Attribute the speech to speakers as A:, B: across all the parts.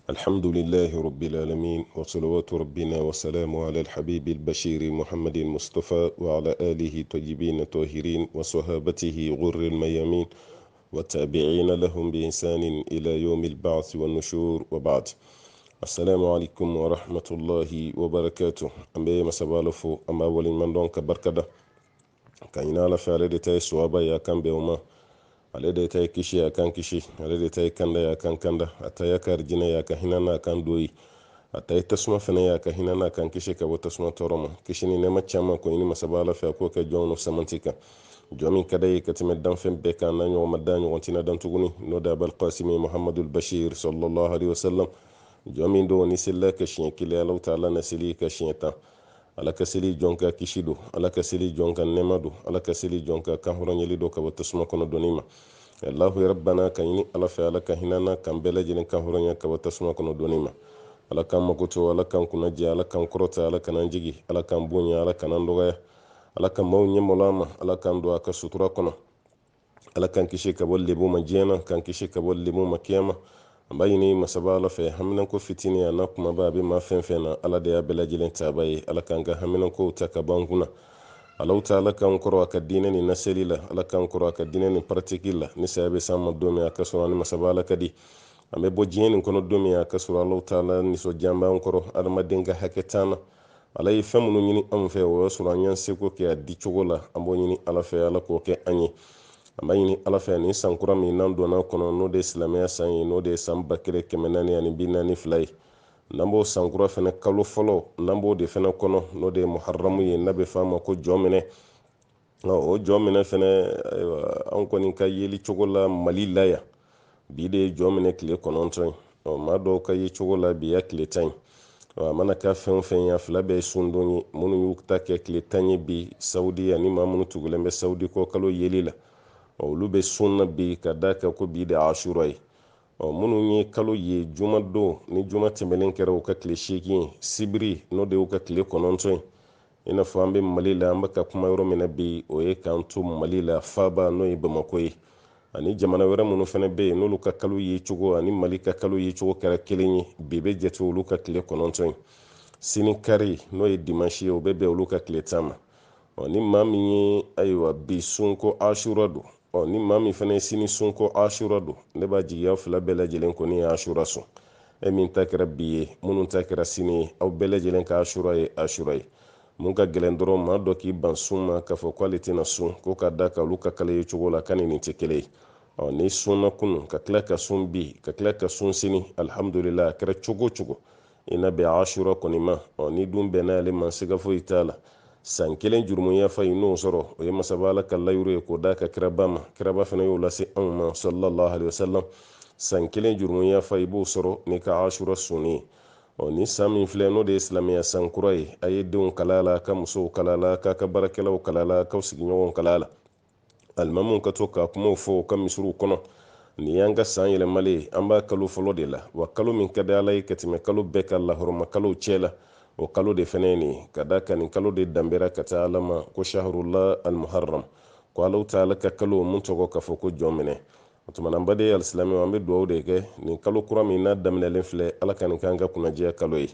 A: الحمد لله رب العالمين وصلوات ربنا وسلامه على الحبيب البشير محمد المصطفى وعلى آله طيبين الطاهرين وصحابته غر الميامين والتابعين لهم بإحسان إلى يوم البعث والنشور وبعد. السلام عليكم ورحمة الله وبركاته. أمبي مسابالفو أما ولي من دونك بركة كان ينال فعل تاي سوابا يا كان بيوما ale da ta yi kishi a kan kishi, ale da ta yi kanda ya kan kanda, a ta yi karjina ya kan hinana kan doyi, a ta yi tasuma fana ya kan hinana kan kishi ka bo tasuma toroma kishi ni nema chama ko ini masabala fa ko ka jono samantika jomi kada yi katime dan fen be kan na nyoma dan nyontina dan tuguni no da bal qasimi muhammadul bashir sallallahu alaihi wasallam jomi do ni silla ka shin kile Allah ta'ala na sili ka shin ta ala ka seli jonka kishido ala ka seli jonka nemado ala ka seli jonka kahuranyeli do ka bo tasuma kono donima allahu ya rabbana kayini ala fe ala ka hinana kan bele jinin kahuranya ka bo tasuma kono donima ala kan makuto ala kan kunaji ala kan kurota ala kan jigi ala kan bunya ala kan ndogaya ala kan mawnya molama ala kan do aka sutura kono ala kan kishi ka bo lebu majena kan kishi ka bo lebu makiyama bayini masabala fe haminan ko fitini ya na kuma ba bi ma fenfena ala da ya bela jilin tabayi ala kan ga haminan ko ta ka banguna alauta ala kan koro aka dine ni naselila ala kan koro aka dine ni partikila ni sabe sama domi aka sura ni masabala kadi ambe bo jeni kono domi aka sura alauta ala ni so jamba on koro adama dinga haketana ala yi femunu nyini amfe wo sura nyan seko ke adi chogola ambo nyini ala fe ala ko ke anyi amayini ala fe ni sankura mi nan dona kono no de islamia sanyi no de samba kire kemenani ani binani filai nambo sankura fene kalo folo nambo de fene kono no de muharramu ye nabe fama ko jomine o jomine fene an koni ka yeli chogola malila ya bi de jomine kile kono tren o ma do ka yi chogola bi ya kile tan mana ka fen fen ya fila be sundoni munu yukta ke kile tanye bi saudi ya ni mamunu tugulembe saudi ko kalo yeli la olu be sunna bi ka da ka ko bi da ashura yi munu ye kalo ye juma do ni juma tɛmɛlen kɛra u ka tile 8 sibiri no de u ka tile 9 ina fɔ an bɛ mali la an bɛ ka kuma yɔrɔ min na bi o ye k'an to mali la faba n'o ye bamako ye ani jamana wɛrɛ minnu fana bɛ yen n'olu ka kalo ye cogo ani mali ka kalo ye cogo kɛra kelen ye bi bɛ jate olu ka tile 9 sini kari n'o ye dimanche ye o bɛ bɛn olu ka tile 10 ma ni maa min ye ayiwa bi sun ko ashura do ni maa min fana ye sini sun ko ashura do ne b'a jigiya fila bɛɛ lajɛlen kɔni ye ashura sun min ta kɛra bi ye minnu ta kɛra sini ye aw bɛɛ lajɛlen ka ashura ye ashura ye mun ka gɛlɛn dɔrɔn maa dɔ k'i ban sun ma k'a fɔ k'ale tɛna sun ko ka da ka olu ka kale ye cogo la ka nin tɛ kelen ye ni sunna kunun ka tila ka sun bi ka tila ka sun sini alhamdulillah a kɛra cogo cogo i na bɛn ashura kɔni ma ni dun bɛnna ale ma siga foyi t'a la san kelen jurumunya fa n'o sɔrɔ o ye masaba ala ka layuru ye k'o da ka kiraba ma kiraba fana y'o lase anw ma sallallahu alaihi wasallam san kelen jurumunya fa i b'o sɔrɔ ni ka ashura sunni ni san min filɛ n'o de ye silamɛya san kura ye a ye denw kala la ka musow kala la k'a ka baarakɛlaw kala la k'aw sigiɲɔgɔnw kala la alimamuw ka to ka kumaw fɔ ka misiriw kɔnɔ ni y'an ka san yɛlɛmalen an b'a kalo fɔlɔ de la wa kalo min ka di ala ye ka tɛmɛ kalo bɛɛ ka lahɔrɔma kalow cɛ la o kalo de fɛnɛ ye nin ka da ka nin kalo de danbera ka taa ala ma ko shahrullah almuharram ko alaw taala ka kalo mun tɔgɔ ka fɔ ko jɔn minɛ o tumana n baden alisilamɛw an bɛ duwawu de kɛ nin kalo kura min n'a daminɛlen filɛ ala ka nin k'an ka kunnadiya kalo ye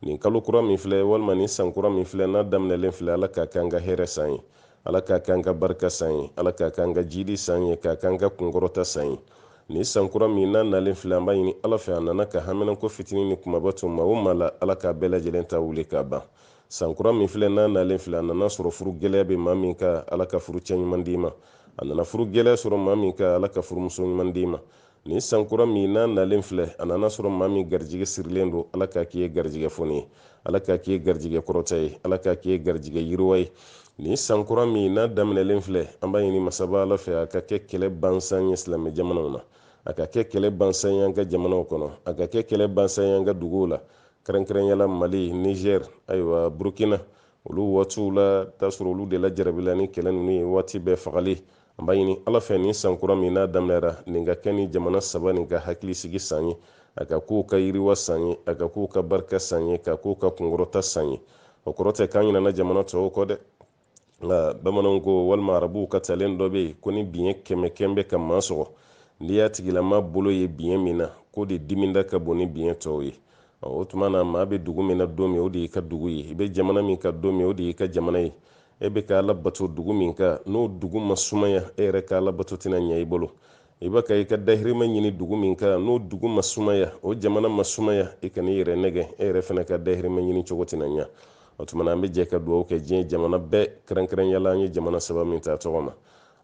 A: nin kalo kura min filɛ walima nin san kura min filɛ n'a daminɛlen filɛ ala k'a k'an ka hɛrɛ san ye ala k'a k'an ka barika san ye ala k'a k'an ka jidi san ye k'a k'an ka kunkɔrɔta san ye ni sankura min n'a nalen filɛ an b'a ɲini ala fɛ a nana ka haminanko fitinin ni kumaba to ma o ma la ala k'a bɛɛ lajɛlen ta wuli k'a ban sankura min filɛ n'a nalen filɛ a nana sɔrɔ furu gɛlɛya bɛ maa min ka ala ka furu cɛ ɲuman d'i ma a nana furu gɛlɛya sɔrɔ maa min ka ala ka furumuso ɲuman d'i ma ni sankura min n'a nalen filɛ a nana sɔrɔ maa min garijɛgɛ sirilen don ala k'a k'i ye garijɛgɛ foni ye ala k'a k'i ye garijɛgɛ kɔrɔta ye ala k'a k'i ye garijɛgɛ yiriwa ye ni sankura min n'a daminɛlen filɛ an b'a ɲini masaba ala fɛ a ka kɛ kɛlɛ bansan ye silamɛ jamanaw na a ka kɛ kɛlɛ bansan ye an ka jamanaw kɔnɔ a ka kɛ kɛlɛ bansan ye an ka duguw la kɛrɛnkɛrɛnyala mali niger ayiwa burkina olu waatiw la t'a sɔrɔ olu de la jarabila ni kɛlɛ ninnu ye waati bɛɛ fagali an b'a ɲini ala fɛ nin sankura min n'a daminɛra nin ka kɛ ni jamana saba nin ka hakili sigi san ye a ka kow ka yiriwa san ye a ka kow ka barika san ye ka kow ka kunkɔrɔta san ye o kɔrɔ tɛ k'an ɲinana jamana tɔw kɔ dɛ nka bamananw ko walima arabuw ka talen dɔ bɛ yen ko ni biɲɛ kɛmɛ kɛmɛ bɛ ka maa sɔgɔ n'i y'a tigilama bolo ye biɲɛ min na k'o de diminda ka bon ni biɲɛ tɔw ye o tuma na maa bɛ dugu min na don min o de y'i ka dugu ye i bɛ jamana min ka don min o de y'i ka jamana ye e bɛ ka ala bato dugu min kan n'o dugu ma sumaya e yɛrɛ ka ala bato tɛna ɲɛ i bolo i bɛ ka i ka dahirimɛ ɲini dugu min kan n'o dugu ma sumaya o jamana ma sumaya i ka n'i yɛrɛ nɛgɛ e yɛrɛ fana ka dahirimɛ ɲini cogo tɛna ɲɛ o tuma na an bɛ jɛ ka dugawu kɛ diɲɛ jamana bɛɛ kɛrɛnkɛrɛnyala an ye jamana saba min ta tɔgɔ ma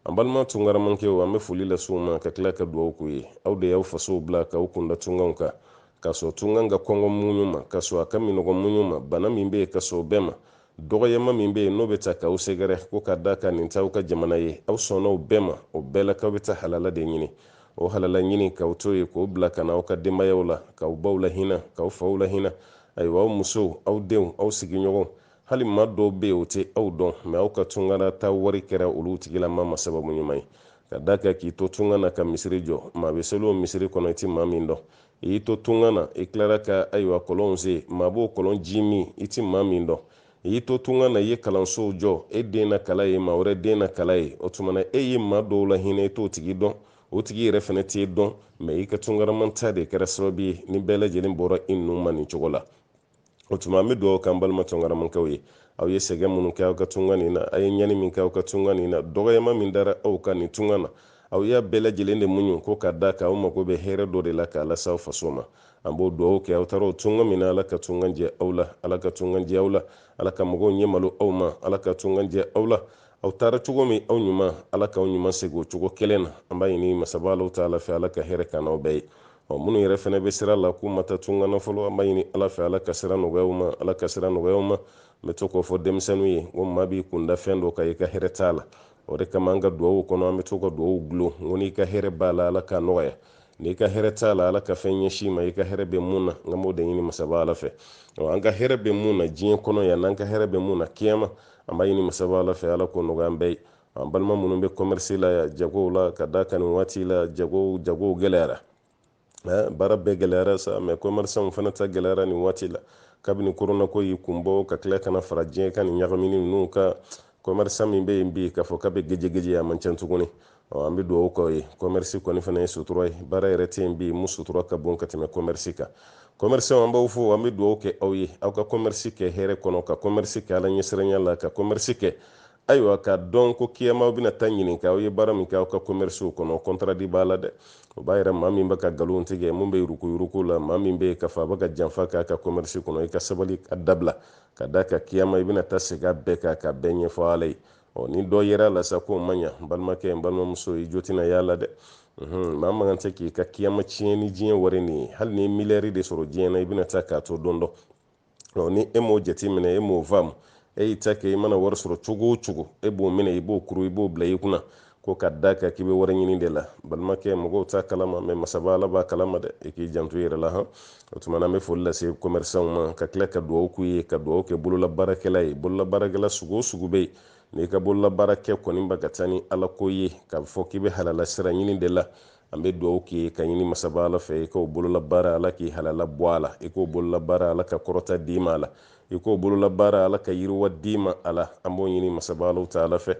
A: an balima tungaramankɛw an bɛ foli lase u ma ka tila ka dugawu k'u ye aw de y'aw fasow bila k'aw kunda tunganw kan ka sɔrɔ tungan ka kɔngɔ muɲu ma ka sɔrɔ a ka minɔgɔ muɲu ma bana min bɛ yen ka sɔrɔ o bɛɛ ma dɔgɔyama min bɛ yen n'o bɛ ta k'aw sɛgɛrɛ ko ka da ka nin t'aw ka jamana ye aw sɔnna o bɛɛ ma o bɛɛ la k'aw bɛ taa halala de ɲini o halala ɲini k'aw to ye k'o bila ka na aw ka denbayaw la k'aw baw la hinɛ k'aw faw la hinɛ ayiwa aw musow aw denw aw sigiɲɔgɔnw hali maa dɔw bɛ yen o tɛ aw dɔn mɛ aw ka tungana ta wari kɛra olu tigilama ma sababu ɲuman ye ka da kan k'i to tunga na ka misiri jɔ maa bɛ seli o misiri kɔnɔ i tɛ maa min dɔn i y'i to tunga na i tilara ka ayiwa kɔlɔnw sen maa b'o kɔlɔn ji min i tɛ maa min dɔn i y'i to tunga na i ye kalansow jɔ e den na kala ye maa wɛrɛ den na kala ye o tuma na e ye maa dɔw la hinɛ i t'o tigi dɔn o tigi yɛrɛ fana t'e dɔn mɛ i ka tungaramanta de kɛra sababu ye ni bɛɛ lajɛlen bɔra i ninnu ma nin cogo la o tuma an bɛ dugawu k'an balima tungaramankɛw ye aw ye sɛgɛn minnu kɛ aw ka tunga nin na a ye ɲani min kɛ aw ka tunga nin na dɔgɔyama min dara aw ka nin tunga na aw y'a bɛɛ lajɛlen de muɲu ko ka da kan aw mago bɛ hɛrɛ dɔ de la k'a lase aw faso ma an b'o dugawu kɛ aw taara o tunga min na ala ka tunga jɛ aw la ala ka tunga jɛ aw la ala ka mɔgɔw ɲɛ malo aw ma ala ka tunga jɛ aw la aw taara cogo min aw ɲuman ala k'aw ɲuman segin o cogo kelen na an b'a ɲini masaba alaw ta ala fɛ ala ka hɛrɛ kan aw bɛɛ ye minnu yɛrɛ fana bɛ sira la k'u ma taa tunga na fɔlɔ an b'a ɲini ala fɛ ala ka sira nɔgɔyaw ma ala ka sira nɔgɔyaw ma n bɛ to k'o fɔ denmisɛnninw ye ko maa b'i kunda fɛn dɔ kan i ka hɛrɛ t'a la o de kama an ka dugawu kɔnɔ an bɛ to ka dugawu gulon ko n'i ka hɛrɛ b'a la ala k'a nɔgɔya n'i ka hɛrɛ t'a la ala ka fɛn ɲɛsin ma i ka hɛrɛ bɛ mun na n ka m'o de ɲini masaba ala fɛ an ka hɛrɛ bɛ mun na diɲɛ kɔnɔ yan n'an ka hɛrɛ bɛ mun na kiyama an b'a ɲini masaba ala fɛ ala k'o nɔgɔya an bɛɛ ye an balima minnu bɛ commerce la yan jagow la ka da kan nin waati la jagow gɛlɛyara baara bɛɛ gɛlɛyara sa mɛ commerçanw fana ta gɛlɛyara nin waati la kabini korona ko y'i kun bɔ ka tila kana fara diɲɛ ka nin ɲagamini ninnu ka commerçant min bɛ yen bi k'a fɔ k'a bɛ gejegeje a man ca tuguni an bɛ dugawu k'aw ye commerce kɔni fana ye sutura ye baara yɛrɛ tɛ yen bi mun sutura ka bon ka tɛmɛ commerce kan commerçant an b'aw fo an bɛ dugawu kɛ aw ye aw ka commerce kɛ hɛrɛ kɔnɔ ka commerce kɛ ala ɲɛsiranya la ka commerce kɛ ayiwa ka dɔn ko kiyama bɛna taa ɲininka aw ye baara min kɛ aw ka commercew kɔnɔ contrat b'a la dɛ o b'a yɛrɛ maa min bɛ ka nkalon tigɛ mun bɛ yuruku la maa min bɛ k'a fɔ a bɛ ka janfa k'a ka commerce kɔnɔ i ka sabali ka dabila ka da ka kiyama i bɛna taa segin a bɛɛ kan ka bɛɛ ɲɛfɔ ala ye ni dɔ yera la sa k'o man ɲa n balimakɛ n balimamuso i jo tɛna y'a la dɛ maa man kan tɛ k'i ka kiyama tiɲɛ ni diɲɛ wari nin ye hali ni miliyari de sɔrɔ diɲɛ na i bɛna taa k'a to don dɔ ni e m'o jateminɛ e m'o faamu e y'i ta kɛ i mana wari sɔrɔ cogo o cogo e b'o minɛ i b'o kuru i b'o bila i kunna ko ka da kan k'i bɛ wari ɲini de la balimakɛ mɔgɔw t'a kalama mɛ masaba ala b'a kalama dɛ i k'i janto i yɛrɛ la o tuma na an bɛ foli lase commerçanw ma ka tila ka dugawu k'u ye ka dugawu kɛ bololabaarakɛla ye bololabaarakɛla sugu o sugu bɛ yen n'i ka bololabaarakɛ kɔni bɛ ka taa ni ala ko ye k'a fɔ k'i bɛ halala sira ɲini de la an bɛ dugawu k'i ye ka ɲini masaba ala fɛ i k'o bololabaara ala k'i halala bɔ a la i k'o bololabaara ala ka kɔrɔta d'i ma a la i k'o bololabaara ala ka yiriwa d'i ma a la an b'o ɲini masaba alaw ta ala fɛ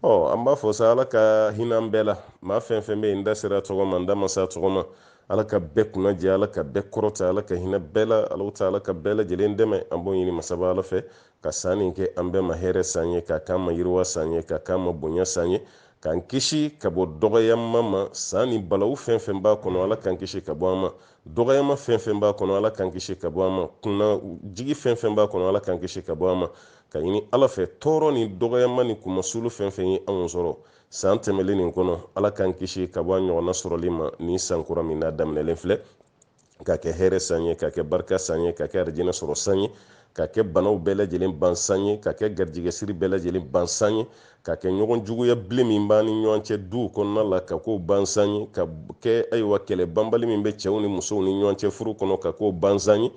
A: an b'a fɔ sa ala ka hinɛ an bɛɛ la maa fɛn fɛn bɛ yen n da sera tɔgɔ ma n da ma sa tɔgɔ ma ala ka bɛɛ kunna jɛ ala ka bɛɛ kɔrɔta ala ka hinɛ bɛɛ la alaw ta ala ka bɛɛ lajɛlen dɛmɛ an b'o ɲini masaba ala fɛ ka san nin kɛ an bɛɛ ma hɛrɛ san ye ka k'an ma yiriwa san ye ka k'an ma bonya san ye k'an kisi ka bɔ dɔgɔyama ma san ni balawu fɛn fɛn b'a kɔnɔ ala k'an kisi ka bɔ an ma dɔgɔyama fɛn fɛn b'a kɔnɔ ala k'an kisi ka bɔ an ma kunna jigi fɛn fɛn b'a kɔnɔ ala k'an kisi ka bɔ an ma ka ɲini ala fɛ tɔɔrɔ ni dɔgɔyama ni kumasulu fɛn fɛn ye anw sɔrɔ san tɛmɛlen nin kɔnɔ ala k'an kisi ka bɔ a ɲɔgɔnna sɔrɔli ma ni san kura min n'a daminɛlen filɛ ka kɛ hɛrɛ san ye ka kɛ barika san ye ka kɛ arijinɛ sɔrɔ san ye ka kɛ banaw bɛɛ lajɛlen ban san ye ka kɛ garijɛgɛsiri bɛɛ lajɛlen ban san ye ka kɛ ɲɔgɔn juguya bilen min b'an ni ɲɔgɔn cɛ duw kɔnɔna la ka k'o ban san ye ka kɛ ayiwa kɛlɛ banbali min bɛ cɛw ni musow ni ɲɔgɔn cɛ furu kɔnɔ ka k'o ban san ye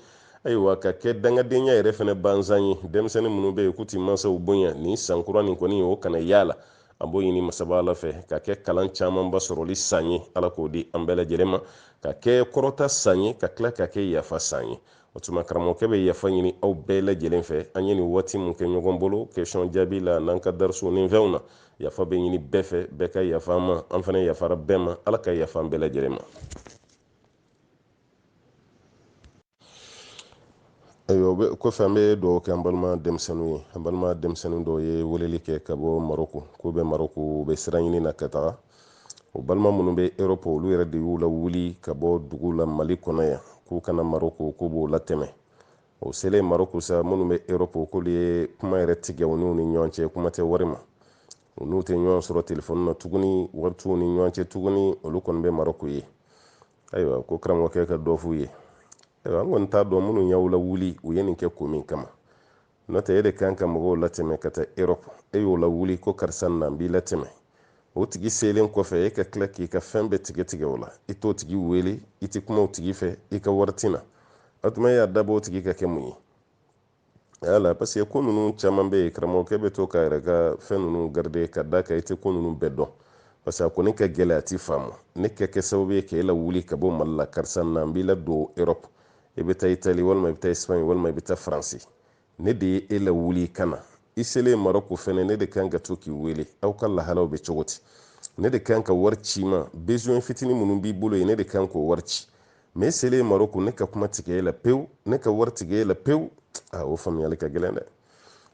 A: ayiwa ka kɛ dangadenya yɛrɛ fɛnɛ ban san ye denmisɛnnin minnu bɛ yen k'u ti mansaw bonya ni san kura nin kɔni o kana yaala an b'o ɲini masaba ala fɛ ka kɛ kalan camanba sɔrɔli san ye ala k'o di an bɛɛ lajɛlen ma ka kɛ kɔrɔta san ye ka tila ka kɛ yafa san ye o tuma karamɔgɔkɛ bɛ yafa ɲini aw bɛɛ lajɛlen fɛ an ye nin waati mun kɛ ɲɔgɔn bolo question jaabi la n'an ka dariso ni fɛnw na yafa bɛ ɲini bɛɛ fɛ bɛɛ ka yafa an ma an fana yafara bɛɛ ma ala ka yafa an bɛɛ lajɛlen ma ayo be ko fambe do ke ambalma demsenu ambalma demsenu do ye woleli ke kabo Maroko ko be Maroko be siranyini na kata o balma munun be Europe lu yɛrɛ de y'u la wuli ka bɔ dugu la Mali kɔnɔ yan k'u kana Maroko ko b'o latɛmɛ o selen Maroko sa minnu be Europe k'olu ye kuma yɛrɛ tigɛ u n'u ni ɲɔgɔn cɛ kuma tɛ wari ma u n'u tɛ ɲɔgɔn sɔrɔ telefɔni na tuguni wari t'u ni ɲɔgɔn cɛ tuguni olu kɔni bɛ Maroko ye ayiwa ko karamɔgɔkɛ ka dɔ f'u ye ayiwa an kɔni t'a dɔn minnu y'aw la wuli u ye nin kɛ ko min kama n'o tɛ e de kan ka mɔgɔw latɛmɛ ka taa Europe e y'o la wuli ko karisa na n b'i latɛmɛ o tigi selen kɔfɛ e ka tila k'i ka fɛn bɛɛ tigɛ o la i t'o tigi wele i tɛ kuma o tigi fɛ i ka wari tina o tuma y'a dabɔ o tigi ka kɛ mun ye yala parce que ko ninnu caman bɛ yen karamɔgɔkɛ bɛ to ka yɛrɛ ka fɛn ninnu garder ka da kan i tɛ ko ninnu bɛɛ dɔn parce que a kɔni ka gɛlɛ a ti faamu ne ka kɛ sababu ye k'e la wuli ka bɔ Mali la karisa na n b'i la don Europe i bɛ taa Italie walima i bɛ taa Espagne walima i bɛ taa France ne de ye e la wuli ka na i selen Maroko fɛnɛ ne de kan ka to k'i wele aw ka lahalaw bɛ cogo di ne de kan ka wari ci ma besoin fitinin minnu b'i bolo ye ne de kan k'o wari ci mais selen Maroko ne ka kuma tigɛ e la pewu ne ka wari tigɛ e la pewu o faamuyali ka gɛlɛn dɛ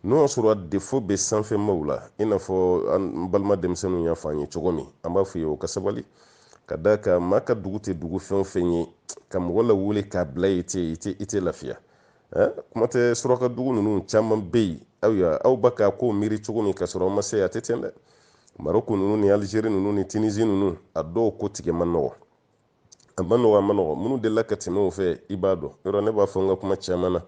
A: n'o y'a sɔrɔ défaut bɛ sanfɛmaw la i n'a fɔ an balima denmisɛnninw y'a fɔ an ye cogo min an b'a fɔ ye o ka sabali ka da kan maa ka dugu tɛ dugu fɛn o fɛn ye ka mɔgɔ la wele k'a bila i tɛ lafiya kuma tɛ suraka dugu ninnu caman bɛ yen aw ba k'a ko miiri cogo min ka sɔrɔ aw ma se a tɛ ten dɛ Maroko ninnu ni Algérie ninnu ni Tunisie ninnu a dɔw ko tigɛ man nɔgɔ a man nɔgɔ minnu delila ka tɛmɛ o fɛ i b'a dɔn yɔrɔ ne b'a fɔ n ka kuma caman na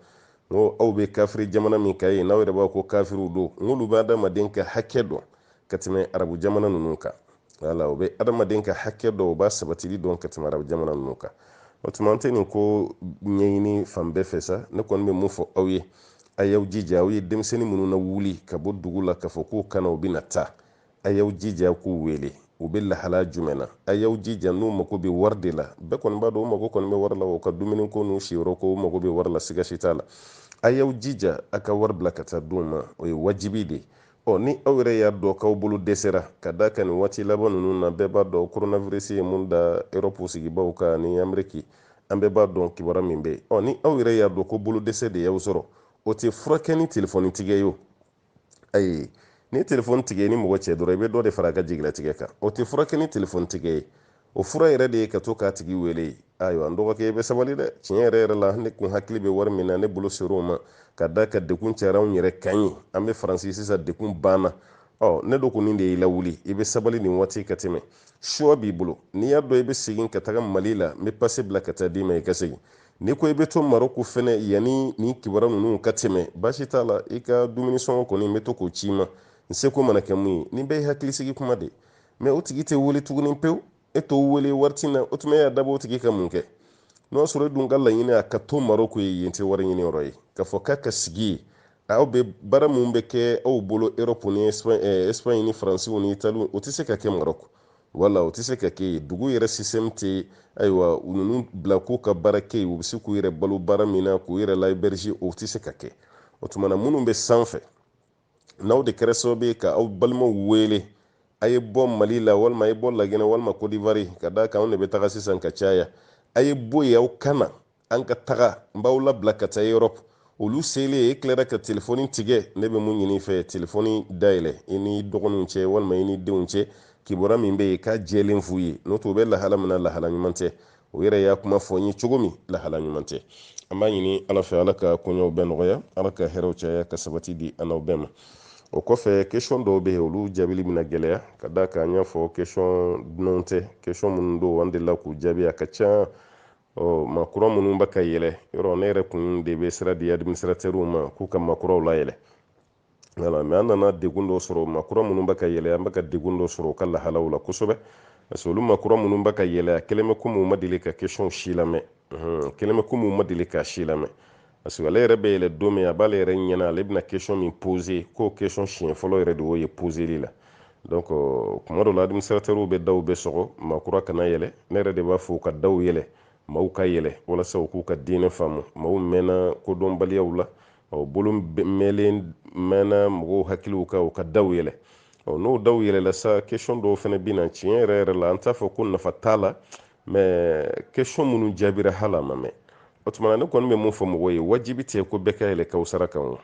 A: n ko aw bɛ kafiri jamana min kan ye n'aw yɛrɛ b'a ko kafiriw don n k'olu bɛ adamaden ka hakɛ dɔn ka tɛmɛ arabu jamana ninnu kan wala o bɛ adamaden ka hakɛ dɔn o b'a sabatili dɔn ka tɛmɛ arabu jamana ninnu kan o tuma an tɛ nin ko ɲɛɲini fan bɛɛ fɛ sa ne kɔni bɛ mun fɔ aw ye a y'aw jija aw ye denmisɛnnin minnu na wuli ka bɔ dugu la k'a fɔ k'u kana u bɛna taa a y'aw jija k'u wele u bɛ lahala jumɛn na a y'aw jija n'u mago bɛ wari de la bɛɛ kɔni b'a dɔn u mago kɔni bɛ wari la o ka dumuni ko n'u siyɔrɔ ko u mago bɛ wari la siga si t'a la a y'aw jija a ka wari bila ka taa d'u ma o ye wajibi de ye ni aw yɛrɛ y'a dɔn k'aw bolo dɛsɛra ka da kan nin waati laban ninnu na bɛɛ b'a dɔn coronavirus ye mun da Europe sigibaw kan ni Amérique an bɛɛ b'a dɔn kibaruya min bɛ yen ni aw yɛrɛ y'a dɔn ko bolo dɛsɛ de y'aw sɔrɔ o tɛ furakɛ ni telefɔni tigɛ ye o ayi ni telefɔni tigɛ ni mɔgɔ cɛ dɔrɔn i bɛ dɔ de fara a ka jigilatigɛ kan o tɛ furakɛ ni telefɔni tigɛ ye o fura yɛrɛ de ye ka to k'a tigi wele ayiwa n dɔgɔkɛ i bɛ sabali dɛ tiɲɛ yɛrɛ la ne kun hakili bɛ wari min na ne bolo ser'o ma ka da ka dekun cayara anw yɛrɛ kan ye an bɛ Faransi sisan dekun banna ne do kɔni de y'i lawuli i bɛ sabali nin waati ka tɛmɛ choix b'i bolo n'i y'a dɔn i bɛ segin ka taga Mali la n bɛ passe bila ka taa d'i ma i ka segin n'i ko i bɛ to Maroko fɛnɛ yanni nin kibaruya ninnu ka tɛmɛ baasi t'a la i ka dumuni sɔngɔ kɔni n bɛ to k'o ci ma n seko mana kɛ mun ye nin bɛɛ ye hakilisigi kuma de mais o tigi tɛ wele tuguni pewu e t'o wele wari tina o tuma e y'a dabɔ o tigi ka mun kɛ n'o y'a sɔrɔ e dun ka laɲini a ka to Maroko ye yen tɛ wari ɲini yɔrɔ ye k'a fɔ k'a ka sigi yen aw bɛ baara mun bɛ kɛ aw bolo Europe ni Espagne ni Faransiw ni Itali o tɛ se ka kɛ Maroko wala o tɛ se ka kɛ yen dugu yɛrɛ système tɛ ayiwa u ninnu bila k'u ka baara kɛ yen u bɛ se k'u yɛrɛ balo baara min na k'u yɛrɛ la héberger o tɛ se ka kɛ o tuma na minnu bɛ sanfɛ n'aw de kɛra sababu ye ka aw balimaw wele a ye bɔ Mali la walima a ye bɔ Laginɛ walima Côte d'Ivoire ka da kan anw de bɛ taga sisan ka caya a ye bɔ yen aw kana an ka taga n b'aw labila ka taa Europe olu selen e tilara ka telefɔni tigɛ ne bɛ mun ɲini i fɛ telefɔni dayɛlɛ i ni dɔgɔninw cɛ walima i ni denw cɛ kibaruya min bɛ yen k'a jɛlen f'u ye n'o tɛ u bɛ lahala min na lahala ɲuman tɛ o yɛrɛ y'a kuma fɔ n ye cogo min lahala ɲuman tɛ an b'a ɲini Ala fɛ Ala ka koɲɛw bɛɛ nɔgɔya Ala ka hɛrɛw caya ka sabati di an n'aw bɛɛ ma o kɔfɛ question dɔw bɛ yen olu jaabili bɛna gɛlɛya ka da kan an y'a fɔ question dunanw tɛ question minnu don an delila k'u jaabi a ka ca maakura minnu bɛ ka yɛlɛ yɔrɔ ne yɛrɛ kun de bɛ sira di administrateurs ma k'u ka maakuraw layɛlɛ voilà mais an nana degun dɔ sɔrɔ maakura minnu bɛ ka yɛlɛ an bɛ ka degun dɔ sɔrɔ u ka lahalaw la kosɛbɛ parce que olu maakura minnu bɛ ka yɛlɛ a kɛlen bɛ komi u ma deli ka question si lamɛn kɛlen bɛ komi u ma deli ka si lamɛn parce que ale yɛrɛ bɛ yɛlɛ don min a b'ale yɛrɛ ɲɛna ale bɛna question min poser k'o question siɲɛ fɔlɔ yɛrɛ de y'o ye poseli la donc kuma dɔ la administrateurs bɛ daw bɛ sɔgɔ maakura kana yɛlɛ ne yɛrɛ de b'a fɔ u ka daw yɛlɛ maaw ka yɛlɛ walasa u k'u ka diinɛ faamu maaw mɛnna kodɔnbaliyaw la bolo mɛnna mɔgɔw hakiliw kan u ka daw yɛlɛ n'o daw yɛlɛla sa question dɔw fana bɛ na tiɲɛ yɛrɛ yɛrɛ la an t'a fɔ ko nafa t'a la mais question minnu jaabira hali a ma mɛn o tuma ne kɔni bɛ mun fɔ mɔgɔw ye wajibi tɛ ko bɛɛ ka yɛlɛ kawusara kan o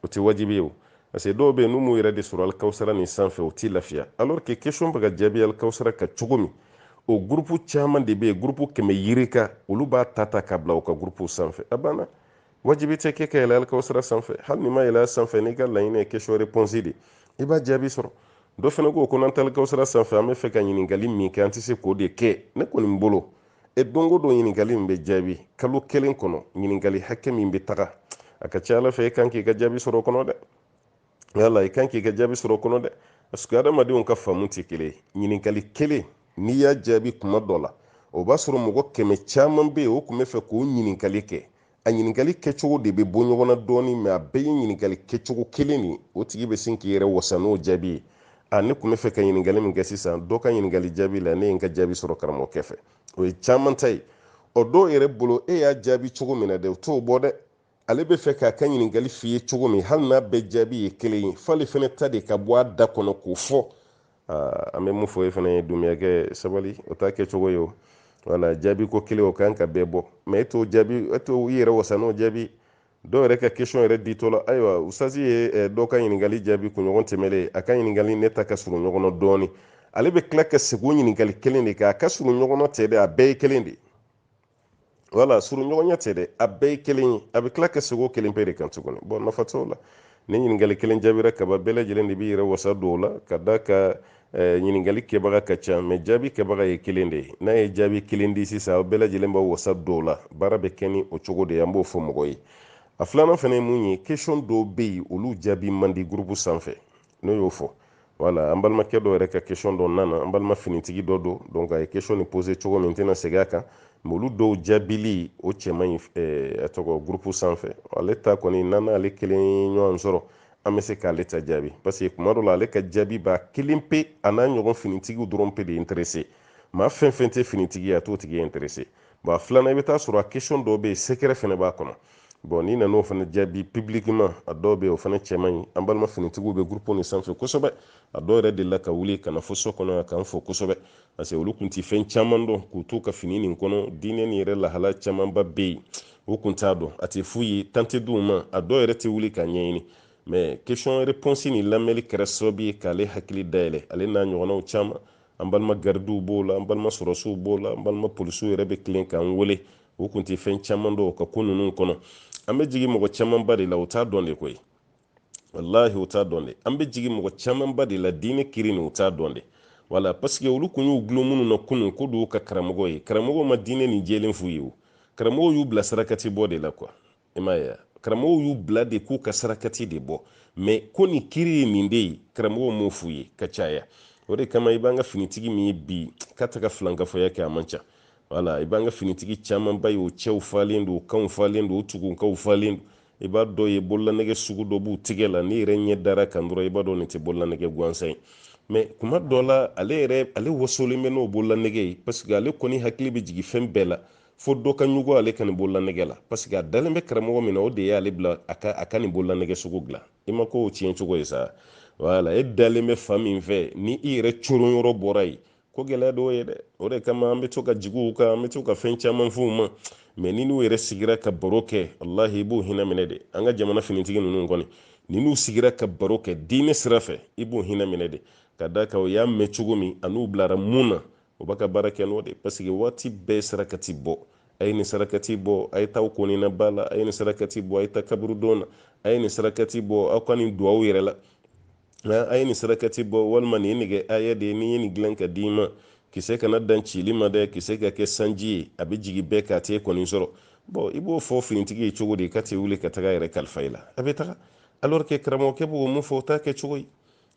A: tɛ wajibi ye o parce que dɔw bɛ yen n'u m'u yɛrɛ de sɔrɔ alikawusara nin sanfɛ o t'i lafiya alors que question bɛ ka jaabi alikawusara kan cogo min o groupe caman de bɛ yen groupe 100 yiri kan olu b'a ta ka bila u ka groupe sanfɛ a banna wajibi tɛ k'e ka yɛlɛ alikawusara sanfɛ hali ni ma yɛlɛ a sanfɛ n'i ka laɲini ye question réponse de i b'a jaabi sɔrɔ dɔ fana ko n'an tɛ alikawusara sanfɛ an bɛ fɛ ka ɲininkali min kɛ an tɛ se k'o de kɛ ne kɔni bolo don o don ɲininkali min bɛ jaabi kalo kelen kɔnɔ ɲininkali hakɛ min bɛ taga a ka ca ala fɛ e kan k'i ka jaabi sɔrɔ o kɔnɔ dɛ yala i kan k'i ka jaabi sɔrɔ o kɔnɔ dɛ parce que adamadenw ka faamu tɛ kelen ye ɲininkali kelen n'i y'a jaabi kuma dɔ la o b'a sɔrɔ mɔgɔ 100 caman bɛ yen o tun bɛ fɛ k'o ɲininkali kɛ a ɲininkali kɛcogo de bɛ bɔ ɲɔgɔn na dɔɔnin mɛ a bɛɛ ye ɲininkali kɛcogo kelen de o tigi bɛ sin k'i yɛrɛ wasa n'o jaabi ye ne tun bɛ fɛ ka ɲininkali min kɛ sisan dɔ ka ɲininkali jaabi la ne ye n ka jaabi sɔrɔ karamɔgɔkɛ fɛ o ye caman ta ye o dɔw yɛrɛ bolo e y'a jaabi cogo min na dɛ o t'o bɔ dɛ ale bɛ fɛ k'a ka ɲininkali f'i ye cogo min hali n'a bɛɛ jaabi ye kelen ye f'ale fana ta de ka bɔ a da kɔnɔ k'o fɔ an bɛ mun fɔ e fana ye dumuyakɛ sabali o t'a kɛcogo ye o wala jaabi ko kelen o kan ka bɛɛ bɔ mɛ e t'o jaabi e t'o i yɛrɛ wasa n'o jaabi dɔw yɛrɛ ka question yɛrɛ ditɔ la ayiwa usazi ye dɔw ka ɲininkali jaabi kunɲɔgɔn tɛmɛlen a ka ɲininkali ne ta ka surun ɲɔgɔn na dɔɔnin ale bɛ tila ka segin o ɲininkali kelen de kan a ka surun ɲɔgɔn na tɛ dɛ a bɛɛ ye kelen de wala surun ɲɔgɔnya tɛ dɛ a bɛɛ ye kelen ye a bɛ tila ka segin o kelen pe de kan tuguni bon nafa t'o la ni ɲininkali kelen jaabira kaba bɛɛ lajɛlen de b'i yɛrɛ wasa don o la ka da ka ɲininkali kɛbaga ka ca mɛ jaabi kɛbaga ye kelen de ye n'a ye jaabi kelen di sisan aw bɛɛ lajɛlen b'a wasa don o la baara bɛ kɛ ni o cogo de ye an b'o fɔ mɔgɔ ye a filanan fana ye mun ye question dɔw bɛ yen olu jaabi man di groupe sanfɛ n'o y'o fɔ wala an balimakɛ dɔ yɛrɛ ka question dɔ nana an balima finitigi dɔ don donc a ye question ni poser cogo min n tɛna segin a kan mɛ olu dɔw jaabili o cɛ man ɲi a tɔgɔ groupe sanfɛ ale ta kɔni n'an n'ale kelen ɲɔgɔn sɔrɔ an bɛ se k'ale ta jaabi parce que kuma dɔ la ale ka jaabi b'a kelen pe a n'a ɲɔgɔn finitigiw dɔrɔn pe de intéressé maa fɛn fɛn tɛ finitigi ye a t'o tigi intéressé bon a filanan i bɛ taa sɔrɔ a question dɔw bɛ yen secret fana b'a kɔnɔ bon n'i nan'o fana jaabi publiquement a dɔw bɛ yen o fana cɛ man ɲi an balima finitigiw bɛ groupe nin sanfɛ kosɛbɛ a dɔw yɛrɛ delila ka wuli ka na fo so kɔnɔ k'an fɔ kosɛbɛ parce que olu tun tɛ fɛn caman dɔn k'u t'u ka fini nin kɔnɔ diinɛ nin yɛrɛ lahala camanba bɛ yen o tun t'a dɔn a tɛ f'u ye tan tɛ d'u ma a dɔw yɛrɛ tɛ wuli k'a ɲɛɲini mɛ question réponse ni lamɛnni kɛra sababu ye k'ale hakili dayɛlɛ ale n'a ɲɔgɔnnaw caman an balima gardiw b'o la an balima sɔrɔsiw b'o la an balima polisiw yɛrɛ bɛ tilen k'an wele o tun tɛ fɛn caman dɔn o ka ko ninnu kɔnɔ an bɛ jigin mɔgɔ camanba de la o t'a dɔn de koyi wallahi o t'a dɔn de an bɛ jigin mɔgɔ camanba de la diinɛ kiri nin o t'a dɔn de wala parce que olu kun y'u gulon minnu na kunun ko don ka karamɔgɔ ye karamɔgɔ ma diinɛ nin jɛlen f'u ye o karamɔgɔ y'u bila sarakati bɔ de la quoi i m'a ye karamɔgɔ y'u bila de k'u ka sarakati de bɔ mɛ ko nin kiri ye nin de ye karamɔgɔ m'o f'u ye ka caya o de kama i b'an ka finitigi min ye bi ka taga filankafɔya kɛ a man ca wala i b'an ka finitigi camanba ye o cɛw falen don o kanw falen don o tugunkaw falen don i b'a dɔn ye bololanɛgɛ sugu dɔ b'u tigɛ la ni yɛrɛ ɲɛ dara kan dɔrɔn i b'a dɔn nin tɛ bololanɛgɛ gansan ye mɛ kuma dɔ la ale wasolen bɛ n'o bololanɛgɛ ye parce que ale kɔni hakili bɛ jigin fɛn bɛɛ la fo dɔ ka ɲugu ale ka nin bololanɛgɛ la parce que a dalen bɛ karamɔgɔ min na o de y'ale bila a ka nin bololanɛgɛ sugu dilan i ma ko o tiɲɛ cogo ye sa wala e dalen bɛ fa min fɛ ni i yɛrɛ coron yɔrɔ bɔra yen ko gɛlɛya dɔw ye dɛ o de kama an bɛ to ka jigin u kan an bɛ to ka fɛn caman f'u ma mɛ ni n'u yɛrɛ sigira ka baro kɛ wallahi i b'o hinɛ minɛ de an ka jamana finitigi ninnu kɔni ni n'u sigira ka baro kɛ diinɛ sira fɛ i b'o hinɛ minɛ de ka da kan o y'a mɛn cogo min a n'u bilara mun na o b'a ka baara kɛ n'o de parce que waati bɛɛ sarakati bɔ a ye nin sarakati bɔ a ye taa ko nin na ba la a ye nin sarakati bɔ a ye taa kaburudon na a ye nin sarakati bɔ aw ka nin duwawu yɛrɛ la a ye nin sarakati bɔ walima nin ye nɛgɛ aya de ye ni ye nin dilan ka d'i ma kisɛ kana dan cili ma dɛ kisɛ ka kɛ sanji ye a bɛ jigin bɛɛ k'a t'e kɔni sɔrɔ bon i b'o fɔ finitigi ye cogo di ka t'e wuli ka taga a yɛrɛ kalifa i la a bɛ taga alors que karamɔgɔkɛ b'o mun fɔ o t'a kɛ cogo ye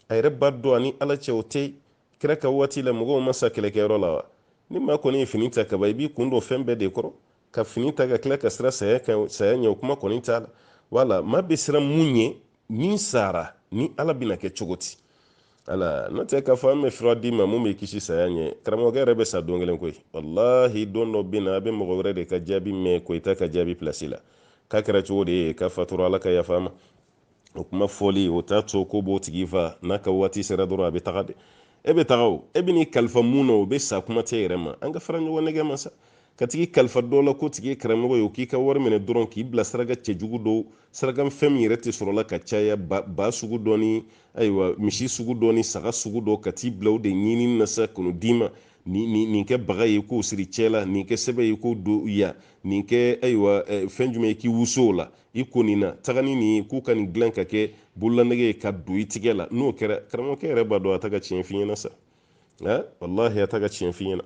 A: a yɛrɛ b'a dɔn ani ala cɛ o tɛ kira ka waati la mɔgɔw ma sa kɛlɛkɛyɔrɔ la wa ni maa kɔni ye fini ta kaban i b'i kun dɔn fɛn bɛɛ de kɔrɔ ka fini ta ka tila ka sira saya ɲɛ o kuma kɔni t'a la wala maa bɛ siran mun ɲɛ min sara ni ala bɛna kɛ cogo di ala n'o tɛ k'a fɔ an bɛ fura d'i ma mun bɛ kisi saya ɲɛ karamɔgɔkɛ yɛrɛ bɛ sa don kelen koyi wallahi don dɔ bɛ na a bɛ mɔgɔ wɛrɛ de ka jaabi mɛn ko i ta ka jaabi pilasi la k'a kɛra cogo de ye k'a fatura ala ka yafa ma o kuma fɔli o t'a to ko b'o tigi fa n'a ka waati sera dɔrɔn a bɛ taga de e bɛ taga o e bɛ n'i kalifa mun na o bɛ sa kuma tɛ yɛrɛ ma an ka fara ɲɔgɔn nɛgɛ ma sa ka tigi kalifa dɔ la ko tigi ye karamɔgɔ ye o k'i ka wari minɛ dɔrɔn k'i bila saraka cɛjugu dɔw saraka fɛn min yɛrɛ tɛ sɔrɔ la ka caya ba sugu dɔ ni ayiwa misi sugu dɔ ni saga sugu dɔ ka t'i bila o de ɲini na sa k'o d'i ma nin kɛ baga ye k'o siri cɛ la nin kɛ sɛbɛ ye k'o don ya nin kɛ ayiwa fɛn jumɛn ye k'i wuso o la i ko nin na taga ni nin ye k'u ka nin dilan ka kɛ bololanɛgɛ ye ka don i tigɛ la n'o kɛra karamɔgɔkɛ yɛrɛ b'a dɔn a ta ka tiɲɛ f'i ɲɛna sa wallahi a ta ka tiɲɛ f'i ɲɛna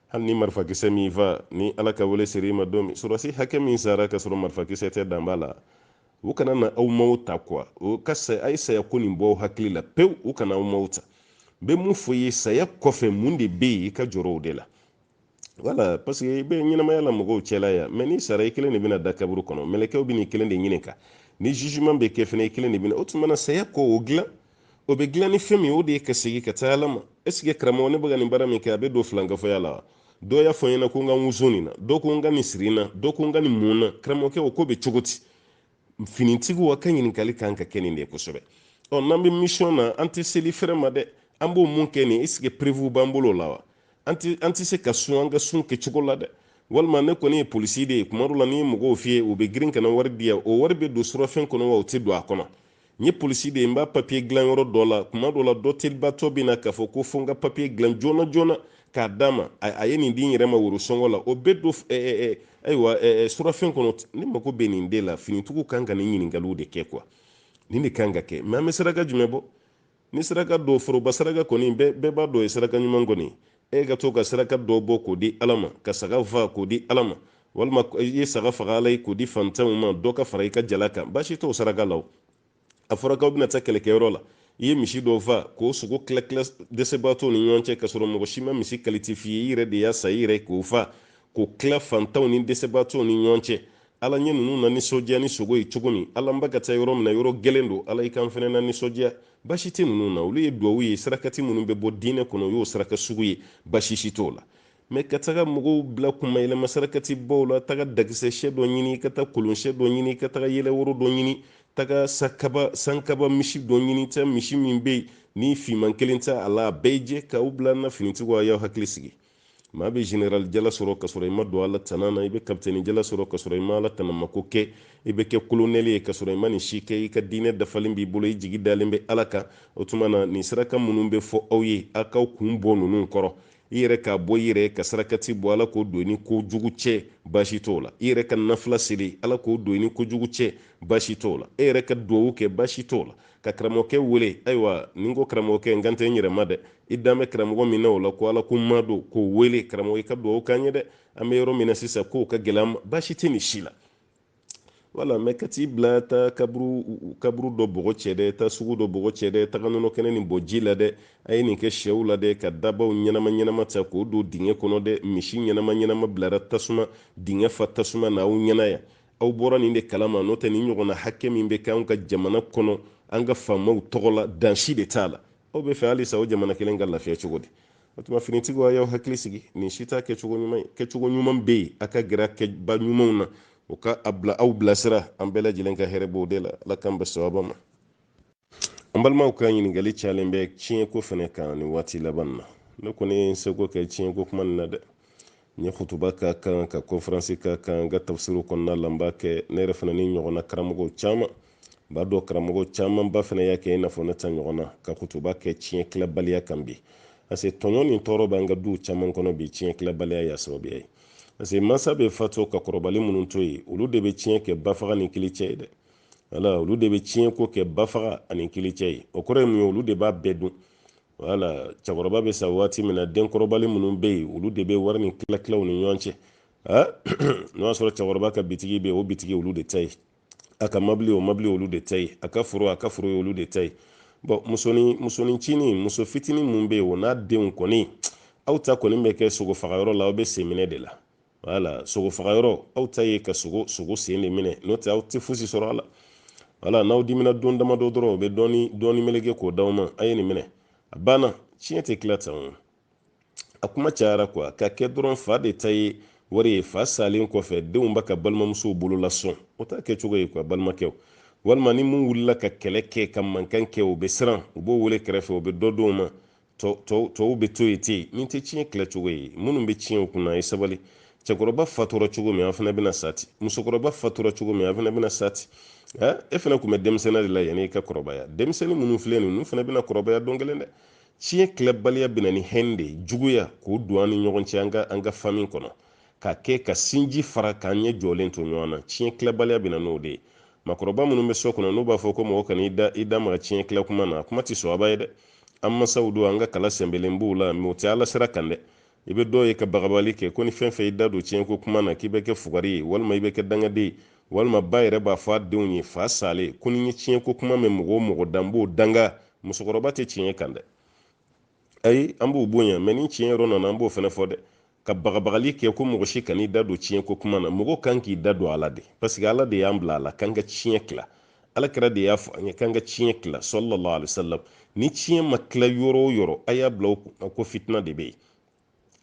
A: hali ni marifakisɛ min fa ni ala ka wele siri i ma don min sɔrɔsi hakɛ min sara ka sɔrɔ marifakisɛ tɛ dan b'a la u kana na aw maw ta kuwa o ka a ye saya ko nin bɔ hakili la pewu u kana aw maw ta n bɛ mun fɔ i ye saya kɔfɛ mun de bɛ yen i ka jɔrɔ o de la wala parce que i bɛ ɲɛnamaya la mɔgɔw cɛla yan mɛ n'i sara i kelen de bɛna da kaburu kɔnɔ mɛlɛkɛw bɛ n'i kelen de ɲini kan ni jugement bɛ kɛ fɛnɛ i kelen de bɛna o tuma na saya kɔ o dilan o bɛ dilan ni fɛn min o de ye ka segin ka taa ala ma est-ce que karamɔgɔ ne bɛ ka nin baara min kɛ a bɛ don filankafɔya la wa dɔ y'a fɔ n ɲɛna ko n ka n wusu nin na dɔ ko n ka nin siri in na dɔ ko n ka nin mun na karamɔgɔkɛ o ko bɛ cogo di finitigiw a ka ɲininkali kan ka kɛ nin de kosɛbɛ n'an bɛ mission na an tɛ seli fɛrɛ ma dɛ an b'o mun kɛ nin est-ce que prévu b'an bolo la wa an tɛ se ka sun an ka sun kɛcogo la dɛ walima ne kɔni ye polisi de ye kuma dɔ la ni mɔgɔw f'i ye u bɛ girin ka na wari di yan o wari bɛ don surafɛn kɔnɔ wa o tɛ don a kɔnɔ n ye polisi de ye n b'a papiye dilan yɔrɔ dɔ la kuma dɔ la dɔ telibatɔ bɛ na k'a fɔ ko fo n ka papiye dilan joona joona k'a d'a ma a ye nin di n yɛrɛ ma woro sɔngɔ la o bɛ don ayiwa surafɛn kɔnɔ ne mako bɛ nin de la finitigiw kan ka nin ɲininkaliw de kɛ kuwa nin de kan ka kɛ mɛ an bɛ saraka jumɛn bɔ ni saraka dɔ foroba saraka kɔni bɛɛ b'a dɔn o ye saraka ɲuman kɔni e ka to ka saraka dɔ bɔ k'o di ala ma ka saga fa k'o di ala ma walima i ye saga faga ala ye k'o di fantanw ma dɔ ka fara i ka jala kan baasi t'o saraka la o a fɔra k'aw bɛna taa kɛlɛkɛyɔrɔ la i ye misi dɔw fa k'o sogo tila dɛsɛbaatɔw ni ɲɔgɔn cɛ ka sɔrɔ mɔgɔ si ma misi kalite f'i ye i yɛrɛ de y'a sa i yɛrɛ k'o fa k'o tila fantanw ni dɛsɛbaatɔw ni ɲɔgɔn cɛ ala ɲɛ ninnu na nisɔndiya ni sogo ye cogo min ala n bɛ ka taa yɔrɔ min na yɔrɔ gɛlɛn don ala i kan fɛnɛ na nisɔndiya baasi tɛ ninnu na olu ye duwawu ye sarakati minnu bɛ bɔ diinɛ kɔnɔ o y'o saraka sugu ye baasi si t'o la mɛ ka taga mɔgɔw bila kuma yɛlɛma sarakati baw la taga dakisɛ sɛ dɔ ɲini ka taa kolon sɛ dɔ ɲini ka taga yɛlɛ woro dɔ ɲini taga sankaba misi dɔ ɲini ta misi min bɛ yen ni fiman kelen tɛ a la a bɛɛ jɛ k'aw bila na finitigiw a y'aw hakili sigi maa bɛ general jala sɔrɔ ka sɔrɔ i ma don ala tana na i bɛ kapitɛni jala sɔrɔ ka sɔrɔ i ma ala tanama ko kɛ i bɛ kɛ kolonɛli ye ka sɔrɔ i ma nin si kɛ i ka diinɛ dafalen b'i bolo i jigi dalen bɛ ala kan o tuma na nin saraka minnu bɛ fɔ aw ye aw k'aw kun bɔ ninnu kɔrɔ i yɛrɛ k'a bɔ i yɛrɛ ka sarakati bɔ ala k'o don i ni kojugu cɛ baasi t'o la i yɛrɛ ka nafila siri ala k'o don i ni kojugu cɛ baasi t'o la e yɛrɛ ka duwawu kɛ baasi t'o la ka karamɔgɔkɛ wele ayiwa ni n ko karamɔgɔkɛ n kan tɛ n yɛrɛ ma dɛ i dan bɛ karamɔgɔ min na o la ko ala ko ma don k'o wele karamɔgɔ i ka duwawu k'an ye dɛ an bɛ yɔrɔ min na sisan k'o ka gɛlɛn an ma baasi tɛ nin si la wala mɛ ka t'i bila taa kaburu dɔ bɔgɔ cɛ dɛ taa sugu dɔ bɔgɔ cɛ dɛ taga nɔnɔ kɛnɛ nin bɔ ji la dɛ a ye nin kɛ sɛw la dɛ ka dabaw ɲɛnama ɲɛnama ta k'o don dingɛ kɔnɔ dɛ misi ɲɛnama ɲɛnama bilara tasuma dingɛ fa tasuma na aw ɲɛna yan aw bɔra nin de kalama n'o tɛ nin ɲɔgɔnna hakɛ min bɛ kɛ anw ka jamana kɔnɔ an ka faamaw tɔgɔ la dansi de t'a la aw bɛ fɛ halisa o jamana kelen ka lafiya cogo di o tuma finitigiw a y'aw hakili sigi nin si t'a kɛcogo ɲuman ye kɛcogo ɲuman bɛ yen a ka gɛrɛ kɛba ɲumanw na o ka aw bilasira an bɛɛ lajɛlen ka hɛrɛ b'o de la ala k'an bɛ sababa ma an balimaw ka ɲininkali cayalen bɛ tiɲɛko fɛnɛ kan nin waati laban na ne kɔni ye n seko kɛ tiɲɛko kuma nin na dɛ n ye kutuba ka kan ka conférence ka kan n ka tafsiru kɔnɔna la n b'a kɛ ne yɛrɛ fana ni ɲɔgɔnna karamɔgɔw caman b'a dɔn karamɔgɔ caman ba fana y'a kɛ i n'a fɔ ne ta ɲɔgɔnna ka kutuba kɛ tiɲɛ tilabaliya kan bi parce que tɔɲɔ ni tɔɔrɔ b'an ka duw caman kɔnɔ bi tiɲɛ tilabaliya y'a sababuya ye parce que mansa bɛ fatu ka kɔrɔbalen minnu to yen olu de bɛ tiɲɛ kɛ bafaga ni kili cɛ ye dɛ wala olu de bɛ tiɲɛ ko kɛ bafaga ani kili cɛ ye o kɔrɔ ye mun ye olu de b'a bɛɛ dun wala cɛkɔrɔba bɛ sa waati min na denkɔrɔbalen minnu bɛ yen olu de bɛ wari ni tilaw ni ɲɔgɔn cɛ n'o y'a sɔrɔ cɛkɔrɔba ka bitigi bɛ yen o bitigi olu de ta ye a ka mabili o mabili olu de ta ye a ka foro ye olu de ta ye bɔn musonicinin muso fitinin mun bɛ yen o n'a denw kɔni aw ta kɔni bɛ kɛ sogo fagayɔrɔ la aw bɛ sen minɛ de la wala sogo fagayɔrɔ aw ta ye ka sogo sen de minɛ n'o tɛ aw tɛ fosi sɔrɔ a la wala n'aw dimina don damadɔ dɔrɔn o bɛ dɔɔni meleke k'o d'aw ma a ye nin minɛ a banna tiɲɛ tɛ tila tan a kuma cayara kuwa ka kɛ dɔrɔn fa de ta ye wari ye fa salen kɔfɛ denw b'a ka balimamusow bolo lasɔn o t'a kɛcogo ye kuwa balimakɛw walima ni mun wulila ka kɛlɛ kɛ ka mankan kɛ o bɛ siran u b'o wele kɛrɛfɛ o bɛ dɔ d'o ma tɔw bɛ to yen ten min tɛ tiɲɛ tilacogo ye minnu bɛ tiɲɛ o kunna a ye sabali cɛkɔrɔba fatura cogo min a fana bɛna sati musokɔrɔba fatura cogo min a fana bɛna sati e fana tun bɛ denmisɛnnin de la yanni i ka kɔrɔbaya denmisɛnnin minnu filɛ nin fana bɛna kɔrɔbaya don kelen dɛ tiɲɛ tilabaliya bɛna ni hɛn de juguya k'o don an ni ɲɔgɔn cɛ an ka fami kɔnɔ ka kɛ ka sinji fara k'an ɲɛ jɔlen to ɲɔgɔn na tiɲɛ tilabaliya bɛna n'o de ye makɔrɔba minnu bɛ so kɔnɔ n'u b'a fɔ ko mɔgɔ kana i da maga tiɲɛ tila kuma na kuma tɛ sɔn a b'a ye dɛ an masaw don an ka kala sɛnbɛlen b'u la mɛ o tɛ ala sira kan dɛ i bɛ dɔw ye ka bagabali kɛ ko ni fɛn fɛn i da don tiɲɛ ko kuma na k'i bɛ kɛ fugari ye walima i bɛ kɛ dangaden ye walima ba yɛrɛ b'a fɔ a denw ye fa salen ko ni ye tiɲɛ ko kuma mɛn mɔgɔ o mɔgɔ dan b'o danga musokɔrɔba tɛ tiɲɛ kan dɛ ayi an b'o bonya mɛ ni tiɲɛ yɔrɔ nana an b'o fana fɔ dɛ ka bagabagali kɛ ko mɔgɔ si kan'i da don tiɲɛ ko kuma na mɔgɔ kan k'i da don ala de parce que ala de y'an bila a la k'an ka tiɲɛ tila ala kɛra de y'a fɔ an ye k'an ka tiɲɛ tila sallallahu alaihi wasallam ni tiɲɛ ma tila yɔrɔ o yɔrɔ a y'a bila ko fitina de bɛ yen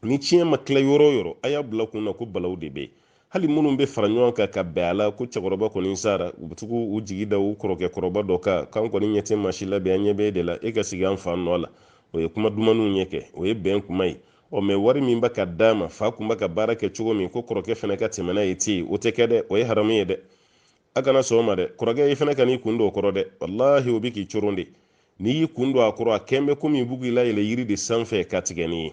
A: ni tiɲɛ ma tila yɔrɔ o yɔrɔ a y'a bila kun na ko balaw de bɛ yen hali minnu bɛ fara ɲɔgɔn kan ka bɛn a la ko cɛkɔrɔba kɔni sara u bɛ tugu u jigi da u kɔrɔkɛ kɔrɔba dɔ kan k'an kɔni ɲɛ tɛ maa si la bi an ɲɛ bɛ e de la e ka sigi an fa nɔ la o ye kuma dumanw ɲɛ kɛ o ye bɛn kuma ye mɛ wari min bɛ ka d'a ma fa kun bɛ ka baara kɛ cogo min ko kɔrɔkɛ fana ka tɛmɛna ye ten o tɛ kɛ dɛ o ye haramu ye dɛ a kana sɔn o ma dɛ kɔrɔkɛ i fana ka n'i kun don o kɔrɔ dɛ walahi o bɛ k'i coron de n'i y'i kun don a kɔrɔ a kɛn bɛ komi i b'u k'i layɛlɛ yiri de sanfɛ ka tigɛ nin ye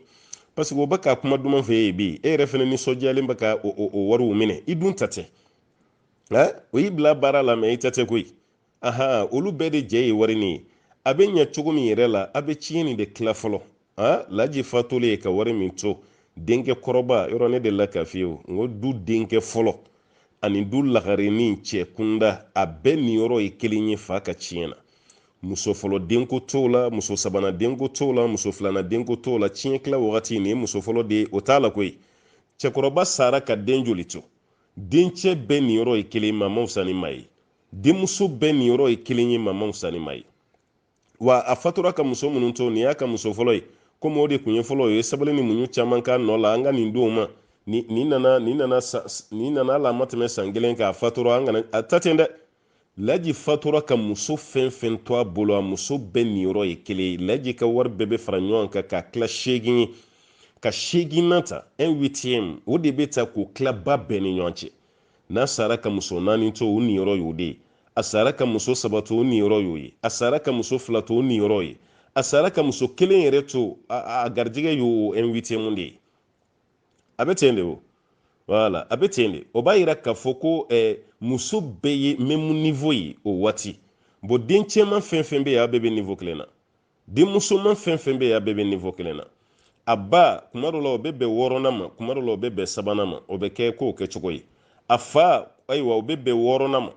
A: parce que o bɛ ka kuma duman fɛ ye bi e yɛrɛ fana nisɔndiyalen bɛ ka o wariw minɛ i dun ta tɛ o y'i bila baara la mɛ i ta tɛ koyi olu bɛɛ de jɛ ye wari nin ye a bɛ ɲɛ cogo min yɛrɛ la a bɛ tiɲɛ nin de tila fɔlɔ laji fatolen ye ka wari min to denkɛ kɔrɔba yɔrɔ ne de la k'a f'i ye n ko du denkɛ fɔlɔ ani du lagarenin cɛ kunda a bɛɛ nin yɔrɔ ye kelen ye fa ka tiɲɛ na muso fɔlɔ denko t'o la muso sabanan denko t'o la muso filanan denko t'o la tiɲɛ tila wagati nin ye muso fɔlɔ de ye o t'a la koyi cɛkɔrɔba sara ka den joli to dencɛ bɛɛ nin yɔrɔ ye kelen mamaw sa ni ma ye denmuso bɛɛ nin yɔrɔ ye kelen ye mamaw sa ni ma ye wa a fatura ka muso minnu to nin y'a ka muso fɔlɔ ye komi o de tun ye fɔlɔ o ye sabali ni muɲu caman k'a nɔ la an ka nin denw ma nin nana ala ma tɛmɛ san kelen k'a fatura an kana a ta ten dɛ laji fatura ka muso fɛn fɛn to a bolo a muso bɛɛ niyɔrɔ ye kelen ye laji ka wari bɛɛ bɛ fara ɲɔgɔn kan k'a tila 8 ye ka 8 na ta 1/8 o de bɛ ta k'o tila ba bɛɛ ni ɲɔgɔn cɛ n'a sara ka muso 4 to o niyɔrɔ y'o de ye a sara ka muso 3 to o niyɔrɔ y'o ye a sara ka muso 2 to o niyɔrɔ ye a sara ka muso 1 yɛrɛ to a garijɛgɛ y'o 1/8 de ye a bɛ ten de o voilà a bɛ ten de o b'a yira k'a fɔ ko muso bɛɛ ye même niveau ye o waati bon den cɛman fɛn fɛn bɛ yen a bɛɛ bɛ niveau kelen na den musoman fɛn fɛn bɛ yen a bɛɛ bɛ niveau kelen na a ba kuma dɔ la o bɛ bɛn 6nan ma kuma dɔ la o bɛ bɛn 3nan ma o bɛ kɛ k'o kɛcogo ye a fa ayiwa o bɛ bɛn 6nan ma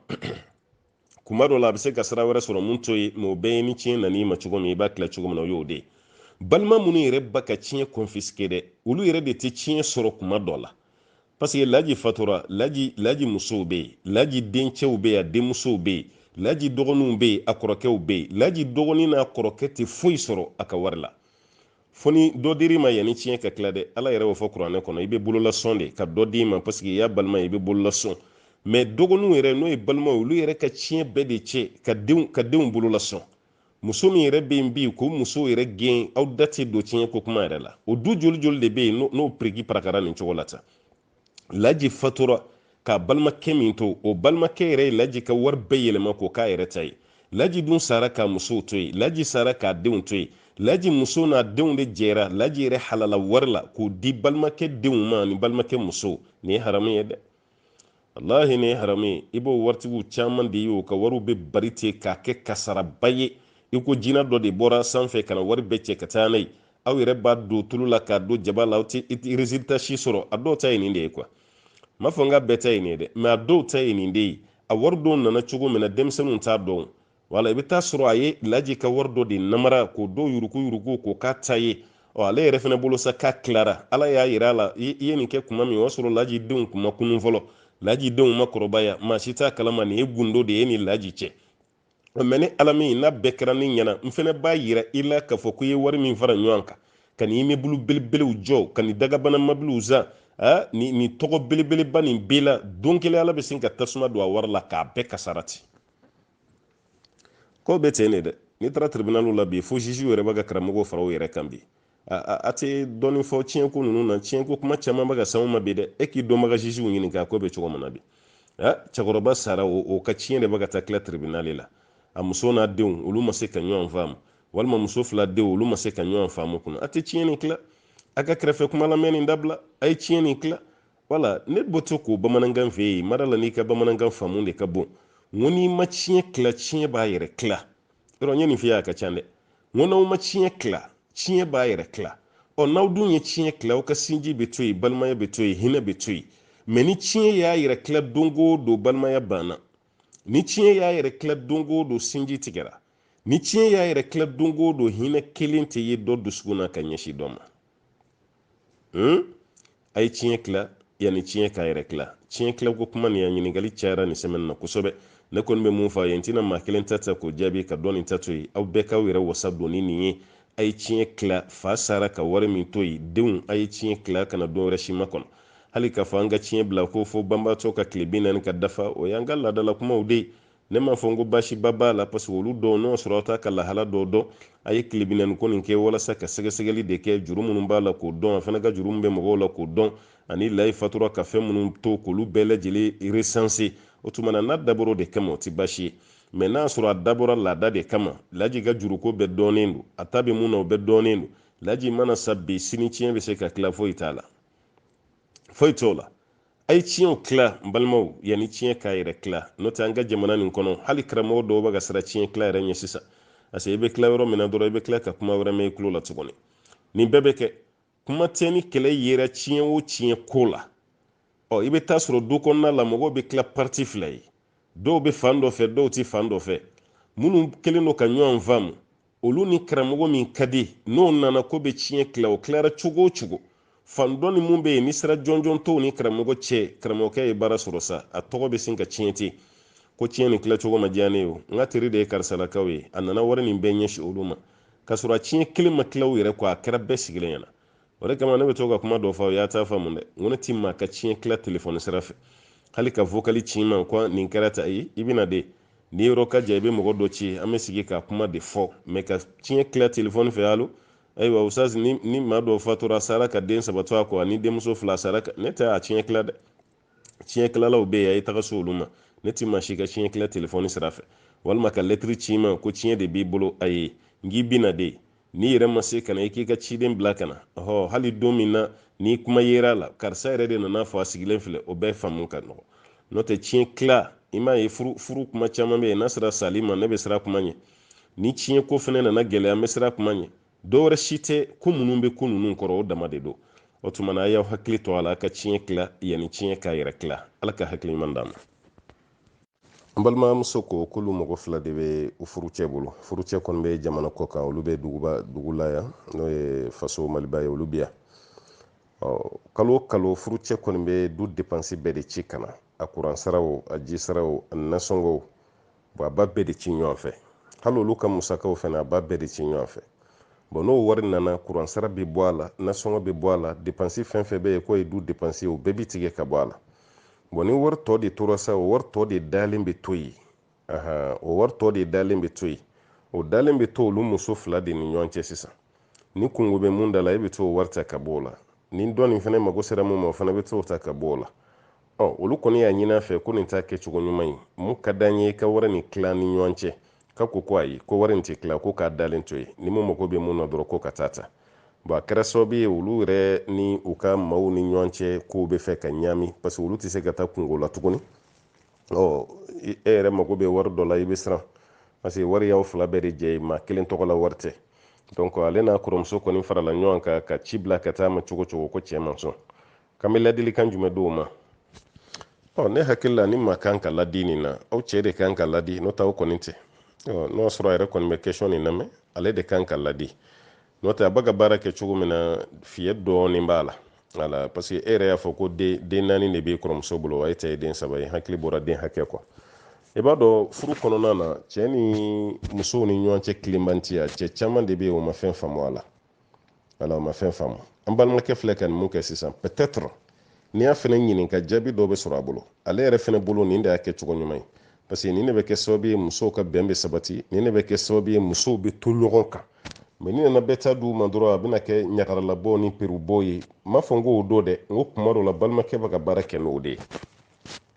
A: kuma dɔ la a bɛ se ka sira wɛrɛ sɔrɔ mun to ye mɛ o bɛɛ ye ni tiɲɛ nan'i ma cogo min i b'a tila cogo min na o y'o de ye balima minnu yɛrɛ ba ka tiɲɛ confisqué dɛ olu yɛrɛ de tɛ tiɲɛ sɔrɔ kuma dɔ la parce que laji fatura laji musow bɛ yen laji dencɛw bɛ yen a denmusow bɛ yen laji dɔgɔninw bɛ yen a kɔrɔkɛw bɛ yen laji dɔgɔnin n'a kɔrɔkɛ tɛ foyi sɔrɔ a ka wari la fo ni dɔ dir'i ma yanni tiɲɛ ka tila dɛ ala yɛrɛ b'o fɔ kuranɛ kɔnɔ i bɛ bololasɔn de ka dɔ d'i ma parce que i y'a balima ye i bɛ bololasɔn mɛ dɔgɔninw yɛrɛ n'o ye balimaw olu yɛrɛ ka tiɲɛ bɛɛ de cɛ ka denw bololasɔn muso min yɛrɛ bɛ yen bi k'o muso yɛrɛ gɛn aw da tɛ don tiɲɛ ko kuma yɛrɛ la o du joli joli de bɛ yen n'o piriki parakara nin cogo la tan laji fatura ka balimakɛ min to o balimakɛ yɛrɛ ye laji ka wari bɛɛ yɛlɛma k'o k'a yɛrɛ ta ye laji dun sara ka musow to yen laji sara k'a denw to yen laji muso n'a denw de jɛra laji yɛrɛ halala wari la k'o di balimakɛ denw ma ni balimakɛ musow nin ye haramu ye dɛ wallahi nin ye haramu ye i b'o waritigiw caman de ye o ka wariw bɛ bari ten k'a kɛ kasaraba ye i ko jinɛ dɔ de bɔra sanfɛ ka na wari bɛɛ cɛ ka taa n'a ye aw yɛrɛ b'a don tulu la k'a don jaba la aw tɛ résultat si sɔrɔ a dɔw ta ye nin de ye quoi m'a fɔ n ka bɛɛ ta ye nin ye dɛ mɛ a dɔw ta ye nin de ye a wari dɔw nana cogo min na denmisɛnninw t'a dɔn wala i bɛ taa sɔrɔ a ye laji ka wari dɔ de namara k'o dɔw yuruku yuruku k'o k'a ta ye ale yɛrɛ fana bolo sa k'a tilara ala y'a yira a la i ye nin kɛ kuma min o y'a sɔrɔ laji denw kun ma kunun fɔlɔ laji denw ma kɔrɔbaya maa si t'a kalama nin ye gundo de ye ni laji cɛ mɛ ni ala min n'a bɛɛ kɛra ne ɲɛna n fana b'a yira i la k'a fɔ ko i ye wari min fara ɲɔgɔn kan ka nin imebulu belebelew jɔ ka nin dagabana mabiliw zan nin tɔgɔ belebeleba nin bɛɛ la don kelen ala bɛ sin ka tasuma don a wari la k'a bɛɛ kasara ten ko bɛ ten de dɛ n'i taara tribunaliw la bi fo juge yɛrɛ b'a ka karamɔgɔw fara o yɛrɛ kan bi a tɛ dɔɔnin fɔ tiɲɛko ninnu na tiɲɛko kuma caman bɛ ka s'anw ma bi dɛ e k'i dɔnbaga juges ɲininka ko bɛ cogo min na bi cɛkɔrɔba sara o ka tiɲɛ de bɛ ka taa tila tribunal la a muso n'a denw olu ma se ka ɲɔgɔn faamu walima muso fila denw olu ma se ka ɲɔgɔn faamu kunna a tɛ tiɲɛ nin tila a ka kɛrɛfɛ kuma lamɛn nin dabila a ye tiɲɛ nin tila wala ne bɔ to k'o bamanankan fɛ yen mara la n'i ka bamanankan faamu de ka bon n ko n'i ma tiɲɛ tila tiɲɛ b'a yɛrɛ tila yɔrɔ n ye nin f'i ye a ka ca dɛ n ko n'aw ma tiɲɛ tila tiɲɛ b'a yɛrɛ tila n'aw dun ye tiɲɛ tila aw ka sinji bɛ to yen balimaya bɛ to yen hinɛ bɛ to yen mɛ ni tiɲɛ y'a yɛrɛ tila don o don balimaya banna ni tiɲɛ y'a yɛrɛ tila don o don sinji tigɛra ni tiɲɛ y'a yɛrɛ tila don o don hinɛ kelen tɛ ye dɔ dusukun na ka ɲɛsin dɔ ma a ye tiɲɛ tila yanni tiɲɛ k'a yɛrɛ tila tiɲɛ tila ko kuma nin ya ɲininkali cayara nin sɛmɛni na kosɛbɛ ne kɔni bɛ mun fɔ a ye n tɛna maa kelen ta k'o jaabi ka dɔ nin ta to yen aw bɛɛ k'aw yɛrɛ wasa don ni nin ye a ye tiɲɛ tila fa sara ka wari min to yen denw a ye tiɲɛ tila kana dɔn wɛrɛ si ma kɔnɔ hali k'a fɔ an ka tiɲɛ bila ko fo banbaatɔ ka tile 40 ka dafa o y'an ka laadala kumaw de ye ne m'a fɔ n ko baasiba b'a la parce que olu dɔw n'o sɔrɔ aw t'a ka lahala dɔw dɔn a ye tile 40 ko nin kɛ walasa ka sɛgɛsɛgɛli de kɛ juru minnu b'a la k'o dɔn a fana ka juru min bɛ mɔgɔw la k'o dɔn ani layi fatura ka fɛn minnu to k'olu bɛɛ lajɛlen recenser o tuma na n'a dabɔra de kama o tɛ baasi ye mɛ n'a sɔrɔ a dabɔra laada de kama laji ka juruko bɛɛ dɔnnen don a ta bɛ mun na o bɛɛ dɔnnen don laji mana sa bi sini tiɲɛ bɛ se ka tila foyi t'a la foyi t'o la a ye tiɲɛw tila n balimaw yanni tiɲɛ k'a yɛrɛ tila n'o tɛ an ka jamana nin kɔnɔ hali karamɔgɔ dɔw bɛ ka siran tiɲɛ tila yɛrɛ ɲɛ sisan parce que i bɛ tila yɔrɔ min na dɔrɔn i bɛ tila ka kuma wɛrɛ mɛn i tulo la tuguni nin bɛɛ bɛ kɛ kuma tɛ ni kɛlɛ yera tiɲɛ o tiɲɛ ko la i bɛ taa sɔrɔ du kɔnɔna la mɔgɔw bɛ tila parti fila ye dɔw bɛ fan dɔ fɛ dɔw tɛ fan dɔ fɛ minnu kɛlen don ka ɲɔgɔn faamu olu ni karamɔgɔ min ka di n'o nana ko bɛ tiɲɛ tila o tilara cogo o cogo fan dɔ ni mun bɛ yen ni sera jɔnjɔn tɔw ni karamɔgɔ cɛ karamɔgɔkɛ ye baara sɔrɔ sa a tɔgɔ bɛ sin ka tiɲɛ ten ko tiɲɛ nin tila cogo ma diya ne ye o n ka teri de ye karisalakaw ye a nana wari nin bɛɛ ɲɛsin olu ma ka sɔrɔ a tiɲɛ kelen ma tila u yɛrɛ kɔ a kɛra bɛɛ sigilen ɲɛna o de kama ne bɛ to ka kuma dɔ fɔ y'a ta faamu dɛ n ko ne ti maa ka tiɲɛ tila telefɔni sira fɛ hali ka vocali ci ma ko nin kɛra ta i bɛna de ni yɔrɔ ka jan i bɛ mɔgɔ dɔ ci an bɛ sigi ka kuma de fɔ mɛ ka tiɲɛ tila telefɔni fɛ halo ayiwa usas ni maa dɔ fatura sara ka den saba to a kɔ ani denmuso fila sara ne tɛ a tiɲɛ tila dɛ tiɲɛ tilalaw bɛ yen a ye taga so olu ma ne ti maa si ka tiɲɛ tila telefɔni sira fɛ walima ka lɛtiri ci ma ko tiɲɛ de b'i bolo a ye n k'i bɛna de n'i yɛrɛ ma se ka na i k'i ka ciden bila ka na hali don min na n'i kuma yera la karisa yɛrɛ de nana fɔ a sigilen filɛ o bɛɛ faamu ka nɔgɔ n'o tɛ tiɲɛ tila i m'a ye furu kuma caman bɛ yen n'a sera sali ma ne bɛ siran kuma ɲɛ ni tiɲɛ ko fana nana gɛlɛya n bɛ siran kuma ɲɛ dɔwɛrɛ si tɛ ko minnu bɛ ko ninnu kɔrɔ o dama de don o tuma na a y'aw hakili to a la a ka tiɲɛ tila yanni tiɲɛ k'a yɛrɛ tila ala ka hakili ɲuman d'a ma n balimamuso ko k'olu mɔgɔ fila de bɛ furucɛ bolo furucɛ kɔni bɛ jamana kɔ kan olu bɛ dugu la yan n'o ye faso maliba ye olu bɛ yan kalo o kalo furucɛ kɔni bɛ du depansi bɛɛ de ci ka na a kuransaraw a jisaraw a nasɔngɔw a ba bɛɛ de ci ɲɔgɔn fɛ hali olu ka musakaw fana a ba bɛɛ de ci ɲɔgɔn fɛ n'o wari nana kuransara bɛ bɔ a la nasɔngɔ bɛ bɔ a la depansi fɛn fɛn bɛ yen k'o ye du depansi o bɛɛ bɛ tigɛ ka bɔ a la ni wari tɔ de tora sa o wari tɔ de dalen bɛ to yen o wari tɔ de dalen bɛ to yen o dalen bɛ to olu muso fila de ni ɲɔgɔn cɛ sisan ni kungo bɛ mun da la e bɛ to o wari ta ka bɔ o la ni dɔ nin fana mago sera mun ma o fana bɛ to o ta ka bɔ o la olu kɔni y'a ɲini a fɛ ko nin t'a kɛcogo ɲuman ye mun ka d'an ye ka wari nin tila ni ɲɔgɔn cɛ ka ko ayi ko wari nin tɛ tila ko k'a dalen to yen ni mun mago bɛ mun na dɔrɔn ko ka taa ta a kɛra sababu ye olu yɛrɛ ni u ka maaw ni ɲɔgɔn cɛ k'u bɛ fɛ ka ɲaami parce que olu tɛ se ka taa kungo la tuguni e yɛrɛ mago bɛ wari dɔ la i bɛ siran parce que wari y'aw fila bɛɛ de jɛ ye maa kelen tɔgɔ la wari tɛ donc ale n'a kɔrɔmuso kɔni farala ɲɔgɔn kan ka ci bila ka taa ma cogo cogo ko cɛ man sɔn k'an bɛ ladilikan jumɛn d'o ma ne hakili la ni maa kan ka ladi nin na aw cɛ de kan ka ladi n'o tɛ aw kɔni tɛ n'o y'a sɔrɔ a yɛrɛ kɔni bɛ question nin lamɛn ale de kan ka ladi n'o tɛ a bɛ ka baara kɛ cogo min na fiyɛ dɔɔnin b'a la wala parce que e yɛrɛ y'a fɔ ko den naani de bɛ kɔrɔmuso bolo wa e ta ye den saba ye hakili bɔra den hakɛ kɔ i b'a dɔn furu kɔnɔna na cɛ ni musow ni ɲɔgɔn cɛ tilenbantiya cɛ caman de bɛ yen o ma fɛn faamu a la wala o ma fɛn faamu an balimakɛ filɛ ka nin mun kɛ sisan peut-être n'i y'a fana ɲininka jaabi dɔ bɛ sɔrɔ a bolo ale yɛrɛ fana bolo nin de y'a kɛ cogo ɲuman ye parce que nin de bɛ kɛ sababu ye musow ka bɛn bɛ sabati nin de bɛ kɛ sababu ye musow bɛ to ɲɔgɔn kan mɛ ni nana bɛɛ ta d'u ma dɔrɔn a bɛna kɛ ɲagaralabɔ ni perubɔ ye m'a fɔ n k'o don dɛ n ko kuma dɔ la balimakɛ bɛ ka baara kɛ n'o de ye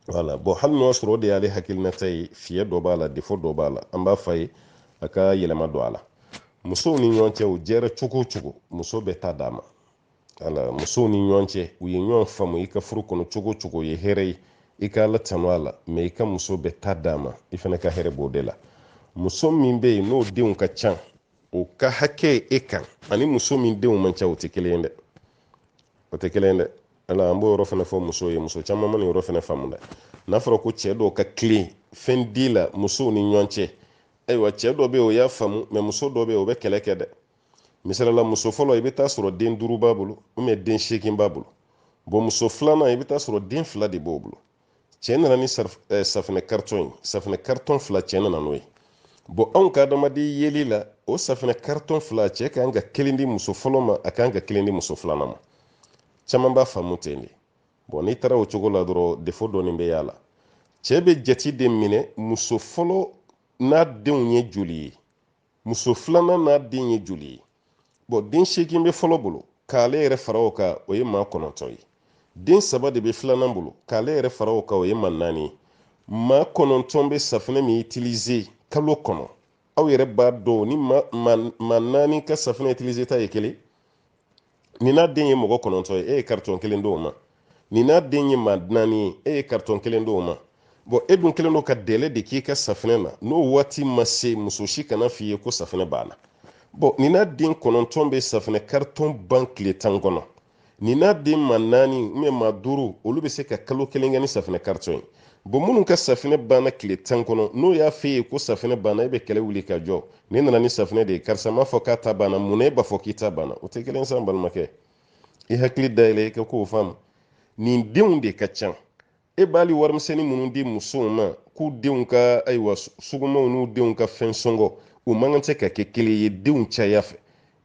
A: voilà bon hali n'o y'a sɔrɔ o de y'ale hakilinata ye fiyɛ dɔ b'a la defo dɔ b'a la an b'a fɔ a ye a ka yɛlɛma don a la musow ni ɲɔgɔn cɛ o jɛra cogo o cogo muso bɛ ta d'a ma voilà musow ni ɲɔgɔn cɛ u ye ɲɔgɔn faamu i ka furu kɔnɔ cogo o cogo o ye hɛrɛ ye i ka ala tanu a la mɛ i ka muso bɛ ta d'a ma i fana ka hɛrɛ b'o de la muso min bɛ yen n'o denw ka ca o ka hakɛ e kan ani muso min denw man ca o tɛ kelen ye dɛ o tɛ kelen ye dɛ ala an b'o yɔrɔ fana fɔ muso ye muso caman ma nin yɔrɔ fana faamu dɛ n'a fɔra ko cɛ dɔw ka tilen fɛn di la musow ni ɲɔgɔn cɛ ayiwa cɛ dɔ bɛ yen o y'a faamu mɛ muso dɔ bɛ yen o bɛ kɛlɛ kɛ dɛ misalila muso fɔlɔ i bɛ taa sɔrɔ den 5 b'a bolo den 8 b'a bolo bon muso filanan i bɛ taa sɔrɔ den 2 de b'o bolo cɛ nana ni safinɛ carton ye safinɛ carton 2 cɛ nana n'o ye bon anw ka adamadenya yeli la o safinɛ carton 2 cɛ ka kan ka 1 di muso fɔlɔ ma a ka kan ka 1 di muso filanan ma caman b'a faamu ten de bon n'i taara o cogo la dɔrɔn defo dɔɔni bɛ y'a la cɛ bɛ jate de minɛ muso fɔlɔ n'a denw ye joli ye muso filanan n'a den ye joli ye bon den 8 bɛ fɔlɔ bolo k'ale yɛrɛ fara o kan o ye maa 9 ye den 3 de bɛ filanan bolo k'ale yɛrɛ fara o kan o ye maa 4 ye maa 9 bɛ safinɛ min utiliser kalo kɔnɔ aw yɛrɛ b'a dɔn ni maa 4 ka safinɛ utiliser ta ye kelen nin n'a den ye mɔgɔ 9 ye e ye carton 1 d'o ma nin n'a den ye maa 4 ye e ye carton 1 d'o ma bon e dun kelen don ka délai de k'i ka safinɛ na n'o waati ma se muso si kana f'i ye ko safinɛ banna bon nin n'a den 9 bɛ safinɛ carton ban tile 10 kɔnɔ nin n'a den maa 4 ou bien maa 5 olu bɛ se ka kalo 1 kɛ ni safinɛ carton ye bon minnu ka safinɛ banna tile 10 kɔnɔ n'o y'a f'e ye ko safinɛ banna e bɛ kɛlɛ wuli ka jɔ ni nana ni safinɛ de ye karisa m'a fɔ k'a ta banna mun e b'a fɔ k'i ta banna o tɛ kelen san balimakɛ i hakili dayɛlɛ i ka kow faamu nin denw de ka ca e b'ali warimisɛnnin minnu di musow ma k'u denw ka ayiwa sugumaw n'u denw ka fɛn sɔngɔ u man kan tɛ ka kɛ kelen ye denw caya fɛ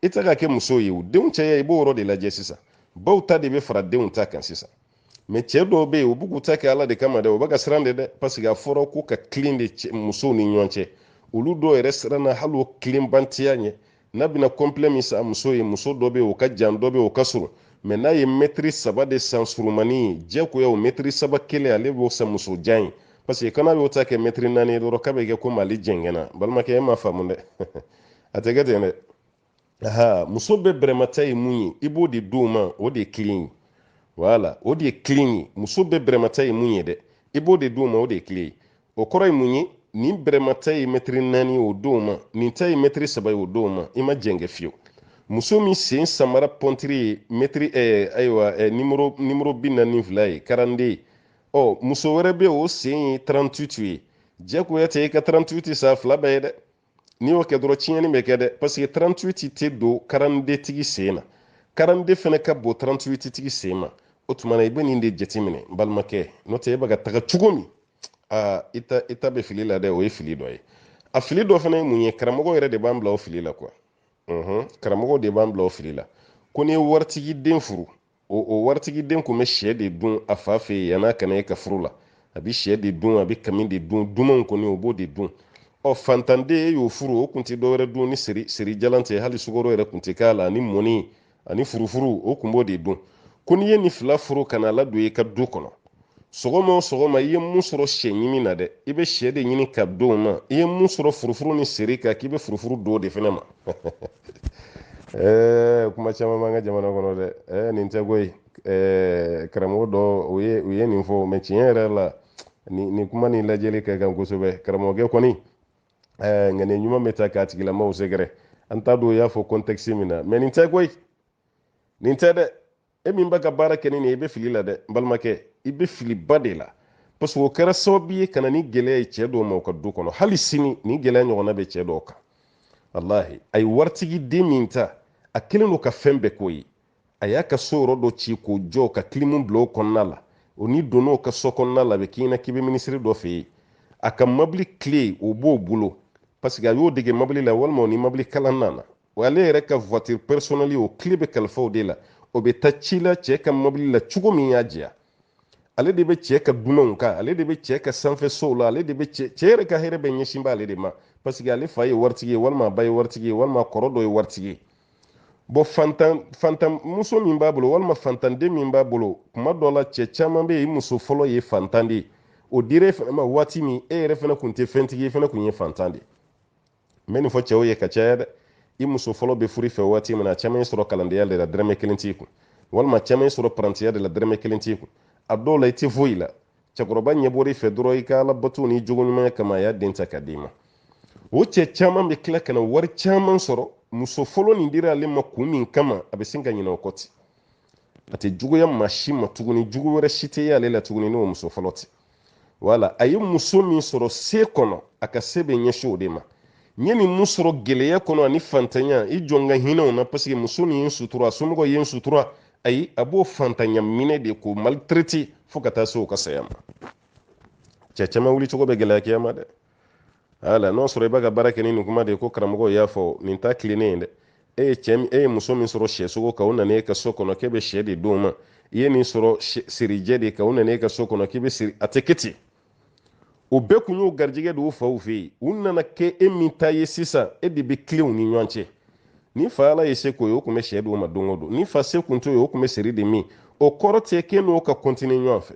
A: i tɛ ka kɛ muso ye o denw caya i b'o yɔrɔ de lajɛ sisan baw ta de bɛ fara denw ta kan sisan mɛ cɛ dɔw bɛ yen u b'u k'u ta kɛ ala de kama dɛ u bɛ ka siran de dɛ parce que a fɔra ko ka tilen de musow ni ɲɔgɔn cɛ olu dɔw yɛrɛ siranna hali o tilenbantiya ɲɛ n'a bɛna complet min san muso ye muso dɔ bɛ yen o ka jan dɔ bɛ yen o ka surun mɛ n'a ye mɛtiri 3 de san surumani diyagoya o mɛtiri 3 kelen ale b'o san muso jan ye parce que kana y'o ta kɛ mɛtiri 4 ye dɔrɔn k'a bɛ kɛ komi ale jɛngɛnna balimakɛ e m'a faamu dɛ a tɛ kɛ ten dɛ aha muso bɛ bɛrɛmata ye mun ye i b'o de d'o ma o de ye kilen ye voilà o de ye kilen ye muso bɛ bɛrɛmata ye mun ye dɛ i b'o de d'o ma o de ye kilen ye o kɔrɔ ye mun ye nin bɛrɛmata ye mɛtiri 4 ye o d'o ma nin ta ye mɛtiri 3 ye o d'o ma i ma jɛngɛ fiyewu muso min sen samara pɔntiri ye mɛtiri ayiwa nimero 42 ye 42 ɔ muso wɛrɛ bɛ o sen ye 38 ye diyagoya tɛ i ka 38 sa fila bɛɛ ye dɛ n'i y'o kɛ dɔrɔn tiɲɛni bɛ kɛ dɛ parce que 38 tɛ don 42 tigi sen na 42 fana ka bon 38 tigi sen ma o tuma na i bɛ nin de jateminɛ n balimakɛ n'o tɛ e bɛ ka taga cogo min i ta bɛ fili la dɛ o ye fili dɔ ye a fili dɔ fana ye mun ye karamɔgɔ yɛrɛ de b'an bila o fili la quoi karamɔgɔ de b'an bila o fili la ko ni ye waritigi den furu o waritigi den kun bɛ sɛ de dun a fa fɛ yen yan'a kana e ka furu la a bɛ sɛ de dun a bɛ kami de dun dumanw kɔni o b'o de dun ɔ fantanden e y'o furu o kun tɛ dɔwɛrɛ dun ni siri jalan tɛ hali sukaro yɛrɛ kun tɛ k'a la ani mɔni ani furufuru o kun b'o de dun ko n'i ye nin fila furu ka na ladon i ka du kɔnɔ sɔgɔma o sɔgɔma i ye mun sɔrɔ sɛ ɲimi na dɛ i bɛ sɛ de ɲini ka di o ma i ye mun sɔrɔ furufuru ni siri kan k'i bɛ furufuru don o de fana ma kuma caman b'an ka jamana kɔnɔ dɛ nin tɛ koyi karamɔgɔ dɔ u ye nin fɔ mɛ tiɲɛ yɛrɛ la nin kuma nin lajɛli ka kan kosɛbɛ karamɔgɔkɛ kɔni nka nin ɲuman bɛ ta k'a tigilamaw sɛgɛrɛ an t'a dɔn o y'a fɔ contexte min na mɛ nin tɛ koyi nin tɛ dɛ e min bɛ ka baara kɛ nin ye i bɛ fili la dɛ n balimakɛ i bɛ fili ba de la parce que o kɛra sababu ye ka na ni gɛlɛya ye cɛ dɔw ma u ka du kɔnɔ hali sini nin gɛlɛya ɲɔgɔnna bɛ cɛ dɔw kan walahi a ye waritigi den min ta a kelen don ka fɛn bɛɛ k'o ye a y'a ka so yɔrɔ dɔ ci k'o jɔ ka kilimu bila o kɔnɔna la o ni donn'o ka so kɔnɔna la a bɛ k'i ɲɛna k'i bɛ minisiri dɔ fɛ yen a ka mobili tile o b'o bolo parce que a y'o dege mobili la walima o ni mobili kalan nana wa ale yɛrɛ ka voiture personnelle o tile bɛ kalifa o de la o bɛ taa ci la cɛ ka mobili la cogo min y'a diya ale de bɛ cɛ ka dunanw kan ale de bɛ cɛ ka sanfɛ sow la ale de bɛ cɛ yɛrɛ ka hɛrɛ bɛ ɲɛsin bɛ ale de ma parce que ale fa ye waritigi ye walima a ba ye waritigi ye walima kɔrɔ dɔ ye waritigi ye bon fantan muso min b'a bolo walima fantanden min b'a bolo kuma dɔ la cɛ caman bɛ yen i muso fɔlɔ ye fantan de ye o dira e fana ma waati min e yɛrɛ fana tun tɛ fɛntigi ye e fana tun ye fantan de ye n bɛ nin fɔ cɛw ye ka caya dɛ i muso fɔlɔ bɛ furu i fɛ waati min na a caman ye sɔrɔ kalandenya de la dɔrɔmɛ kelen t'i kun walima caman ye sɔrɔ parantiya de la dɔrɔmɛ kelen t'i kun a dɔw la i tɛ foyi la cɛkɔrɔba ɲɛbɔra i fɛ dɔrɔn i ka ala bato ni jogo ɲumanya kama a y'a den ta ka d'i ma o cɛ caman bɛ tila ka na wari caman sɔrɔ muso fɔlɔ nin dira ale ma kun min kama a bɛ sin ka ɲinɛ o kɔ ten a tɛ juguya maa si ma tuguni jugu wɛrɛ si tɛ ye ale la tuguni n'o muso fɔlɔ tɛ wala a ye muso min sɔrɔ se kɔnɔ a ka se bɛ ɲɛsin o de ma n ye nin mun sɔrɔ gɛlɛya kɔnɔ ani fantanya i jɔ n ka hinɛw na parce que muso nin ye n sutura a somɔgɔw ye n sutura ayi a b'o fantanya minɛ de k'o maltraiter fo ka taa se o ka saya ma cɛ caman wuli cogo bɛ gɛlɛya kiyama dɛ ala n'o sɔrɔ i b'a ka baara kɛ ni nin kuma de ye ko karamɔgɔ y'a fɔ nin ta tilennen ye dɛ e ye muso min sɔrɔ sɛsogo kan o nana e ka so kɔnɔ k'e bɛ sɛ de d'o ma i ye nin sɔrɔ sirijɛ de kan o nana e ka so kɔnɔ k'i bɛ siri a tɛ kɛ ten o bɛɛ kun y'o garijɛgɛ de o faw fɛ yen u nana kɛ e min ta ye sisan e de bɛ tilen u ni ɲɔgɔn cɛ ni fa ala ye se k'o ye o tun bɛ sɛ d'o ma don o don ni fa se kun t'o ye o tun bɛ siri de min o kɔrɔ tɛ k'e n'o ka kɔntine ɲɔgɔn fɛ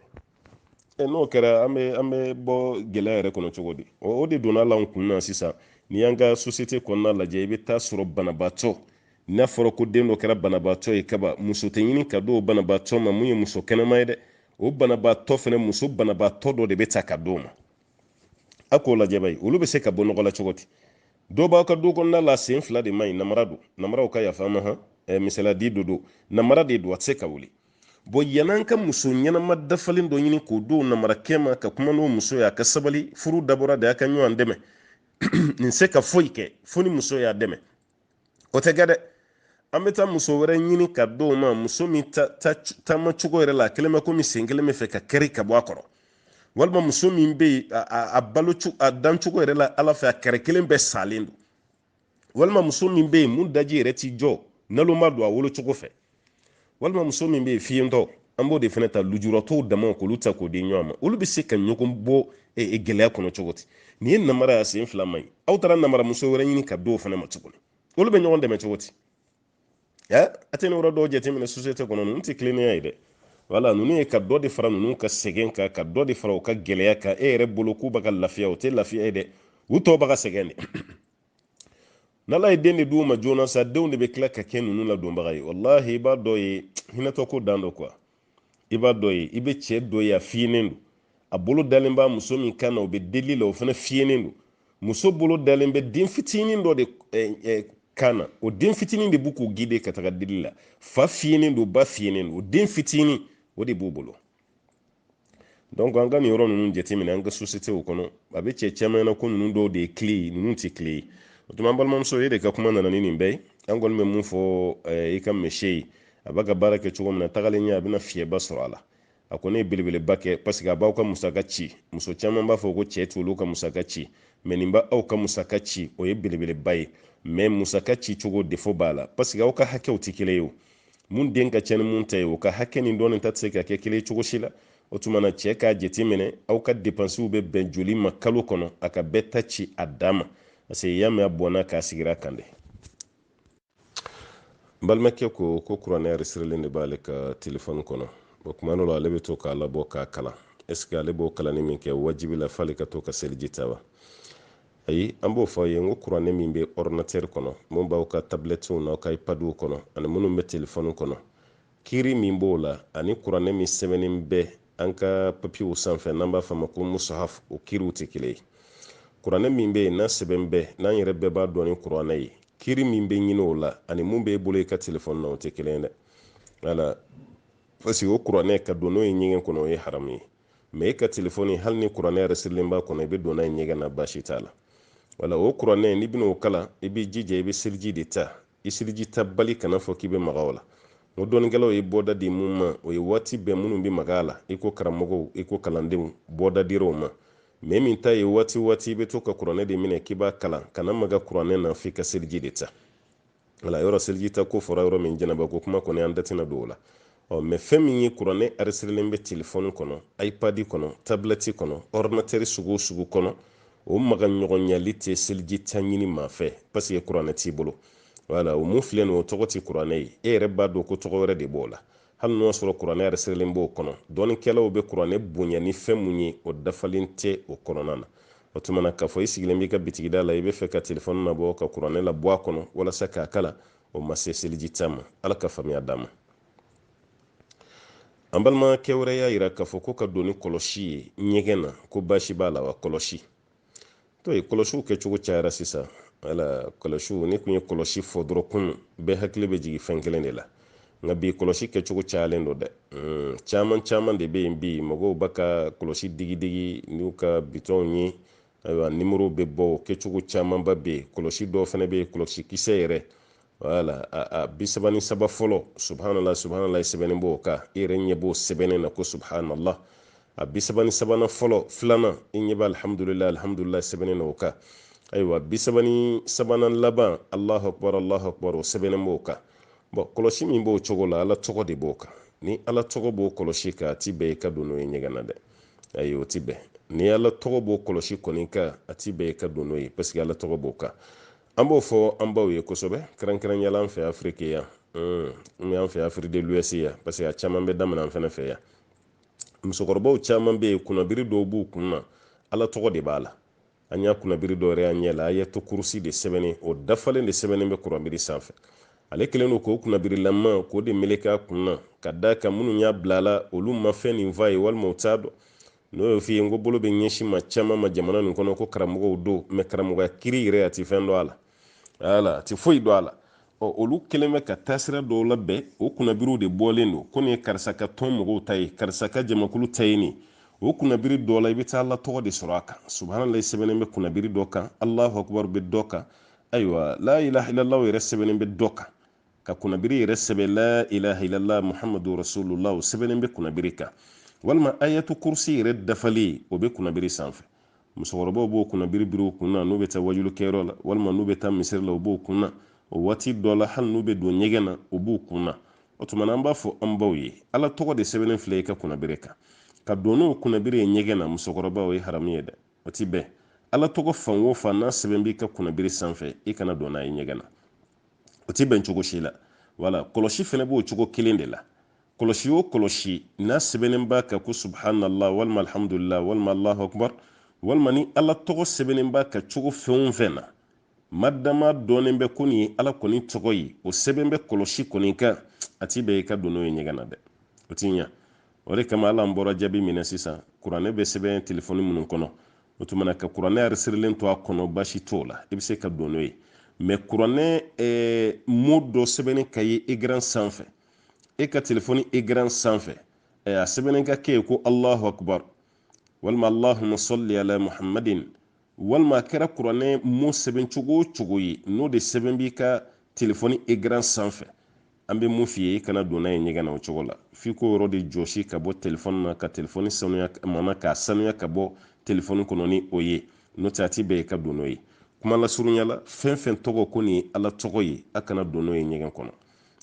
A: n'o kɛra an bɛ bɔ gɛlɛya yɛrɛ kɔnɔ cogo di o de donna la kun na sisan n'i y'an ka société kɔnɔna lajɛ i bɛ taa sɔrɔ banabaatɔ n'a fɔra ko den dɔ kɛra banabaatɔ ye kaba muso tɛ ɲini ka d'o banabaatɔ ma mun ye muso kɛnɛma ye dɛ o banabaatɔ fana muso banabaatɔ dɔ de bɛ ta ka d'o ma a k'o lajɛ bayi olu bɛ se ka bɔ nɔgɔ la cogo di dɔw b'aw ka du kɔnɔna la sen fila de man ɲi namara don namaraw ka yafa ma misaliya di don namara de don a tɛ se ka wuli bon yan'an ka muso ɲɛnama dafalen dɔ ɲini k'o don namarakɛ ma ka kuma n'o muso ye a ka sabali furu dabɔra de a ka ɲɔgɔn dɛmɛ nin se ka foyi kɛ fo ni muso y'a dɛmɛ o tɛ kɛ dɛ an bɛ taa muso wɛrɛ ɲini ka d'o ma muso min taama cogo yɛrɛ la a kelen bɛ komi sen kelen bɛ fɛ ka kɛri ka bɔ a kɔrɔ walima muso min bɛ yen a dancogo yɛrɛ la ala fɛ a kɛrɛ kelen bɛɛ salen don walima muso min bɛ yen mun daji yɛrɛ ti jɔ naloma don a wolocogo fɛ walima muso min bɛ yen fiyentɔ an b'o de fana ta lujuratɔw dama k'olu ta k'o di ɲɔgɔn ma olu bɛ se ka ɲɔgɔn bɔ gɛlɛya kɔnɔ cogo di nin ye namara y'a sen fila man ɲi aw taara namaramuso wɛrɛ ɲini ka d'o fana ma tuguni olu bɛ ɲɔgɔn dɛmɛ cogo di a tɛ ni yɔrɔ dɔw jateminɛ société kɔnɔ ninnu tɛ tilennenya ye dɛ wala ninnu ye ka dɔ de fara ninnu ka sɛgɛn kan ka dɔ de fara u ka gɛlɛya kan e yɛrɛ bolo k'u bɛ ka lafiya o tɛ lafiya ye dɛ u tɔw bɛ ka sɛgɛn de n'ala ye den de d'u ma joona sa denw de bɛ tila ka kɛ ninnu ladonbaga ye wallahi i b'a dɔ ye hinɛtɔ ko dan dɔ quoi i b'a dɔ ye i bɛ cɛ dɔ ye a fiyenen don a bolo dalen b'a muso min kan na o bɛ deli la o fana fiyenen don muso bolo dalen bɛ den fitinin dɔ de kan na o den fitinin de b'u k'u guider ka taga deli la fa fiyenen don ba fiyenen don o den fitinin o de b'u bolo donc an ka nin yɔrɔ ninnu jateminɛ an ka société kɔnɔ a bɛ cɛ caman na ko ninnu dɔw de ye tile ye ninnu tɛ tile ye o tuma an balimamuso e de ka kuma nana ni nin bɛɛ ye an kɔni bɛ mun fɔ i ka monsieur ye a b'a ka baara kɛ cogo min na tagalen ɲɛ a bɛna fiyɛba sɔrɔ a la a kɔni ye belebeleba kɛ parce que a b'aw ka musaka ci muso caman b'a fɔ ko cɛ t'olu ka musaka ci mais nin b'aw ka musaka ci o ye belebeleba ye mais musaka ci cogo défaut b'a la parce que aw ka hakɛw tɛ kelen ye o mun den ka ca ni mun ta ye o ka hakɛ nin dɔɔnin ta tɛ se ka kɛ kelen cogo si la o tuma na cɛ k'a jateminɛ aw ka dépenses bɛ bɛn joli ma kalo kɔnɔ a ka bɛɛ ta ci a dan ma parce que y'a mɛn a bɔnna k'a sigira kan dɛ n balimakɛ ko kuranɛ resirilen de b'ale ka telefɔni kɔnɔ o kuma dɔ la ale bɛ to k'a labɔ k'a kalan est ce que ale b'o kalanni min kɛ wajibi la f'ale ka to ka seliji ta wa ayi an b'o fɔ a ye n ko kuranɛ min bɛ ordinateur kɔnɔ mun b'aw ka tablettes n'aw ka iPadw kɔnɔ ani minnu bɛ telefɔni kɔnɔ kiri min b'o la ani kuranɛ min sɛbɛnnen bɛ an ka papiyew sanfɛ n'an b'a fɔ a ma ko musahaf o kiriw tɛ kelen ye kuranɛ min bɛ yen n'a sɛbɛn bɛ n'an yɛrɛ bɛɛ b'a dɔn ni kuranɛ ye kiri min bɛ ɲini o la ani mun b'e bolo i ka telefɔni na o tɛ kelen ye dɛ wala parce que o kuranɛ ka don n'o ye ɲɛgɛn kɔnɔ o ye haramu ye mais e ka telefɔni hali ni kuranɛ yɛrɛ sirilen b'a kɔnɔ i bɛ don n'a ye ɲɛgɛn na baasi t'a la wala o kuranɛ n'i bɛna o kalan i b'i jija i bɛ seliji de ta i seliji ta bali kana fɔ k'i bɛ maga o la o dɔnnikɛlaw ye bɔda di mun ma o ye waati bɛɛ minnu bɛ maga a la i ko karamɔgɔw i ko kalandenw bɔda dira o ma mais min ta ye waati i bɛ to ka kuranɛ de minɛ k'i b'a kalan kana maga kuranɛ na f'i ka seliji de ta wala yɔrɔ seliji ta ko fɔra yɔrɔ min jɛnɛba ko kuma kɔni an da tɛna don o la mais fɛn min ye kuranɛ aresirilen bɛ telefɔni kɔnɔ ipad kɔnɔ tablɛti kɔnɔ ordinatɛri sugu o sugu kɔnɔ o maga ɲɔgɔnyali tɛ seliji ta ɲini maa fɛ parce que kuranɛ t'i bolo wala o mun filɛ nin o tɔgɔ tɛ kuranɛ ye e yɛrɛ b'a dɔn ko tɔgɔ wɛrɛ de b'o la hali n'o sɔrɔ kuranɛ aresirilen b'o kɔnɔ dɔɔnikɛlaw bɛ kuranɛ bonya ni fɛn mun ye o dafalen tɛ o kɔnɔna na o tuma na k'a fɔ i sigilen b'i ka bitigida la i bɛ fɛ ka telefɔni labɔ ka kuranɛ labɔ a kɔnɔ walasa k'a kala o ma se seliji ta ma ala ka faamuya d'a ma an balimakɛ wɛrɛ y'a yira k'a fɔ ko ka don ni kɔlɔsi ye ɲɛgɛn na ko baasi b'a la wa kɔlɔsi to ye kɔlɔsiw kɛcogo cayara sisan wala kɔlɔsiw ni kun ye kɔlɔsi fɔ dɔrɔn kun bɛɛ hakili bɛ jigin fɛn kelen de la nka bi kɔlɔsi kɛcogo cayalen don dɛ caman de bɛ yen bi mɔgɔw b'a ka kɔlɔsi digidigi n'u ka bitɔnw ye ayiwa nimoro bɛ bɔ o kɛcogo camanba bɛ yen kɔlɔsi dɔw fana bɛ yen kɔlɔsi kisɛ yɛrɛ wala a 33 fɔlɔ subhanallah sɛbɛnnen b'o kan i yɛrɛ ɲɛ b'o sɛbɛnnen na ko subhanallah a 33 fɔlɔ filanan i ɲɛ b'a alhamdulillah sɛbɛnnen na o kan ayiwa 33 laban allahu akbar o sɛbɛnnen b'o kan bon kɔlɔsi min b'o cogo la ala tɔgɔ de b'o kan ni ala tɔgɔ b'o kɔlɔsi kan a ti bɛn i ka don n'o ye ɲɛgɛn na dɛ ayi o ti bɛn ni ala tɔgɔ b'o kɔlɔsi kɔni kan a ti bɛn i ka don n'o ye parce que ala tɔgɔ b'o kan an b'o fɔ an baw ye kosɛbɛ kɛrɛnkɛrɛnyala an fɛ afiriki yan an fɛ afiriki de l'ouest yan parce que a caman bɛ daminɛ an fɛnɛ fɛ yan musokɔrɔbaw caman bɛ yen kunnabiri dɔw b'u kun na ala tɔgɔ de b'a la an y'a kunnabiri dɔw yɛrɛ y'an ɲɛ la ayatul kursi de sɛbɛnnen o dafalen de sɛbɛnnen bɛ kunnabiri sanfɛ ale kelen don k'o kunnabirilama k'o de meleke kun na ka da kan minnu y'a bila la olu ma fɛn nin f'a ye walima u t'a dɔn n'o y'o f'i ye n ko bolo bɛ ɲɛsin ma caman ma jamana nin kɔnɔ ko karamɔgɔw don mɛ karamɔgɔya kiri yɛrɛ a ti fɛn dɔn a la wala a ti foyi dɔn a la olu kelen bɛ ka taasira dɔw labɛn o kunnabiriw de bɔlen don ko nin ye karisa ka tɔn mɔgɔw ta ye karisa ka jamakulu ta ye nin o kunnabiri dɔ la i bɛ taa ala tɔgɔ de sɔrɔ a kan subhanallah sɛbɛnnen bɛ kunnabiri dɔ kan allahu akbar bɛ dɔ kan ayiwa la ilaha illallah yɛrɛ sɛbɛnnen bɛ dɔ kan ka kunnabiri yɛrɛ sɛbɛn la ilaha illallah muhammadu rasulullah o sɛbɛnnen bɛ kunnabiri kan walima ayatul kursi yɛrɛ dafalen o bɛ kunnabiri sanfɛ musokɔrɔbaw b'o kunnabiri biri u kunna n'u bɛ taa wajulu kɛyɔrɔ la walima n'u bɛ taa misiri la u b'o kunna o waati dɔ la hali n'u bɛ don ɲɛgɛn na u b'u kunna o tuma na an b'a fɔ an baw ye ala tɔgɔ de sɛbɛnnen filɛ i ka kunnabiri kan ka don n'o kunnabiri ye ɲɛgɛn na musokɔrɔbaw ye haramu ye dɛ o ti bɛn ala tɔgɔ fan o fan n'a sɛbɛn b'i ka kunnabiri sanfɛ i kana don n'a ye ɲɛgɛn na o ti bɛn cogo si la wala kɔlɔsi fana b'o cogo kelen de la kɔlɔsi o kɔlɔsi n'a sɛbɛnnen b'a kan ko subhanallah walima alhamdulillah walima allahu akbar walima ni ala tɔgɔ sɛbɛnnen b'a kan cogo fɛn o fɛn na madama dɔɔnin bɛ ko nin ye ala kɔni tɔgɔ ye o sɛbɛn bɛ kɔlɔsi kɔni kan a ti bɛn i ka don n'o ye ɲɛgɛn na dɛ o ti ɲa o de kama ala an bɔra jaabi minɛ sisan kuranɛ bɛ sɛbɛn telefɔni minnu kɔnɔ o tuma na ka kuranɛ aresirilen to a kɔnɔ basi t'o la i bɛ se ka don n'o ye mɛ kuranɛ mo dɔ sɛbɛnni ka ye egran sanfɛ e ka telefɔni egran sanfɛ a sɛbɛnni ka kɛ ye ko allahu akbar walima allahumma salli ala muhammadin walima a kɛra kuranɛ mo sɛbɛn cogo o cogo ye n'o de sɛbɛn b'i ka telefɔni egran sanfɛ an bɛ mun f'i ye i kana don n'a ye ɲɛgɛn na o cogo la f'i ko yɔrɔ de jɔsi ka bɔ telefɔni na ka telefɔni sanuya mana k'a sanuya ka bɔ telefɔni kɔnɔ ni o ye n'o tɛ a ti bɛn i ka don n'o ye kuma lasurunya la fɛn fɛn tɔgɔ ko nin ye ala tɔgɔ ye a kana don n'o ye ɲɛgɛn kɔnɔ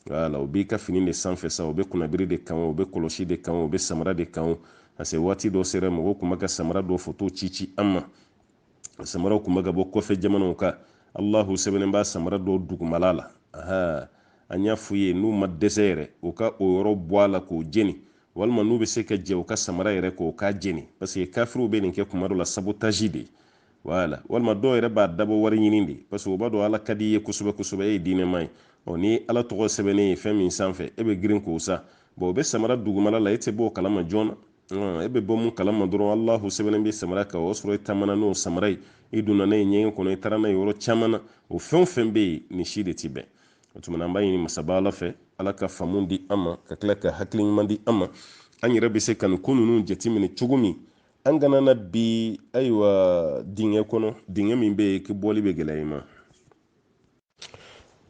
A: wala o b'i ka fini de sanfɛ sa o bɛ kunnabiri de kan o bɛ kɔlɔsi de kan o bɛ samara de kan parce que waati dɔ sera mɔgɔw tun bɛ ka samara dɔ foto ci an ma samaraw tun bɛ ka bɔ kɔfɛ jamanaw kan allahu sɛbɛnnen b'a samara dɔ dugumala la an y'a f'u ye n'u ma dɛsɛ yɛrɛ u ka o yɔrɔ bɔ a la k'o jeni walima n'u bɛ se ka jɛ u ka samara yɛrɛ k'o k'a jeni parce que kafiriw bɛ nin kɛ kuma dɔ la sabotage de wala walima dɔw yɛrɛ b'a dabɔ wari ɲini de parce que u b'a dɔn ala ka di i ye kosɛbɛ kosɛbɛ e ye diinɛma ye ni ala tɔgɔ sɛbɛnnen ye fɛn min sanfɛ e bɛ girin k'o sa o bɛ samara dugumala la e tɛ bɔ o kalama joona e bɛ bɔ mun kalama dɔrɔn allahu sɛbɛnnen bɛ samara kan o sɔrɔ e taamana n'o samara ye i donna n'a ye ɲɛgɛn kɔnɔ i taara n'a ye yɔrɔ caman na o fɛn o fɛn bɛ yen nin si de ti bɛn o tuma na an b'a ɲini masaba ala fɛ ala ka faamu di an ma ka tila ka hakili ɲuman di an ma an yɛrɛ bɛ se ka nin ko ninnu jateminɛ cogo min an kana na bi ayiwa dingɛ kɔnɔ dingɛ min bɛ yen ko bɔli bɛ gɛlɛya i ma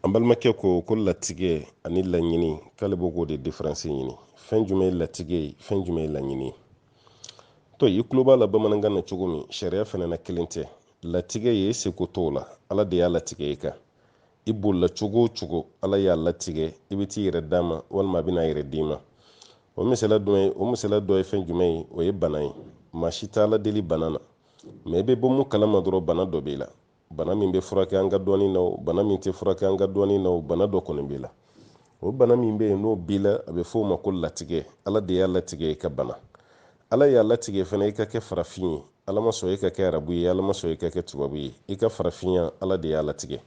A: an balimakɛ ko latigɛ ani laɲini k'ale b'o k'o de diferansi ɲini fɛn jumɛn ye latigɛ ye fɛn jumɛn ye laɲini to i tulo b'a la bamanankan na cogo min sariya fana na kelen tɛ latigɛ ye seko t'o la ala de y'a latigɛ i kan i bolila cogo o cogo ala y'a latigɛ i bɛ t'i yɛrɛ d'a ma walima a bɛna a yɛrɛ d'i ma o misala dɔ ye fɛn jumɛn ye o ye bana ye maa si t'a la deli bana na mais i bɛ bɔ mun kalama dɔrɔn bana dɔ b'i la bana min bɛ furakɛ an ka dɔɔnin na o bana min tɛ furakɛ an ka dɔɔnin na o bana dɔ kɔni b'i la o bana min bɛ yen n'o b'i la a bɛ f'o ma ko latigɛ ala de y'a latigɛ i ka bana ala y'a latigɛ fana i ka kɛ farafin ye ala ma sɔn i ka kɛ arabu ye ala ma sɔn i ka kɛ tubabu ye i ka farafinya ala de y'a latigɛ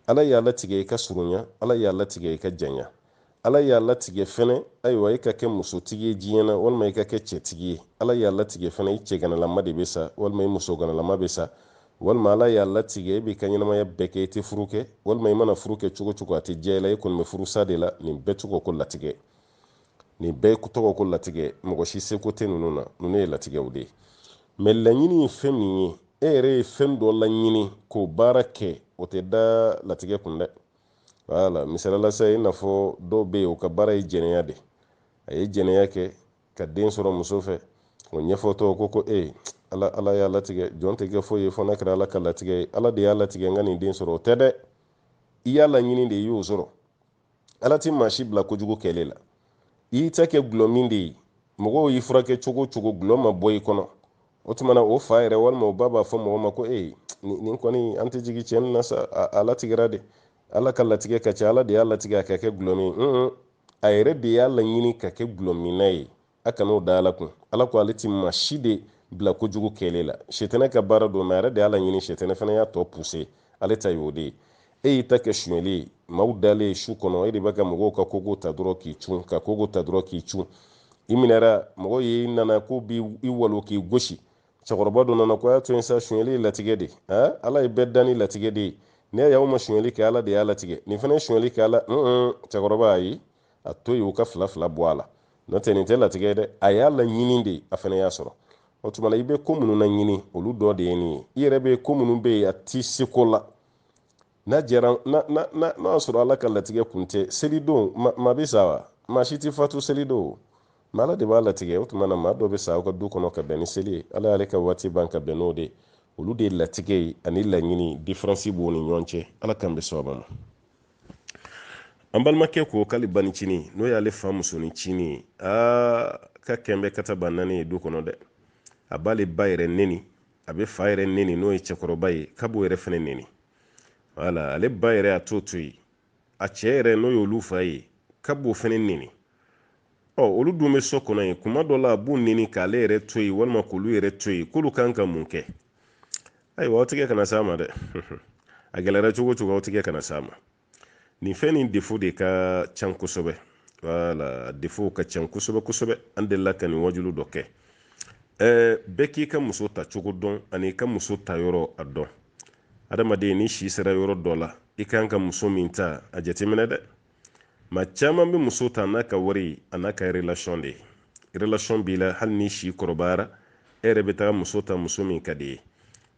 A: ala y'a latigɛ i ka surunya ala y'a latigɛ i ka janya ala y'a latigɛ fana ayiwa i ka kɛ musotigi ye diɲɛ na walima i ka kɛ cɛtigi ye ala y'a latigɛ fana i cɛ ganalama de bɛ sa walima i muso ganalama bɛ sa walima ala y'a latigɛ i b'i ka ɲɛnamaya bɛɛ kɛ i tɛ furu kɛ walima i mana furu kɛ cogo cogo a tɛ diya i la i kɔni bɛ furusa de la nin bɛɛ tɔgɔ ko latigɛ nin bɛɛ tɔgɔ ko latigɛ mɔgɔ si seko tɛ ninnu na ninnu ye latigɛw de ye mais laɲini ye fɛn min ye e yɛrɛ ye fɛn dɔ laɲini k'o baara kɛ o tɛ da latigɛ kun dɛ wala misalala sa i n'a fɔ dɔw bɛ yen o ka baara ye jɛnɛya de a ye jɛnɛya kɛ ka den sɔrɔ muso fɛ o ɲɛfɔtɔ ko ala y'a latigɛ jɔn tɛ kɛ foyi ye fɔ n'a kɛra ala ka latigɛ ye ala de y'a latigɛ n ka nin den sɔrɔ o tɛ dɛ i y'a laɲini de i y'o sɔrɔ ala tɛ maa si bila kojugu kɛlɛ la i y'i ta kɛ gulɔ min de ye mɔgɔw y'i furakɛ cogo o cogo gulɔ ma bɔ i kɔnɔ o tuma na o fa yɛrɛ walima o ba b'a fɔ mɔgɔ ma ko nin kɔni an tɛ jigin cɛnni na sa a latigɛra de ala ka latigɛ ka ca ala de y'a latigɛ a ka kɛ gulɔ min a yɛrɛ de y'a laɲini ka kɛ gulɔ minna ye a kan'o da ala kun ala ko ale ti maa si de bila kojugu kɛlɛ la sɛtɛnɛ ka baara don mɛ a yɛrɛ de y'a laɲini sɛtɛnɛ fana y'a tɔ poussé ale ta y'o de ye e y'i ta kɛ sonyɛli ye maaw dalen su kɔnɔ e de b'a ka mɔgɔw ka kogo ta dɔrɔn k'i cun ka kogo ta dɔrɔn k'i cun i minɛra mɔgɔ ye nana ko bi i walo k'i gosi cɛkɔrɔba dɔ nana ko y'a to yen sa sonyɛli ye latigɛ de ala ye bɛɛ dan ni latigɛ de ye ne y'aw ma sonyɛli kɛ ala de y'a latigɛ nin fana ye sonyɛli kɛ ala cɛkɔrɔba ayi a to yen u ka fila fila bɔ a la n'o tɛ nin tɛ latigɛ dɛ a y'a laɲini de a fana y'a sɔrɔ o tuma i bɛ ko minnu na ɲini olu dɔ de ye nin ye i yɛrɛ bɛ ko minnu bɛ yen a t'i seko la n'a y'a sɔrɔ ala ka latigɛ kun tɛ selidon maa bɛ sa wa maa si tɛ fatu selidon maa ala de b'a latigɛ o tuma na maa dɔ bɛ sa aw ka du kɔnɔ ka bɛn ni seli ye ala y'ale ka waati ban ka bɛn n'o de ye olu de ye latigɛ ye ani laɲini diferansi b'o ni ɲɔgɔn cɛ ala kan bɛ sɔn a ma an balimakɛ ko k'ale banicinin n'o y'ale fa musonin cinin ye ka kɛnbɛ ka taa ba naani ye du kɔnɔ dɛ a b'ale ba yɛrɛ neni a bɛ fa yɛrɛ neni n'o ye cɛkɔrɔba ye k'a b'o yɛrɛ fɛnɛ neni wala ale ba yɛrɛ a t'o to yen a cɛ yɛrɛ n'o ye olu fa ye k'a b'o fɛnɛ neni olu dun bɛ so kɔnɔ yen kuma dɔ la a b'u neni k'ale yɛrɛ to yen walima k'olu yɛrɛ to yen k'olu kan ka mun kɛ ayiwa aw tigɛ kana s'a ma dɛ a gɛlɛra cogo cogo aw tigɛ kana s'a ma nin fɛn nin defo de ka can kosɛbɛ wala defo ka can kosɛbɛ kosɛbɛ an delila ka nin wajulu dɔ kɛ bɛɛ k'i ka muso ta cogo dɔn ani ka muso ta yɔrɔ a dɔn adamaden ni si sera yɔrɔ dɔ la i kan ka muso min ta a jateminɛ dɛ maa caman bɛ muso ta n'a ka wari a n'a ka relation de ye relation b'i la hali ni si kɔrɔbayara e yɛrɛ bɛ taa muso ta muso min ka di ye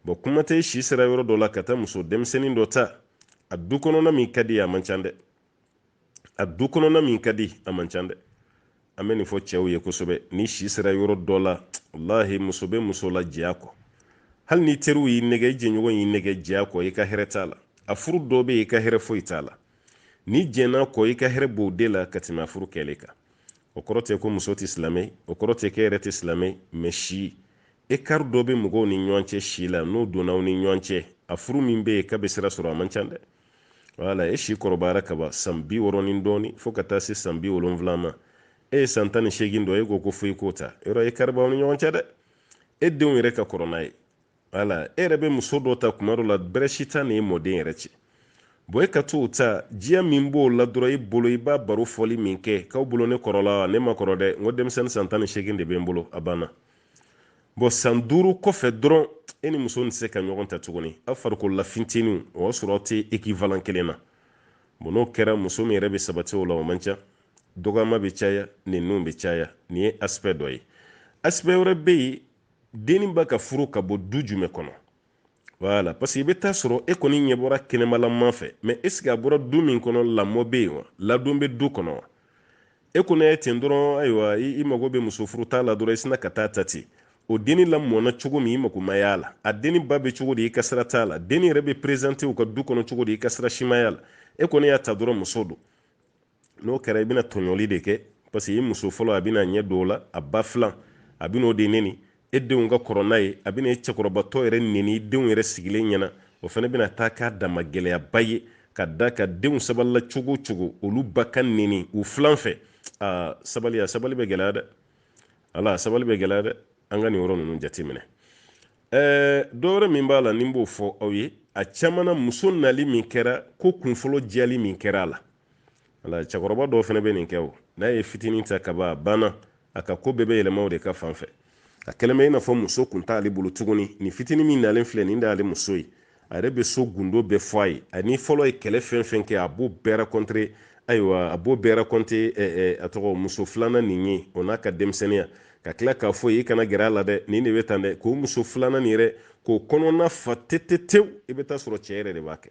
A: bon kuma tɛ si sera yɔrɔ dɔ la ka taa muso denmisɛnnin dɔ ta a du kɔnɔna min ka di a man ca dɛ a du kɔnɔna min ka di a man ca dɛ an bɛ nin fɔ cɛw ye kosɛbɛ ni si sera yɔrɔ dɔ la wallahi muso bɛ muso la diya kɔ hali ni teriw y'i nɛgɛ i jɛɲɔgɔn y'i nɛgɛ diya kɔ i ka hɛrɛ t'a la a furu dɔ bɛ yen i ka hɛrɛ foyi t'a la ni jɛnna kɔ i ka hɛrɛ b'o de la ka tɛmɛ a furu kɛlen kan o kɔrɔ tɛ ko muso tɛ silamɛ o kɔrɔ tɛ k'e yɛrɛ tɛ silamɛ mais si écart dɔ bɛ mɔgɔw ni ɲɔgɔn cɛ si la n'o donna aw ni ɲɔgɔn cɛ a furu min bɛ yen k'a bɛ sira sɔrɔ a man ca dɛ wala e si kɔrɔbayara ka ban san 60 ni dɔɔni fo ka taa se san 70 ma e ye san 18 dɔ e ko foyi k'o ta yɔrɔ écart b'aw ni ɲɔgɔn cɛ dɛ e denw yɛrɛ ka kɔrɔ n'a ye wala e yɛrɛ bɛ muso dɔ ta kuma dɔ la bɛrɛ si t'a ni e mɔden yɛrɛ cɛ bon e ka t'o ta diya min b'o la dɔrɔn i bolo i b'a baro fɔli min kɛ k'aw bolo ne kɔrɔla wa ne ma kɔrɔ dɛ n ko denmisɛnnin san 18 de bɛ n bolo a banna bon san 5 kɔfɛ dɔrɔn e ni muso tɛ se ka ɲɔgɔn ta tuguni aw farikolola fitinin o y'a sɔrɔ aw tɛ équivalent kelen na bon n'o kɛra muso min yɛrɛ bɛ sabati o la o man ca dɔgɔyama bɛ caya nenniw bɛ caya nin ye aspect dɔ ye aspect wɛrɛ bɛ yen denni b'a ka furu ka bɔ du jumɛn kɔnɔ voilà parce que i bɛ taa sɔrɔ e kɔni ɲɛ bɔra kɛnɛmalama fɛ mais est ce que a bɔra du min kɔnɔ lamɔ bɛ yen wa ladon bɛ du kɔnɔ wa e kɔni ye ten dɔrɔn ayiwa i mago bɛ muso furu ta la dɔrɔn i sina ka taa ta ten o denni lamɔna cogo min i mako ma y'a la a denni ba bɛ cogo di i ka sira t'a la denni yɛrɛ bɛ présenté u ka du kɔnɔ cogo di i ka sira si ma y'a la e kɔni y'a ta dɔrɔn muso don n'o kɛra i bɛna tɔɲɔli de kɛ parce que i muso fɔlɔ a bɛna ɲɛ dɔw la a ba filan a bɛn'o de neni e denw ka kɔrɔ n'a ye a bɛna e cɛkɔrɔbatɔ yɛrɛ neni i denw yɛrɛ sigilen ɲɛna o fana bɛna taa k'a dama gɛlɛyaba ye ka da ka denw sabalila cogo cogo olu ba ka neni u filan fɛ sabali bɛ gɛlɛya dɛ sabali bɛ gɛlɛya dɛ an ka nin yɔrɔ ninnu jateminɛ dɔwɛrɛ min b'a la ni b'o fɔ aw ye a caman na muso nali min kɛra ko kunfɔlɔ jɛli min kɛra a la cɛkɔrɔba dɔw fana bɛ nin kɛ o n'a ye fitinin ta ka ban a banna a ka ko bɛɛ bɛ yɛlɛma o de ka fan fɛ a kɛlen bɛ i n'a fɔ muso kun t'ale bolo tuguni nin fitinin min nalen filɛ nin d'ale muso ye a yɛrɛ bɛ so gundo bɛɛ fɔ a ye ani fɔlɔ ye kɛlɛ fɛn fɛn kɛ a b'o bɛɛ raconter ayiwa a b'o bɛɛ raconter a tɔgɔ muso filanan nin ye o n'a ka denmisɛnninya ka tila k'a fɔ i kana gɛrɛ a la dɛ nin de bɛ tan dɛ k'o muso filanan nin yɛrɛ k'o kɔnɔna fa tetetew i bɛ taa sɔrɔ cɛ yɛrɛ de b'a kɛ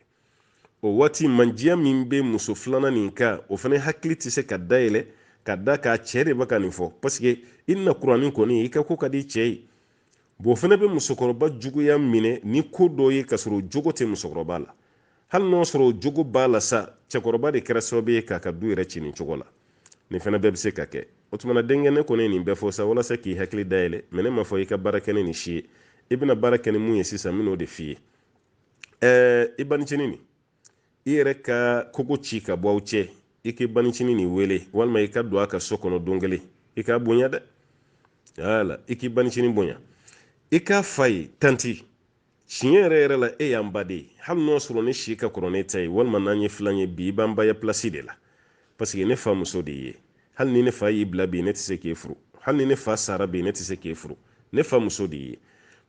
A: o waati mandiya min bɛ muso filanan nin kan o fana hakili tɛ se ka dayɛlɛ ka da k'a cɛ de bɛ ka nin fɔ parce que i na kuranin kɔni i ka ko ka di cɛ ye o fana bɛ musokɔrɔba juguya minɛ ni ko dɔ ye ka sɔrɔ jogo tɛ musokɔrɔba la hali n'o sɔrɔ jogo b'a la sa cɛkɔrɔba de kɛra sababu ye k'a ka du yɛrɛ ci nin cogo la nin fana bɛɛ bɛ se ka kɛ o tuma na denkɛ ne kɔni ye nin bɛɛ fɔ sa walasa k'i hakili dayɛlɛ mɛ ne ma fɔ i ka baara kɛ ni nin si ye i bɛna baara kɛ ni mun ye sisan n bɛn'o de f'i ye i banicinin nin i yɛrɛ ka kogo ci ka bɔ aw cɛ i k'i banicinin nin wele walima i ka don a ka so kɔnɔ don kelen i k'a bonya dɛ i k'i banicinin bonya i k'a fa ye tanti tiɲɛ yɛrɛ yɛrɛ la e y'an ba de ye hali n'o sɔrɔ ne si ka kɔrɔ ne ta ye walima n'an ye filan ye bi i b'an ba ya pilasi de la parce que ne fa muso de ye hali ni ne fa y'i bila bi ne tɛ se k'e furu hali ni ne fa sara bi ne tɛ se k'e furu ne fa muso de ye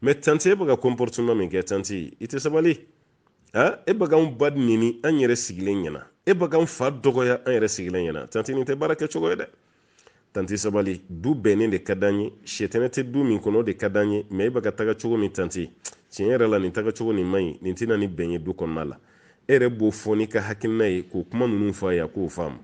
A: mɛ tanti e bɛ ka comportement min kɛ tanti i tɛ sabali e bɛ k'anw ba neni an yɛrɛ sigilen ɲɛna e bɛ k'anw fa dɔgɔya an yɛrɛ sigilen ɲɛna tanti nin tɛ baara kɛcogo ye dɛ tanti sabali du bɛnnen de ka d'an ye sɛtɛnɛ tɛ du min kɔnɔ o de ka d'an ye mɛ e bɛ ka taga cogo min tanti tiɲɛ yɛrɛ la nin taga cogo nin man ɲi nin tɛna ni bɛn ye du kɔnɔna la e yɛrɛ b'o fɔ n'i ka hakilina ye k'o kuma ninnu fɔ a ye a k'o faamu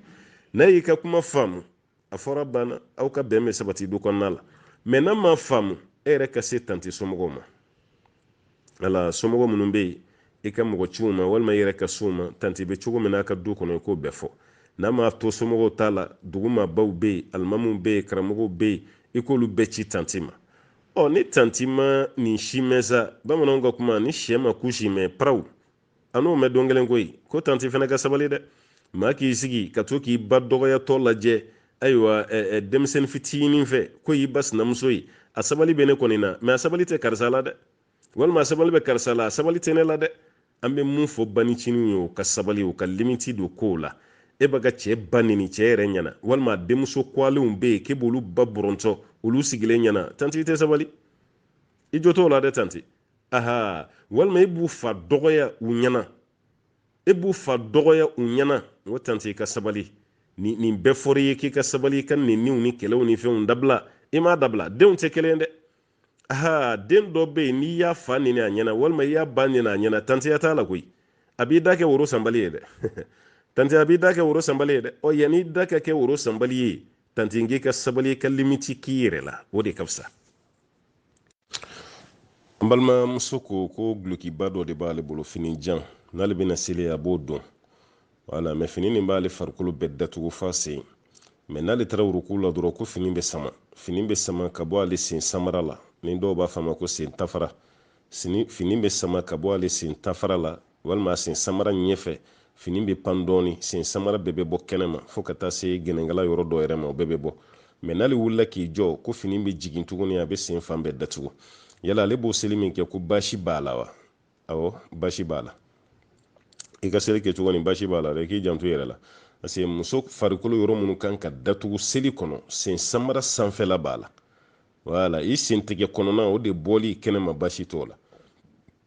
A: n'a y'i ka kuma faamu a fɔra banna aw ka bɛn bɛ sabati du kɔnɔna la mɛ n'a ma faamu e yɛrɛ ka se tanti somɔgɔw ma somɔgɔ minnu bɛ yen i ka mɔgɔ ciw ma walima i yɛrɛ ka so ma tanti bɛ cogo min n'a ka du kɔnɔ i k'o bɛɛ fɔ n'a ma to somɔgɔw t'a la dugumabaw bɛ yen alimamuw bɛ yen karamɔgɔw bɛ yen i k'olu bɛɛ ci tanti ma ni tanti ma nin si mɛn sa bamananw ka kuma ni sɛ ma ku si mɛn paraw a n'o mɛn don kelen koyi ko tanti fana ka sabali dɛ maa k'i sigi ka to k'i ba dɔgɔyatɔ lajɛ ayiwa denmisɛnnin fitinin fɛ ko y'i ba sinamuso ye a sabali bɛ ne kɔni na mɛ a sabali tɛ karisa la dɛ walima a sabali bɛ karisa la a sabali tɛ ne la dɛ an bɛ mun fɔ baniciniw ye u ka sabali u ka limiti don kow la e bɛ ka cɛ ba neni cɛ yɛrɛ ɲɛna walima a denmuso kɔlenw bɛ yen k'e b'olu ba bɔrɔntɔ olu sigilen ɲɛna tanti i tɛ sabali i jo t'o la dɛ tanti walima e b'u fa dɔgɔya u ɲɛna n ko tanti i ka sabali nin bɛɛ fɔra i ye k'i ka sabali i ka neniw ni kɛlɛw ni fɛnw dabila i m'a dabila denw tɛ kelen dɛ den dɔ bɛ yen n'i y'a fa neni a ɲɛna walima i y'a ba neni a ɲɛna tantiya t'a la koyi a b'i da kɛ woro sanbali ye dɛ tanti a b'i da kɛ woro sanbali ye dɛ yanni i da ka kɛ woro sanbali ye tanti n k'i ka sabali i ka limiti k'i yɛrɛ la o de ka fisa n balimamuso ko gulokiba dɔ de b'ale bolo fini jan n'ale bɛna seli a b'o dɔn wala mɛ fini nin b'ale farikolo bɛɛ datugu fa sen mɛ n'ale taara wuruku la dɔrɔn ko fini bɛ sama ka bɔ ale sen samara la ni dɔw b'a fɔ a ma ko sen tafara fini bɛ sama ka bɔ ale sen tafara la walima a sen samara ɲɛfɛ fini bɛ pan dɔɔni sen samara bɛɛ bɛ bɔ kɛnɛma fo ka taa se gɛnɛnkala yɔrɔ dɔ yɛrɛ ma o bɛɛ bɛ bɔ mɛ n'ale wulila k'i jɔ ko fini bɛ jigin tuguni a bɛ sen fan bɛɛ datugu yala ale b'o seli min kɛ ko baasi b'a la wa awɔ baasi b'a la i ka seli kɛcogo ni baasi b'a la dɛ k'i janto yɛrɛ la parce que muso farikolo yɔrɔ minnu kan ka datugu seli kɔnɔ sen samara sanfɛla b'a la wala i sen tigɛ kɔnɔna o de bɔli kɛnɛma baasi t'o la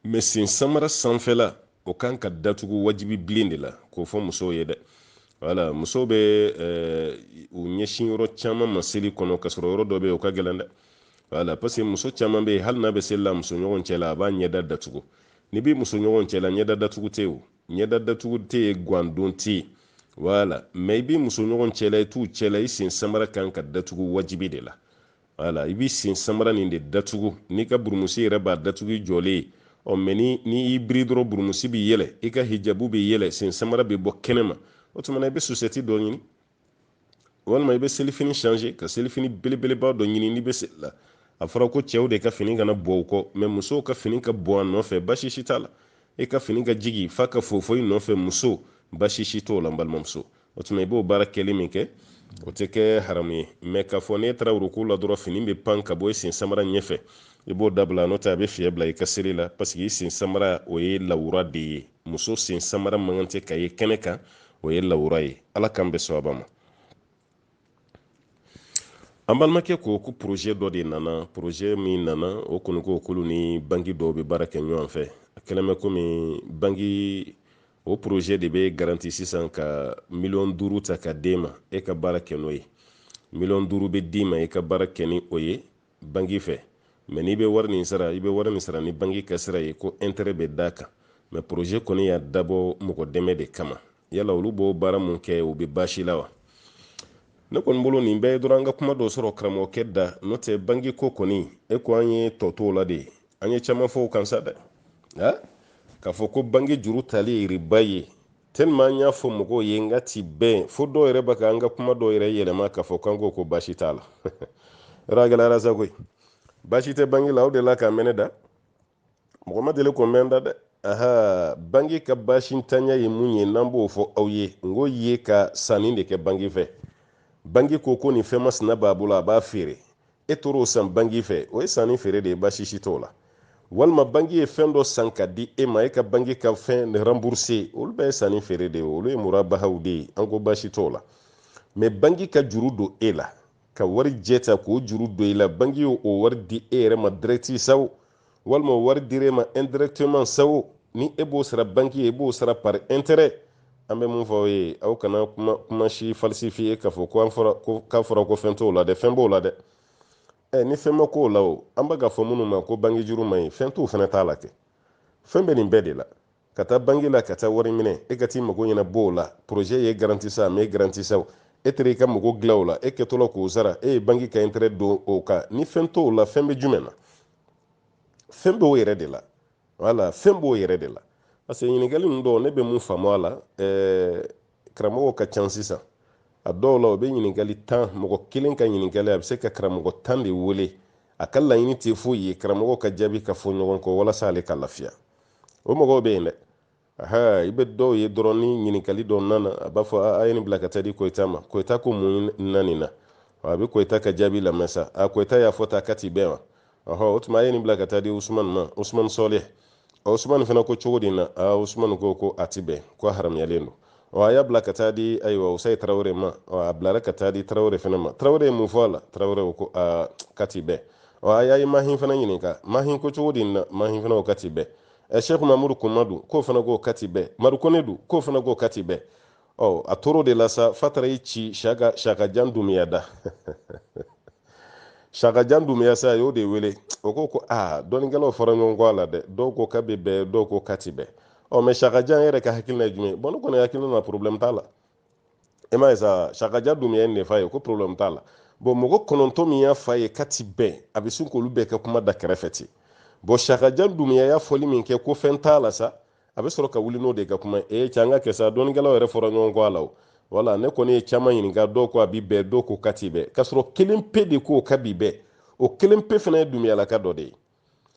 A: mɛ sen samara sanfɛla o kan ka datugu wajibi bilen de la k'o fɔ musow ye dɛ wala musow bɛ u ɲɛsin yɔrɔ caman ma seli kɔnɔ ka sɔrɔ yɔrɔ dɔ bɛ yen o ka gɛlɛn dɛ wala parce que muso caman bɛ yen hali n'a bɛ seli la muso ɲɔgɔn cɛ la a b'a ɲɛda datugu ni b'i muso ɲɔgɔn cɛ la ɲɛda datugu tɛ o ɲɛda datugu tɛ yen gandon tɛ yen wala mɛ i b'i muso ɲɔgɔn cɛ la i t'u cɛ la i sen samara kan ka datugu wajibi de la wala i b'i sen samara nin de datugu n'i ka burumusi yɛrɛ b'a datugu i jɔlen ye mɛ ni i biri dɔrɔn burumusi bɛ yɛlɛ i ka hijabu bɛ yɛlɛ sen samara bɛ bɔ kɛnɛ ma o tuma na i bɛ susɛti dɔ ɲini walma i bɛ selifini changer ka selifini belebeleba dɔ ɲini n'i bɛ seli la a fɔra ko cɛw de ka fini kana bɔ u kɔ mais musow ka fini ka bɔ a nɔfɛ basi si t'a la i ka fini ka jigi f'a ka fofo i nɔfɛ muso basi si t'o la n balimamuso o tuma i b'o baara kɛli min kɛ o tɛ kɛ haramu ye mais k'a fɔ n'e taara ruku la dɔrɔn fini bɛ pan ka bɔ i sen samara ɲɛfɛ i b'o dabila n'o tɛ a bɛ fiɲɛ bila i ka seli la parce que i sen samara o ye lawura de ye muso sen samara man kan tɛ ka ye kɛnɛ kan o ye lawura ye ala k'an bɛ sɔn a ma an balimakɛ ko ko projet dɔ de nana projet min nana o kɔni ko k'olu ni banki dɔw bɛ baara kɛ ɲɔgɔn fɛ a kɛlen bɛ komi banki o projet de bɛ garanti sisan ka $5,000,000 ta ka d'e ma e ka baara kɛ n'o ye $5,000,000 bɛ d'i ma e ka baara kɛ ni o ye banki fɛ mais n'i bɛ wari nin sara i bɛ wari nin sara ni banki ka sira ye ko intérêt bɛ d'a kan mais projet kɔni y'a dabɔ mɔgɔ dɛmɛ de kama yala olu b'o baara mun kɛ o bɛ baasi la wa ne kɔni bolo nin bɛɛ ye dɔrɔn an ka kuma dɔ sɔrɔ karamɔgɔkɛ da n'o tɛ banki ko kɔni e ko an ye tɔ t'o la de an ye caman fɔ o kan sa dɛ k'a fɔ ko banki juru tali ye riba ye tellement an y'a fɔ mɔgɔw ye n ka ti bɛn fo dɔw yɛrɛ bɛ ka an ka kuma dɔw yɛrɛ yɛlɛma k'a fɔ k'an ko baasi t'a la yɔrɔ a gɛlɛyara sa koyi baasi tɛ banki la o de la k'a mɛn ne da mɔgɔ ma deli k'o mɛn da dɛ banki ka baasi ntanya ye mun ye n'an b'o fɔ aw ye n ko ye ka sanni de kɛ banki fɛ banki ko ko nin fɛn masina b'a bolo a b'a feere e tor'o san banki fɛ o ye sanni feere de ye baasi si t'o la walima banki ye fɛn dɔ san ka di e ma e ka banki ka fɛn rembourser olu bɛɛ ye sanni feere de ye olu ye murabahaw de ye an ko baasi t'o la mais banki ka juru don e la ka wari jɛ ta k'o juru don i la banki y'o wari di e yɛrɛ ma direct sawo walima o wari dir'e ma indirectement sawo ni e b'o sara banki ye i b'o sara par intérêt an bɛ mun fɔ aw ye aw kana kuma si falsifier k'a fɔ k'a fɔra ko fɛn t'o la dɛ fɛn b'o la dɛ ni fɛn ma k'o la o an bɛ ka fɔ minnu ma ko banki juru man ɲi fɛn t'o fana t'a la kɛ fɛn bɛ nin bɛɛ de la ka taa banki la ka taa wari minɛ e ka t'i mago ɲɛnabɔ o la projet ye garanti sa mais garanti sa e teri i ka mago dilan o la e kɛtɔla k'o sara e ye banki ka intérêt don o kan ni fɛn t'o la fɛn bɛ jumɛn na fɛn b'o yɛrɛ de la voilà fɛn b'o yɛrɛ de la parce que ɲininkali ninnu dɔw ne bɛ mun faamu a la karamɔgɔw ka ca sisan a dɔw la o bɛ ɲininkali 10 mɔgɔ kelen ka ɲininkali a bɛ se ka karamɔgɔ 10 de wele a ka laɲini tɛ foyi ye karamɔgɔ ka jaabi ka fɔ ɲɔgɔn kɔ walasa ale ka lafiya o mɔgɔw bɛ yen dɛ i bɛ dɔw ye dɔrɔn ni ɲininkali dɔ nana a b'a fɔ a ye nin bila ka taa di koyita ma koyita ko mun na nin na a bɛ koyita ka jaabi lamɛn sa koyita y'a fɔ ta k'a ti bɛn wa o tuma a ye nin bila ka taa di usumani ma usumani sɔlɛ usumani fana ko cogo di na usumani ko a ti bɛn ko haramuyalen don a y'a bila ka taa di ayiwa usayi tarawele ma a bilara ka taa di tarawele fana ma tarawele ye mun fɔ a la tarawele ko k'a ti bɛn a y'a ye mahin fana ɲininka mahin ko cogo di na mahin fana ko k'a ti bɛn Sheikh Mamadou Kumadu k'o fana ko k'a ti bɛn Marukone dun k'o fana ko k'a ti bɛn a tor'o de la sa fa taara i ci Siyaka Jan Dumuya da Siyaka Jan Dumuya sa a y'o de wele o ko dɔnnikɛlaw fɔra ɲɔgɔn kɔ a la dɛ dɔw ko k'a bɛ bɛn dɔw ko k'a ti bɛn mais Siyaka Jan yɛrɛ ka hakilina ye jumɛn ne kɔni hakilina na problème t'a la e m'a ye sa Siyaka Jan Dumuya ye nin de f'a ye ko problème t'a la mɔgɔ 9 min y'a f'a ye k'a ti bɛn a bɛ sin k'olu bɛɛ kɛ kuma da kɛrɛfɛ ten Siyaka Jan Dumuya y'a fɔli min kɛ ko fɛn t'a la sa a bɛ sɔrɔ ka wuli n'o de ka kuma cɛ an ka kɛ sa dɔnnikɛlaw yɛrɛ fɔra ɲɔgɔn kɔ a la o wala ne kɔni ye caman ɲininka dɔw ko a bi bɛn dɔw ko k'a ti bɛn k'a sɔrɔ kelen pe de ko k'a bi bɛn o kelen pe fana ye Dumuyalaka dɔ de ye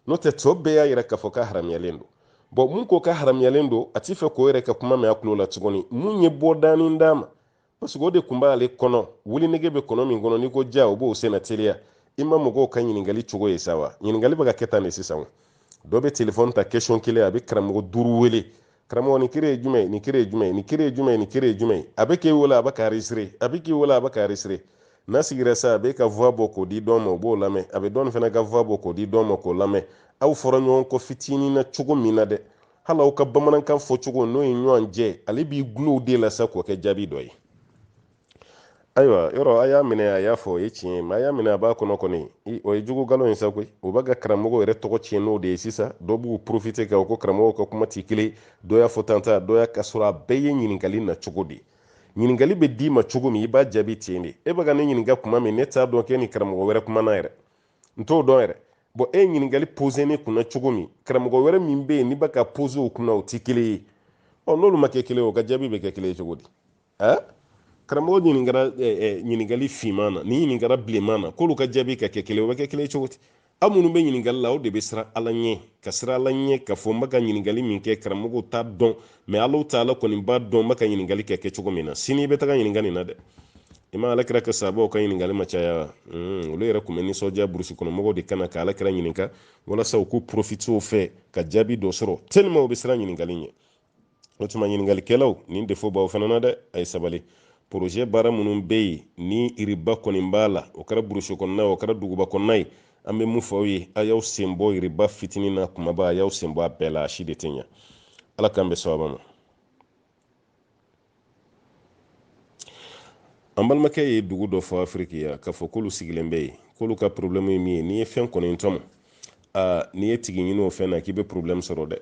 A: n'o tɛ tɔ bɛɛ y'a yɛrɛ k'a fɔ k'a haramuyalen don mun ko k'a haramuyalen don a t'i fɛ k'o yɛrɛ ka kuma mɛn a tulo la tuguni mun ye bɔdanin d'a ma parce que o de tun b'ale kɔnɔ wulinege bɛ kɔnɔ min kɔnɔ n'i ko ja o b'o senna teliya i ma mɔgɔw ka ɲininkali cogo ye sa wa ɲininkali bɛ ka kɛ tan de sisan dɔ bɛ telefɔni ta question kelen a bɛ karamɔgɔ 5 wele karamɔgɔ nin kiri ye jumɛn nin kiri ye jumɛn nin kiri ye jumɛn nin kiri ye jumɛn a bɛ k'e wele a bɛ ka enregistrer a bɛ k'e wele a bɛ ka enregistrer n'a sigira sa a bɛ ka voix bɔ k'o di dɔ ma o b'o lamɛn a bɛ dɔn fana ka voix bɔ k'o di dɔ ma k'o lamɛn aw fɔra ɲɔgɔn kɔ fitinin na cogo min na dɛ hali aw ka bamanankan fɔ cogo n'o ye ɲɔgɔn jɛ ale b'i gulon o de la sa k'o kɛ jaabi dɔ ye ayiwa yɔrɔ a y'a minɛ a y'a fɔ o ye tiɲɛ ye mais a y'a minɛ a b'a kɔnɔ kɔni o ye jugu galon ye sa koyi o b'a ka karamɔgɔ yɛrɛ tɔgɔ tiɲɛ n'o de ye sisan dɔw b'u profiter kɛ ko karamɔgɔw ka kuma tɛ kelen dɔ y'a fɔ tan dɔ y'a ka sɔrɔ a bɛɛ ye ɲininkali na cogo de ɲininkali bɛ d'i ma cogo min i b'a jaabi ten de e bɛ ka ne ɲininka kuma min ne t'a dɔn k'e ni karamɔgɔ wɛrɛ kumana yɛrɛ n t'o dɔn yɛrɛ e ye ɲininkali poser ne kunna cogo min karamɔgɔ wɛrɛ min bɛ yen n'i bɛ ka poser o kunna o tɛ kelen ye n'olu ma kɛ kelen ye o ka jaabi bɛ kɛ kelen ye cogo di karamɔgɔ ɲiningara ɲininkali finman ni ɲiningara bilenman na k'olu ka jaabi ka kɛ kelen o bɛ kɛ kelen cogo di aw minnu bɛ ɲininkali la o de bɛ siran ala ɲɛ ka siran ala ɲɛ ka fɔ n bɛ ka ɲininkali min kɛ karamɔgɔw t'a dɔn mɛ alaw taala kɔni b'a dɔn n bɛ ka ɲininkali kɛ cogo min na sini i bɛ taga ɲininka nin na dɛ i ma ala kira ka sababu ka ɲininkali ma caya olu yɛrɛ tun bɛ nisɔndiya burusi kɔnɔ mɔgɔw de kana ka ala kira ɲininka walasa u k'u profite o fɛ ka jaabi dɔ sɔrɔ tellement u bɛ siran ɲininkali ɲɛ o tuma ɲininkalikɛlaw nin defo b'aw fana na dɛ a ye sabali projet baara minnu bɛ yen ni riba kɔni b'a la o kɛra burusi kɔnɔna o kɛra duguba kɔnɔna ye an bɛ mun fɔ aw ye a y'aw sen bɔ riba fitinin na kumaba a y'aw sen bɔ a bɛɛ la a si de tɛ ɲɛ ala k'an bɛ sababa ma an balimakɛ ye dugu dɔ fɔ afiriki ya k'a fɔ k'olu sigilen bɛ yen k'olu ka problème ye min ye n'i ye fɛn kɔni tɔmɔ n'i ye tigi ɲini o fɛn na k'i bɛ problème sɔrɔ dɛ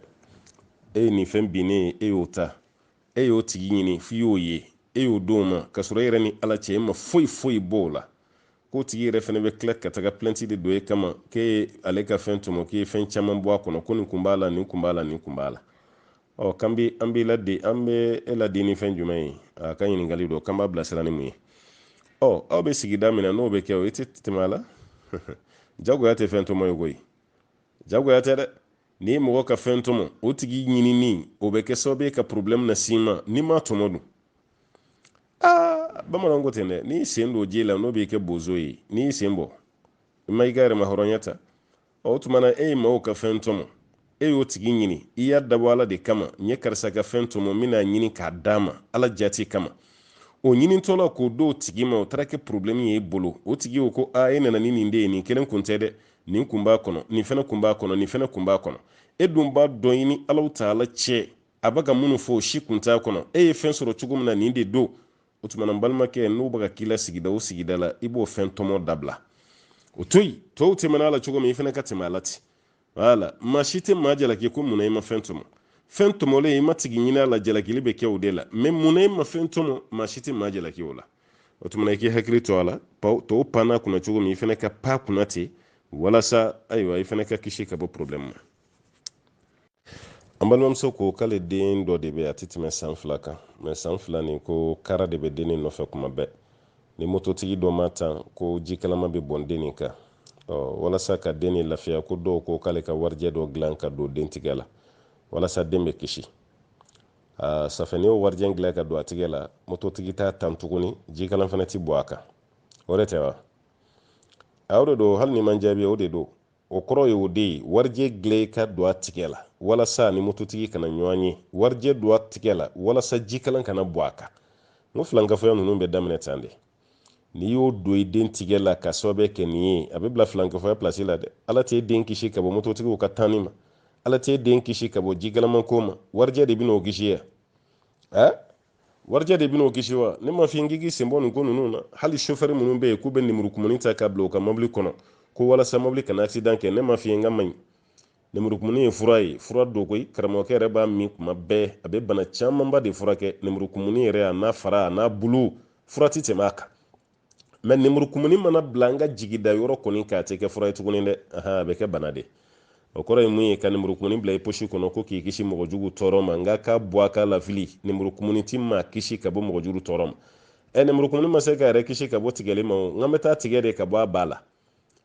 A: e ye nin fɛn binnen e y'o ta e y'o tigi ɲini f'i y'o ye e y'o d'o ma ka sɔrɔ e yɛrɛ ni ala cɛ e ma foyi foyi b'o la k'o tigi yɛrɛ fɛnɛ bɛ tila ka taga plainte de don e kama k'e ye ale ka fɛn tɔmɔ k'i ye fɛn caman bɔ a kɔnɔ ko nin kun b'a la nin kun b'a la nin kun b'a la an bɛ e ladi ni fɛn jumɛn ye a ka ɲininkali don k'an b'a bilasira ni mun ye aw bɛ sigida min na n'o bɛ kɛ o i tɛ tɛmɛ a la jagoya tɛ fɛn tɔmɔ ye koyi jagoya tɛ dɛ n'i ye mɔgɔ ka fɛn tɔmɔ o tigi ɲinini o bɛ kɛ sababu ye ka problème na s'i ma n'i m'a tɔmɔ dun bamananw ko ten dɛ n'i sen don ji la n'o b'i kɛ bozo ye n'i y'i sen bɔ i ma i ka yɛrɛma hɔrɔnya ta o tuma na e ye maaw ka fɛn tɔmɔ e y'o tigi ɲini i y'a dabɔ ala de kama n ye karisa ka fɛn tɔmɔ n bɛna ɲini k'a d'a ma ala jati kama o ɲinitɔla k'o d'o tigi ma o taara kɛ problème ye e bolo o tigi o ko e nana ni nin de ye nin kelen kun tɛ dɛ nin kun b'a kɔnɔ nin fɛnɛ kun b'a kɔnɔ nin fɛnɛ kun b'a kɔnɔ e dun b'a dɔn i ni alaw taala cɛ a bɛ ka minnu fɔ o si kun t'a kɔnɔ e ye fɛn sɔrɔ cogo min na nin de don o tuma na n balimakɛ n'u bɛ ka k'i la sigida o sigida la i b'o fɛn tɔmɔ dabila o to yen tɔw tɛmɛna a la cogo min i fɛnɛ ka tɛmɛ a la ten wala maa si tɛ maa jalaki ko munna i ma fɛn tɔmɔ fɛn tɔmɔlen i ma tigi ɲini a la jalakili bɛ kɛ o de la mɛ munna i ma fɛn tɔmɔ maa si tɛ maa jalaki o la o tuma na i k'i hakili to a la tɔw panna kunna cogo min i fɛnɛ ka pan kunna ten walasa ayiwa i fɛnɛ ka kisi ka bɔ problème ma an balimamuso ko k'ale den dɔ de bɛ a tɛ tɛmɛ san 2 kan mɛ san 2 nin ko kara de bɛ den nɔfɛ kuma bɛɛ ni mototigi dɔ ma tan ko jikalama bɛ bɔn den nin kan walasa ka den ni lafiya ko dɔw ko k'ale ka warijɛ dɔ dilan ka don den tigɛ la walasa den bɛ kisi safɛ ni y'o warijɛ dilan ka don a tigɛ la mototigi t'a tan tuguni jikalan fana ti bɔ a kan o de tɛ wa o de don hali ni man jaabi o de don o kɔrɔ ye o de ye warijɛ dilan ka don a tigɛ la walasa ni mototigi kana ɲɔgɔn ye warijɛ don a tigɛ la walasa jikalan kana bɔ a kan n ko filankafɔya ninnu bɛ daminɛ tan de n'i y'o don i den tigɛ la ka sababu kɛ nin ye a bɛ bila filankafɔya place la dɛ ala t'e den kisi ka bɔ mototigiw ka tanni ma ala t'e den kisi ka bɔ jigalaman ko ma warijɛ de bɛna o kisi ya warijɛ de bɛna o kisi wa ne ma f'i k'i sen bɔ nin ko ninnu na hali chauffeur minnu bɛ yen k'u bɛ lemurukumuni ta ka bila u ka mobili kɔnɔ ko walasa mobili kana accident kɛ ne ma f'i n ka maɲi lemurukumuni ye fura ye fura don koyi karamɔgɔkɛ yɛrɛ b'a min kuma bɛɛ a bɛ bana camanba de furakɛ lemurukumuni yɛrɛ a n'a fara a n'a bulu fura ti tɛmɛ a kan mɛ lemurukumuni mana bila an ka jigida yɔrɔ kɔni k'a tɛ kɛ fura ye tuguni dɛ a bɛ kɛ bana de o kɔrɔ ye mun ye ka lemurukumuni bila i posi kɔnɔ ko k'i kisi mɔgɔ jugu tɔɔrɔ ma nka k'a bɔ a ka lafili lemurukumuni ti maa kisi ka bɔ mɔgɔ jugu tɔɔrɔ ma lemurukumuni ma se ka yɛrɛ kisi ka bɔ tigɛli ma o nka bɛ taa tigɛ de ka bɔ a ba la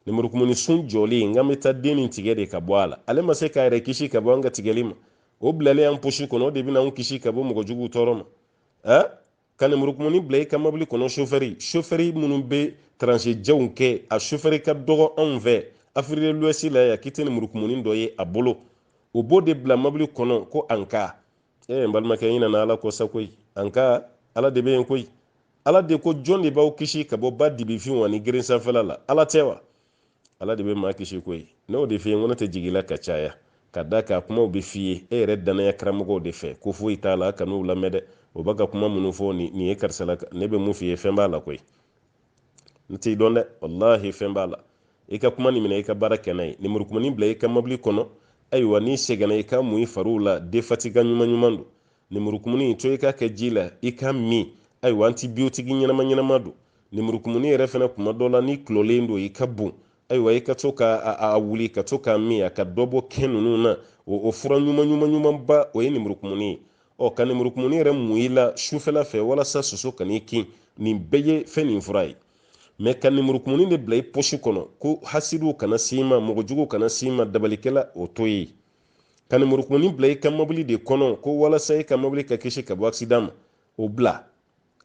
A: lemurukumuni sun jɔlen nka bɛ taa den nin tigɛ de ka bɔ a la ale ma se ka yɛrɛ kisi ka bɔ an ka tigɛli ma o bilalen an posi kɔnɔ o de bɛna an kisi ka bɔ mɔgɔ jugu tɔɔrɔ ma ka lemurukumuni bila i ka mobili kɔnɔ chauffeur minnu bɛ transit jɛnw kɛ a chauffeur ka dɔgɔ anw fɛ Afrique de l'Ouest la yan k'i tɛ lemurukumuni dɔ ye a bolo o b'o de bila mobili kɔnɔ ko an ka n balimakɛ i nana ala ko sa koyi an ka ala de bɛ yen koyi ala de ko jɔn de b'aw kisi ka bɔ ba dibifin wa ni geren sanfɛla la ala tɛ wa ala de bɛ maa kisi koyi n'o de f'i ye n ko ne tɛ jigin la ka caya ka da ka kumaw bɛ f'i ye e yɛrɛ danaya karamɔgɔw de fɛ ko foyi t'a la ka n'u lamɛn dɛ o b'a ka kuma minnu fɔ nin ye karisa la ne bɛ mun f'i ye fɛn b'a la koyi n t'i dɔn dɛ wallahi fɛn b'a la i ka kuma nin minɛ i ka baara kɛ n'a ye lemurukumuni bila i ka mobili kɔnɔ ayiwa n'i sɛgɛnna i ka mun i fariw la defatiga ɲuman ɲuman don lemurukumuni to i ka kɛ ji la i ka min ayiwa antibiotique ɲɛnama ɲɛnama don lemurukumuni yɛrɛ fɛnɛ kuma dɔ la ni kulɔlen don i ka bon ayiwa i ka to ka wuli ka to ka min a ka dɔ bɔ kɛn ninnu na o fura ɲuman ba o ye lemurukumuni ye ka lemurukumuni yɛrɛ mun i la sufɛla fɛ walasa soso kan'i kin nin bɛɛ ye fɛn nin fura ye mais ka nemurukumuni de bila i poche kɔnɔ ko hasidu kana sima mɔgɔjugu kana sima dabalikɛla o to ye ka nemurukumuni bila i ka mobili de kɔnɔ ko walasa i ka mobili ka kisi ka bɔ accident ma o bila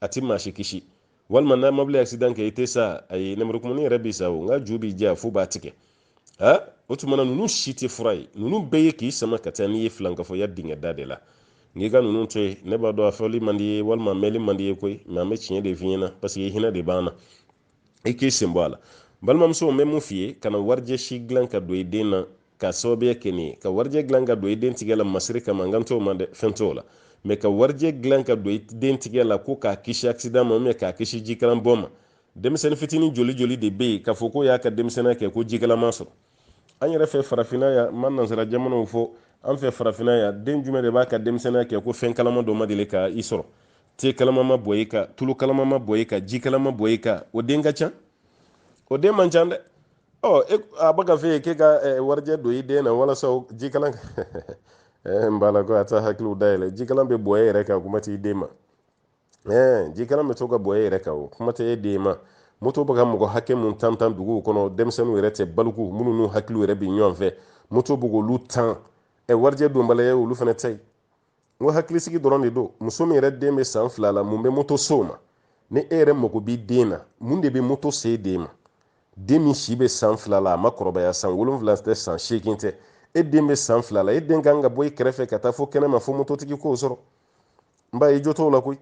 A: a ti maa si kisi walima n'a mobili accident kɛ i tɛ sa ayi nemurukumuni yɛrɛ bi sa o nka ju bi diya fo b'a tigɛ o tuma na ninnu si tɛ fura ye ninnu bɛɛ ye k'i sama ka taa n'i ye filankafɔya dingɛ da de la n'i ka ninnu to yen ne b'a dɔn a fɔli man di ye walima mɛli man di ye koyi mais an bɛ tiɲɛ de f'i ɲɛna parce que hinɛ de b'an na i k'i sen bɔ a la balimamuso n bɛ mun f'i ye kana warijɛ si dilan ka don i den na ka sababuya kɛ nin ye ka warijɛ dilan ka don i den tigɛ la masiri kama n kan t'o ma dɛ fɛn t'o la mais ka warijɛ dilan ka don i den tigɛ la ko k'a kisi accident ma ou k'a kisi jikalan bɔ ma denmisɛnnin fitinin joli joli de bɛ yen k'a fɔ ko y'a ka denmisɛnninya kɛ ko jikalan ma sɔrɔ an yɛrɛ fɛ farafinna yan ma nansara jamanaw fɔ an fɛ farafinna yan den jumɛn de b'a ka denmisɛnninya kɛ ko fɛn kalama dɔ ma deli ka i sɔrɔ te kalama ma bɔ i kan tulu kalama ma bɔ i kan ji kalama bɔ i kan o den ka ca o den man ca dɛ a bɛ ka fɛ yen k'e ka warijɛ don i den na walasa ji kalan n b'a la ko a ta hakiliw dayɛlɛ ji kalan bɛ bɔ e yɛrɛ kan kuma t'i den ma ji kalan bɛ to ka bɔ e yɛrɛ kan o kuma tɛ e den ma moto bɛ ka mɔgɔ hakɛ mun tan duguw kɔnɔ denmisɛnninw yɛrɛ tɛ baliku minnu n'u hakiliw yɛrɛ bi ɲɔgɔn fɛ moto bɛ k'olu tan warijɛ donbaliya olu fana tɛ yen n ko hakilisigi dɔrɔn de don muso min yɛrɛ den bɛ san 2 la mun bɛ moto so ma ni e yɛrɛ mago b'i den na mun de bɛ moto se den ma den min si bɛ san 2 la a ma kɔrɔbaya san 7 tɛ san 8 tɛ e den bɛ san 2 la e den kan ka bɔ i kɛrɛfɛ ka taa fo kɛnɛma fo mototigi k'o sɔrɔ n b'a ye jo t'o la koyi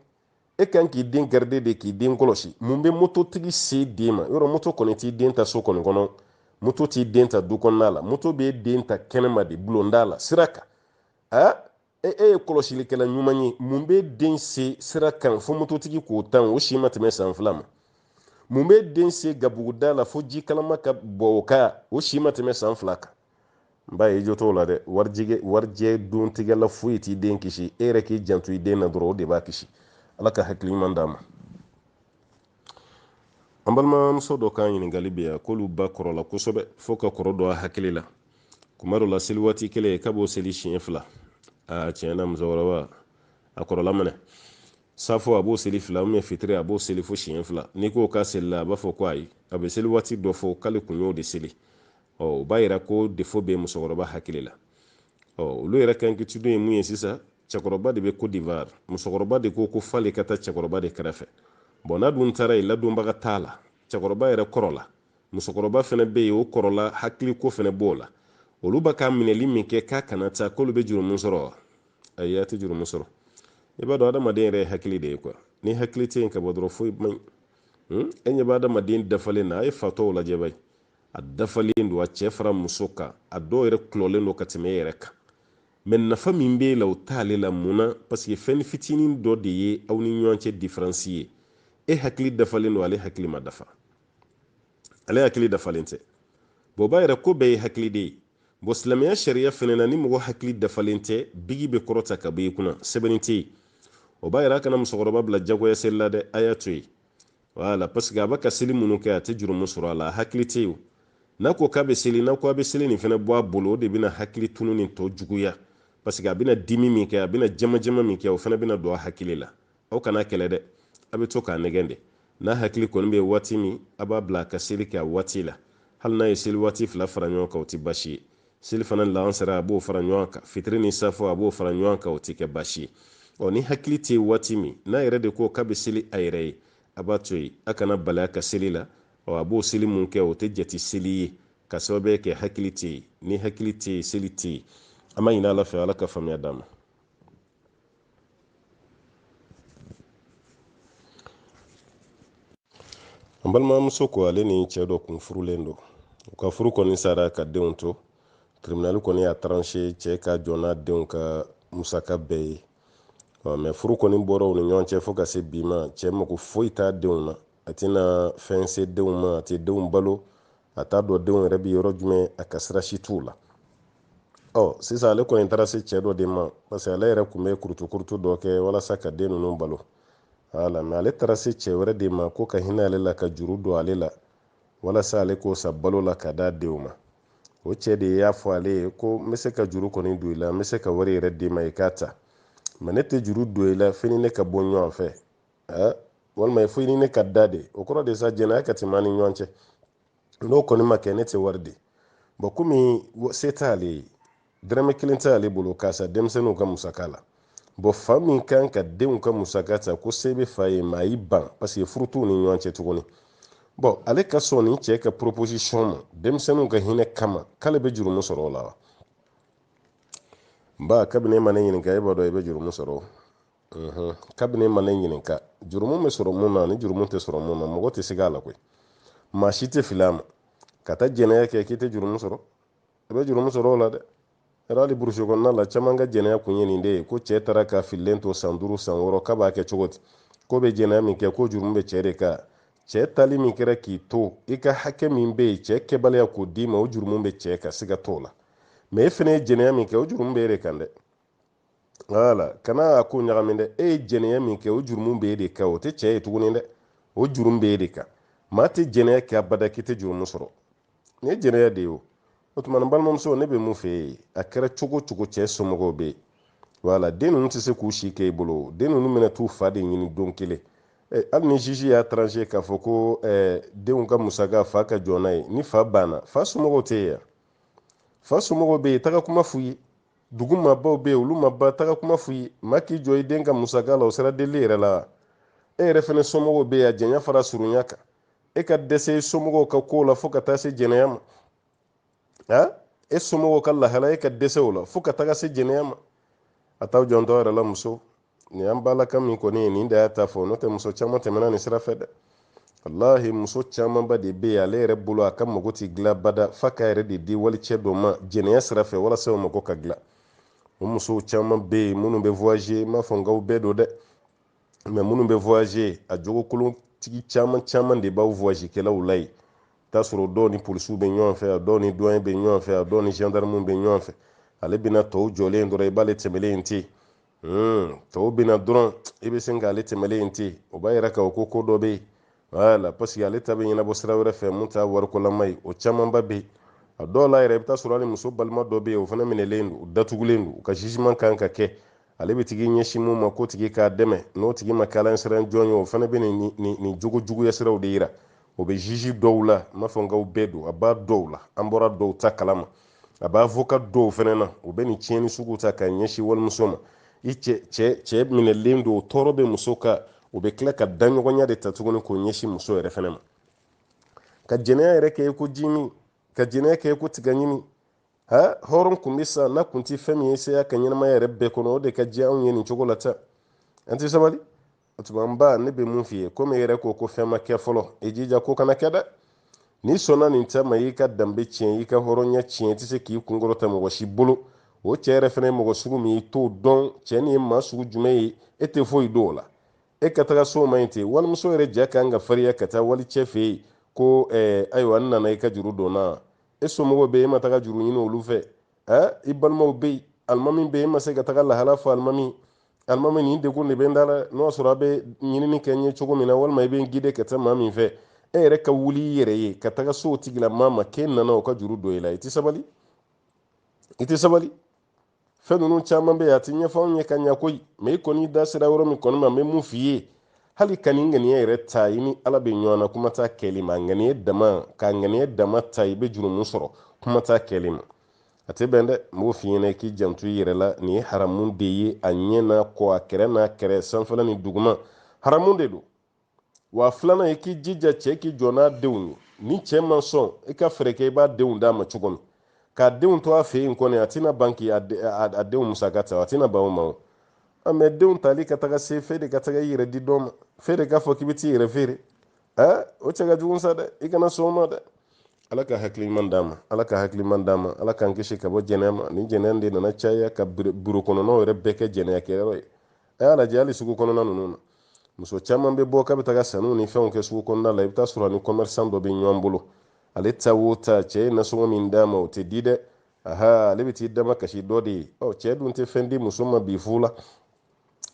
A: e kan k'i den garder de k'i den kɔlɔsi mun bɛ mototigi se den ma yɔrɔ moto kɔni t'i den ta so kɔni kɔnɔ moto t'i den ta du kɔnɔna la moto b'e den ta kɛnɛma de bulonda la sira kan e ye kɔlɔsilikɛla ɲuman ye mun bɛ den se sira kan fo mototigi k'o tan o si ma tɛmɛ san 2 ma mun bɛ den se gabuguda la fo ji kalama ka bɔ o kan o si ma tɛmɛ san 2 kan n b'a ye jo t'o la dɛ warijɛ dontigɛla foyi t'i den kisi e yɛrɛ k'i janto i den na dɔrɔn o de b'a kisi ala ka hakili ɲuman d'a ma an balimamuso dɔ kan ɲininkali bɛ yan k'olu ba kɔrɔla kosɛbɛ fo ka kɔrɔ dɔ a hakili la kuma dɔ la seli waati kelen k'a b'o seli siɲɛ 2 tiɲɛ na musokɔrɔba a kɔrɔla minɛ safo a b'o seli 2 ou bien fitiri a b'o seli fo siɲɛ 2 n'i ko k'a seli la a b'a fɔ ko ayi a bɛ seli waati dɔ fɔ k'ale kun y'o de seli o b'a yira ko defo bɛ musokɔrɔba hakili la olu yɛrɛ kan kitudu ye mun ye sisan cɛkɔrɔba de bɛ Côte d'Ivoire musokɔrɔba de ko f'ale ka taa cɛkɔrɔba de kɛrɛfɛ bon n'a dun taara yen ladonbaga t'a la cɛkɔrɔba yɛrɛ kɔrɔ la musokɔrɔba fana bɛ yen o kɔrɔla hakili ko fana b'o la olu b'a ka minɛli min kɛ k'a kana taa k'olu bɛ jurumu sɔrɔ ayi a tɛ jurumu sɔrɔ i b'a dɔn adamaden yɛrɛ ye hakili de ye quoi ni hakili tɛ yen ka bɔ dɔrɔn foyi man ɲi e ɲɛ bɛ adamaden dafalen na a ye fatɔw lajɛ ba ye a dafalen don a cɛ fara muso kan a dɔw yɛrɛ kulɔlen don ka tɛmɛ e yɛrɛ kan mais nafa min b'e la o t'ale la mun na parce que fɛn fitinin dɔ de ye aw ni ɲɔgɔn cɛ différence ye e hakili dafalen don ale hakili ma dafa ale hakili dafalen tɛ bon o b'a yɛrɛ ko bɛɛ ye hakili de ye bon silamɛya sariya fana na ni mɔgɔ hakili dafalen tɛ bigi bɛ kɔrɔta ka bɔ i kunna sɛbɛnni tɛ yen o b'a yɛrɛ a kana musokɔrɔba bila jagoya seli la dɛ a y'a to yen voilà parce que a bɛ ka seli minnu kɛ a tɛ jurumu sɔrɔ a la a hakili tɛ yen n'a ko k'a bɛ seli n'a ko a bɛ seli nin fana bɔ a bolo o de bɛna hakili tunu nin tɔ juguya parce que a bɛna dimi min kɛ a bɛna jama min kɛ o fana bɛna don a hakili la aw kana kɛlɛ dɛ a bɛ to k'a nɛgɛn de n'a hakili kɔni bɛ waati min a b'a bila a ka seli kɛ a waati la hali n'a ye seli waati 2 fara ɲɔgɔn kan o tɛ baasi ye seli fana lansara a b'o fara ɲɔgɔn kan fitiri ni safo a b'o fara ɲɔgɔn kan o tɛ kɛ baasi ye ni hakili tɛ waati min n'a yɛrɛ de ko k'a bɛ seli a yɛrɛ ye a b'a to yen a kana bali a ka seli la a b'o seli mun kɛ o tɛ jate seli ye ka sababu kɛ hakili tɛ yen ni hakili tɛ yen seli tɛ yen an b'a ɲini ala fɛ ala ka faamuya d'a ma an balimamuso ko ale ni cɛ dɔ kun furulen don u ka furu kɔni sara ka denw to tribunal kɔni y'a tranché cɛ ka jɔ n'a denw ka musaka bɛɛ ye mais furu kɔni bɔra u ni ɲɔgɔn cɛ fo ka se bi ma cɛ mako foyi t'a denw na a tɛna fɛn se denw ma a tɛ denw balo a t'a dɔn denw yɛrɛ bɛ yɔrɔ jumɛn a ka sira si t'u la sisan ale kɔni taara se cɛ dɔ de ma parce que ale yɛrɛ tun bɛ kurutu dɔ kɛ walasa ka den ninnu balo voilà mais ale taara se cɛ wɛrɛ de ma ko ka hinɛ ale la ka juru don ale la walasa ale k'o sa balo la ka d'a denw ma o cɛ de y'a fɔ ale ye ko n bɛ se ka juru kɔni don i la n bɛ se ka wari yɛrɛ d'i ma i k'a ta mais ne tɛ juru don i la fini ne ka bɔ ɲɔgɔn fɛ walima e fo ni ne ka da de o kɔrɔ de sa jɛnɛya ka tɛmɛ ni ɲɔgɔn cɛ n'o kɔni ma kɛ ne tɛ wari di bon komi se t'ale ye dɔrɔmɛ kelen t'ale bolo k'a sa denmisɛnninw ka musaka la bon fa min kan ka denw ka musaka ta ko se bɛ fa ye maa y'i ban parce que furu t'u ni ɲɔgɔn cɛ tuguni bon ale ka sɔn nin cɛ ka proposition ma denmisɛnninw ka hinɛ kama k'ale bɛ jurumu sɔrɔ o la wa ba kabini e ma ne ɲininka e b'a dɔn e bɛ jurumu sɔrɔ kabini e ma ne ɲininka jurumu bɛ sɔrɔ mun na ni jurumu tɛ sɔrɔ mun na mɔgɔ tɛ se k'a la koyi maa si tɛ fili a ma ka taa jɛnɛya kɛ k'i tɛ jurumu sɔrɔ i bɛ jurumu sɔrɔ o la dɛ yɛrɛ hali burusi kɔnɔna la caman ka jɛnɛya kun ye nin de ye ko cɛ taara ka fililen to san 5 san 6 k'a b'a kɛ cogo di ko bɛ jɛnɛya min kɛ ko jurumu bɛ cɛ de kan cɛ tali min kɛra k'i to i ka hakɛ min bɛ yen cɛ kɛbaliya k'o d'i ma o jurumu bɛ cɛ ka siga t'o la mɛ e fana ye jɛnɛya min kɛ o jurumu bɛ e de kan dɛ wala kana a ko ɲagami dɛ e ye jɛnɛya min kɛ o jurumu bɛ e de kan o tɛ cɛ ye tuguni dɛ o jurumu bɛ e de kan maa tɛ jɛnɛya kɛ abada k'i tɛ jurumu sɔrɔ ni ye jɛnɛya de ye o tuma n balimamuso ne bɛ mun fɛ yen a kɛra cogo cogo cɛ somɔgɔw bɛ yen wala den ninnu tɛ se k'u si kɛ i bolo den ninnu bɛna t'u fa de ɲini don kelen hali ni juge y'a tranché k'a fɔ ko denw ka musaka fa ka jɔ n'a ye ni fa banna fa somɔgɔw tɛ yen fa somɔgɔw bɛ yen taga kuma f'u ye dugu maabaw bɛ yen olu ma ba taga kuma f'u ye maa k'i jɔ i den ka musaka la o sera deli yɛrɛ la e yɛrɛ fana somɔgɔw bɛ yen a jɛnya fara surunya kan e ka dɛsɛ somɔgɔw ka ko la fo ka taa se jɛnɛya ma e somɔgɔw ka lahala e ka dɛsɛ o la fo ka taa se jɛnɛya ma a t'aw jɔntɔ yɛrɛ la muso nin an balaka min kɔni ye nin da y'a ta fɔ n'o tɛ muso caman tɛmɛna nin sira fɛ dɛ wallahi muso camanba de bɛ yen ale yɛrɛ bolo a ka mago tɛ dilan bada fa ka yɛrɛ de di walicɛ dɔ ma jɛnɛya sira fɛ walasa o mago ka dilan o musow caman bɛ yen minnu bɛ voyager n m'a fɔ nkaw bɛɛ don dɛ mɛ minnu bɛ voyager a jogokolontigi caman de b'aw voyage kɛlaw la yen t'a sɔrɔ dɔw ni polisiw bɛ ɲɔgɔn fɛ a dɔw ni douane bɛ ɲɔgɔn fɛ a dɔw ni gendarmew bɛ ɲɔgɔn fɛ ale bɛna tɔw jɔlen dɔrɔn i b'ale tɛmɛlen ten tɔw bɛna dɔrɔn i bɛ sin k'ale tɛmɛlen ten o b'a yɛrɛ k'a ko dɔ bɛ yen wala parce que ale ta bɛ ɲɛnabɔ sira wɛrɛ fɛ mun t'a warikolama ye o camanba bɛ yen a dɔw la yɛrɛ i bɛ taa sɔrɔ hali muso balima dɔ bɛ yen o fana minɛlen don o datugulen don u ka jugement kan ka kɛ ale bɛ tigi ɲɛsin mun ma ko tigi k'a dɛmɛ n'o tigi ma kɛ Ala siran jɔn ye o fana bɛ nin jogo juguya siraw de yira o bɛ juge dɔw la n m'a fɔ nkaw bɛɛ don a b'a dɔw la an bɔra dɔw ta kalama a b'a avocat dɔw fana na o bɛ nin tiɲɛni sugu ta ka ɲɛsin walimuso ma i cɛ minɛlen don o tɔɔrɔ bɛ muso kan o bɛ tila ka da ɲɔgɔnya de ta tuguni k'o ɲɛsin muso yɛrɛ fana ma ka jɛnɛya yɛrɛ kɛ ko jimi ka jɛnɛya kɛ ko tiga ɲimi hɔrɔn kun bɛ sa n'a kun tɛ fɛn min ye saya ka ɲɛnamaya yɛrɛ bɛɛ kɔnɔ o de ka diya anw ye nin cogo la ta an tɛ sabali o tuma n ba ne bɛ mun f'i ye komi e yɛrɛ ko fɛn ma kɛ fɔlɔ i jija ko kana kɛ dɛ n'i sɔnna nin ta ma i ka danbe tiɲɛ i ka hɔrɔnya tiɲɛ i tɛ se k'i kunkɔrɔta mɔgɔ si bolo o cɛ yɛrɛ fana ye mɔgɔ sugu min i t'o dɔn cɛ nin ye maa sugu jumɛn ye e tɛ foyi dɔn o la e ka taga so ma ɲi ten walimuso yɛrɛ ja kan ka farinya ka taa wali cɛ fɛ yen ko ayiwa n nana i ka juru dɔn na e somɔgɔw bɛ yen e ma taga juru ɲini olu fɛ i balimaw bɛ yen alimami bɛ yen e ma se ka taga lahala fɔ alimami nin degun de bɛ n da la n'o y'a sɔrɔ a bɛ ɲinini kɛ n ye cogo min na walima i bɛ n guider ka taa maa min fɛ e yɛrɛ ka wuli i yɛrɛ ye ka taga so o tigila maa ma k'e nana o ka juru don i la i tɛ sabali fɛn ninnu caman bɛ yen a tɛ ɲɛfɔ anw ye ka ɲɛ koyi mɛ i kɔni da sera yɔrɔ min kɔni ma n bɛ mun f'i ye hali ka nin ŋaniya yɛrɛ ta i ni ala bɛ ɲɔgɔn na kuma t'a kɛli ma ka ŋaniya dama ta i bɛ jurumu sɔrɔ kuma t'a kɛli ma a tɛ bɛn dɛ n b'o f'i ɲɛna i k'i janto i yɛrɛ la nin ye haramu de ye a ɲɛ n'a kɔ a kɛrɛ n'a kɛrɛ sanfɛla ni duguma haramu de don wa filanan i k'i jija cɛ k'i jɔ n'a denw ye ni cɛ ma sɔn i ka fɛɛrɛ kɛ i b'a denw d'a ma cogo min k'a denw to a fɛ yen kɔni a tɛna ban k'i a denw musaka ta a tɛna ban o ma o mɛ denw tali ka taga se fɛ de ka taga i yɛrɛ di dɔ ma fɛ de k'a fɔ k'i bɛ t'i yɛrɛ feere o cɛ ka jugu sa dɛ i kana sɔn o ma dɛ ala ka hakili ɲuman d'a ma ala ka hakili ɲuman d'a ma ala k'an kisi ka bɔ jɛnɛya ma ni jɛnɛya de nana caya ka buru kɔnɔnaw yɛrɛ bɛɛ kɛ jɛnɛya kɛyɔrɔ ye a y'a lajɛ hali sugu kɔnɔna ninnu na muso caman bɛ bɔ k'a bɛ taga sanuw ni fɛnw kɛ sugu kɔnɔna la i bɛ taa sɔrɔ ani commerçant dɔ bɛ ɲɔgɔn bolo ale ta o ta cɛ ye nasɔngɔ min d'a ma o tɛ di dɛ ale bɛ t'i dama kasi dɔ de ye cɛ dun tɛ fɛn di muso ma bi fu la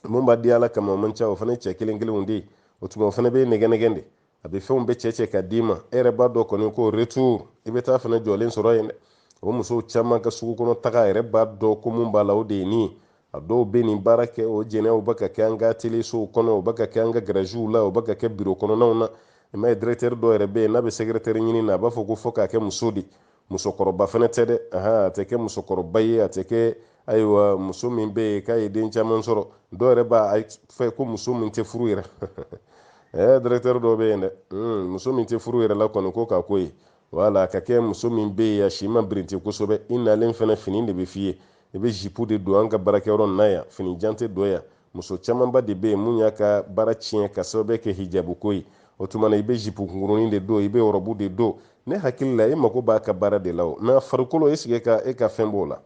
A: mun b'a di ala kama o man ca o fana ye cɛ kelen kelenw de ye o tuma o fana bɛ nɛgɛ de a bɛ fɛnw bɛ cɛ ka d'i ma e yɛrɛ b'a dɔn kɔni ko retour i bɛ taa fana jɔlen sɔrɔ yen dɛ o musow caman ka sugu kɔnɔ taga yɛrɛ b'a dɔn ko mun b'a la o de ye nin ye a dɔw bɛ nin baara kɛ o jɛnɛ o bɛ ka kɛ an ka teleso kɔnɔ o bɛ ka kɛ an ka garaziw la o bɛ ka kɛ biro kɔnɔnaw na i m'a ye directeur dɔw yɛrɛ bɛ yen n'a bɛ secrétaire ɲini na a b'a fɔ ko fɔ k'a kɛ muso de musokɔrɔba fana tɛ dɛ a tɛ kɛ musokɔrɔba ye a tɛ kɛ ayiwa muso min bɛ yen k'a ye den caman sɔrɔ dɔw yɛrɛ b'a fɛ ko muso min tɛ furu yɛrɛ directeur dɔw bɛ yen dɛ muso min tɛ furu yɛrɛ la kɔni ko k'a ko ye wala ka kɛ muso min bɛ yen a si ma birinti kosɛbɛ i nalen fana fini de bɛ f'i ye i bɛ jipu de don an ka baarakɛyɔrɔ nin na yan fini jan tɛ don yan muso camanba de bɛ yen mun y'a ka baara tiɲɛ ka sababu kɛ hijabu ko ye o tuma na i bɛ jipu kunkurunin de don i bɛ ɔrɔbu de don ne hakili la e mago b'a ka baara de la o mɛ farikolo est-ce que e ka fɛn b'o la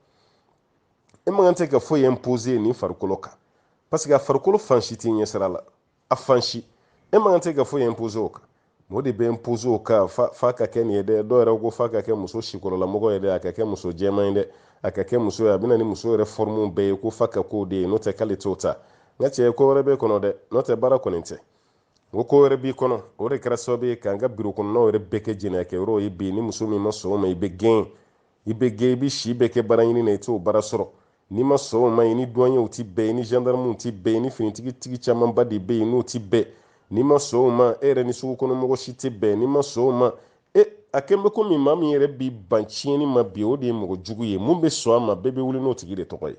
A: e man kan tɛ ka foyi imposer nin farikolo kan parce que a farikolo fan si t'i ɲɛsira la a fan si e man kan tɛ ka foyi imposer o kan o de bɛ imposer o kan f'a ka kɛ nin ye dɛ dɔw yɛrɛ ko f'a ka kɛ muso sikɔrɔlamɔgɔ ye dɛ a ka kɛ muso jɛman ye dɛ a ka kɛ muso ye a bɛ na ni muso yɛrɛ forme bɛɛ ye ko f'a ka k'o de ye n'o tɛ k'ale t'o ta n ka cɛ ko wɛrɛ b'e kɔnɔ dɛ n'o tɛ baara kɔni tɛ o ko wɛrɛ b'i kɔnɔ o de kɛra sababu ye k'an ka biro kɔnɔnaw yɛrɛ bɛɛ kɛ jɛnɛyakɛyɔrɔ ye bi ni muso min ma sɔn o ma i bɛ gɛn i bɛ si bɛɛ kɛ baara ɲini na i t'o baara sɔrɔ n'i ma sɔn o ma i ni douaniers ti bɛn i ni gendarmes ti bɛn i ni finitigi camanba de bɛ yen n'o ti bɛn n'i ma sɔn o ma e yɛrɛ ni sugu kɔnɔ mɔgɔ si tɛ bɛn n'i ma sɔn o ma a kɛn bɛ komi maa min yɛrɛ b'i ban tiɲɛni ma bi o de ye mɔgɔ jugu ye mun bɛ sɔn a ma bɛɛ bɛ wuli n'o tigi de tɔgɔ ye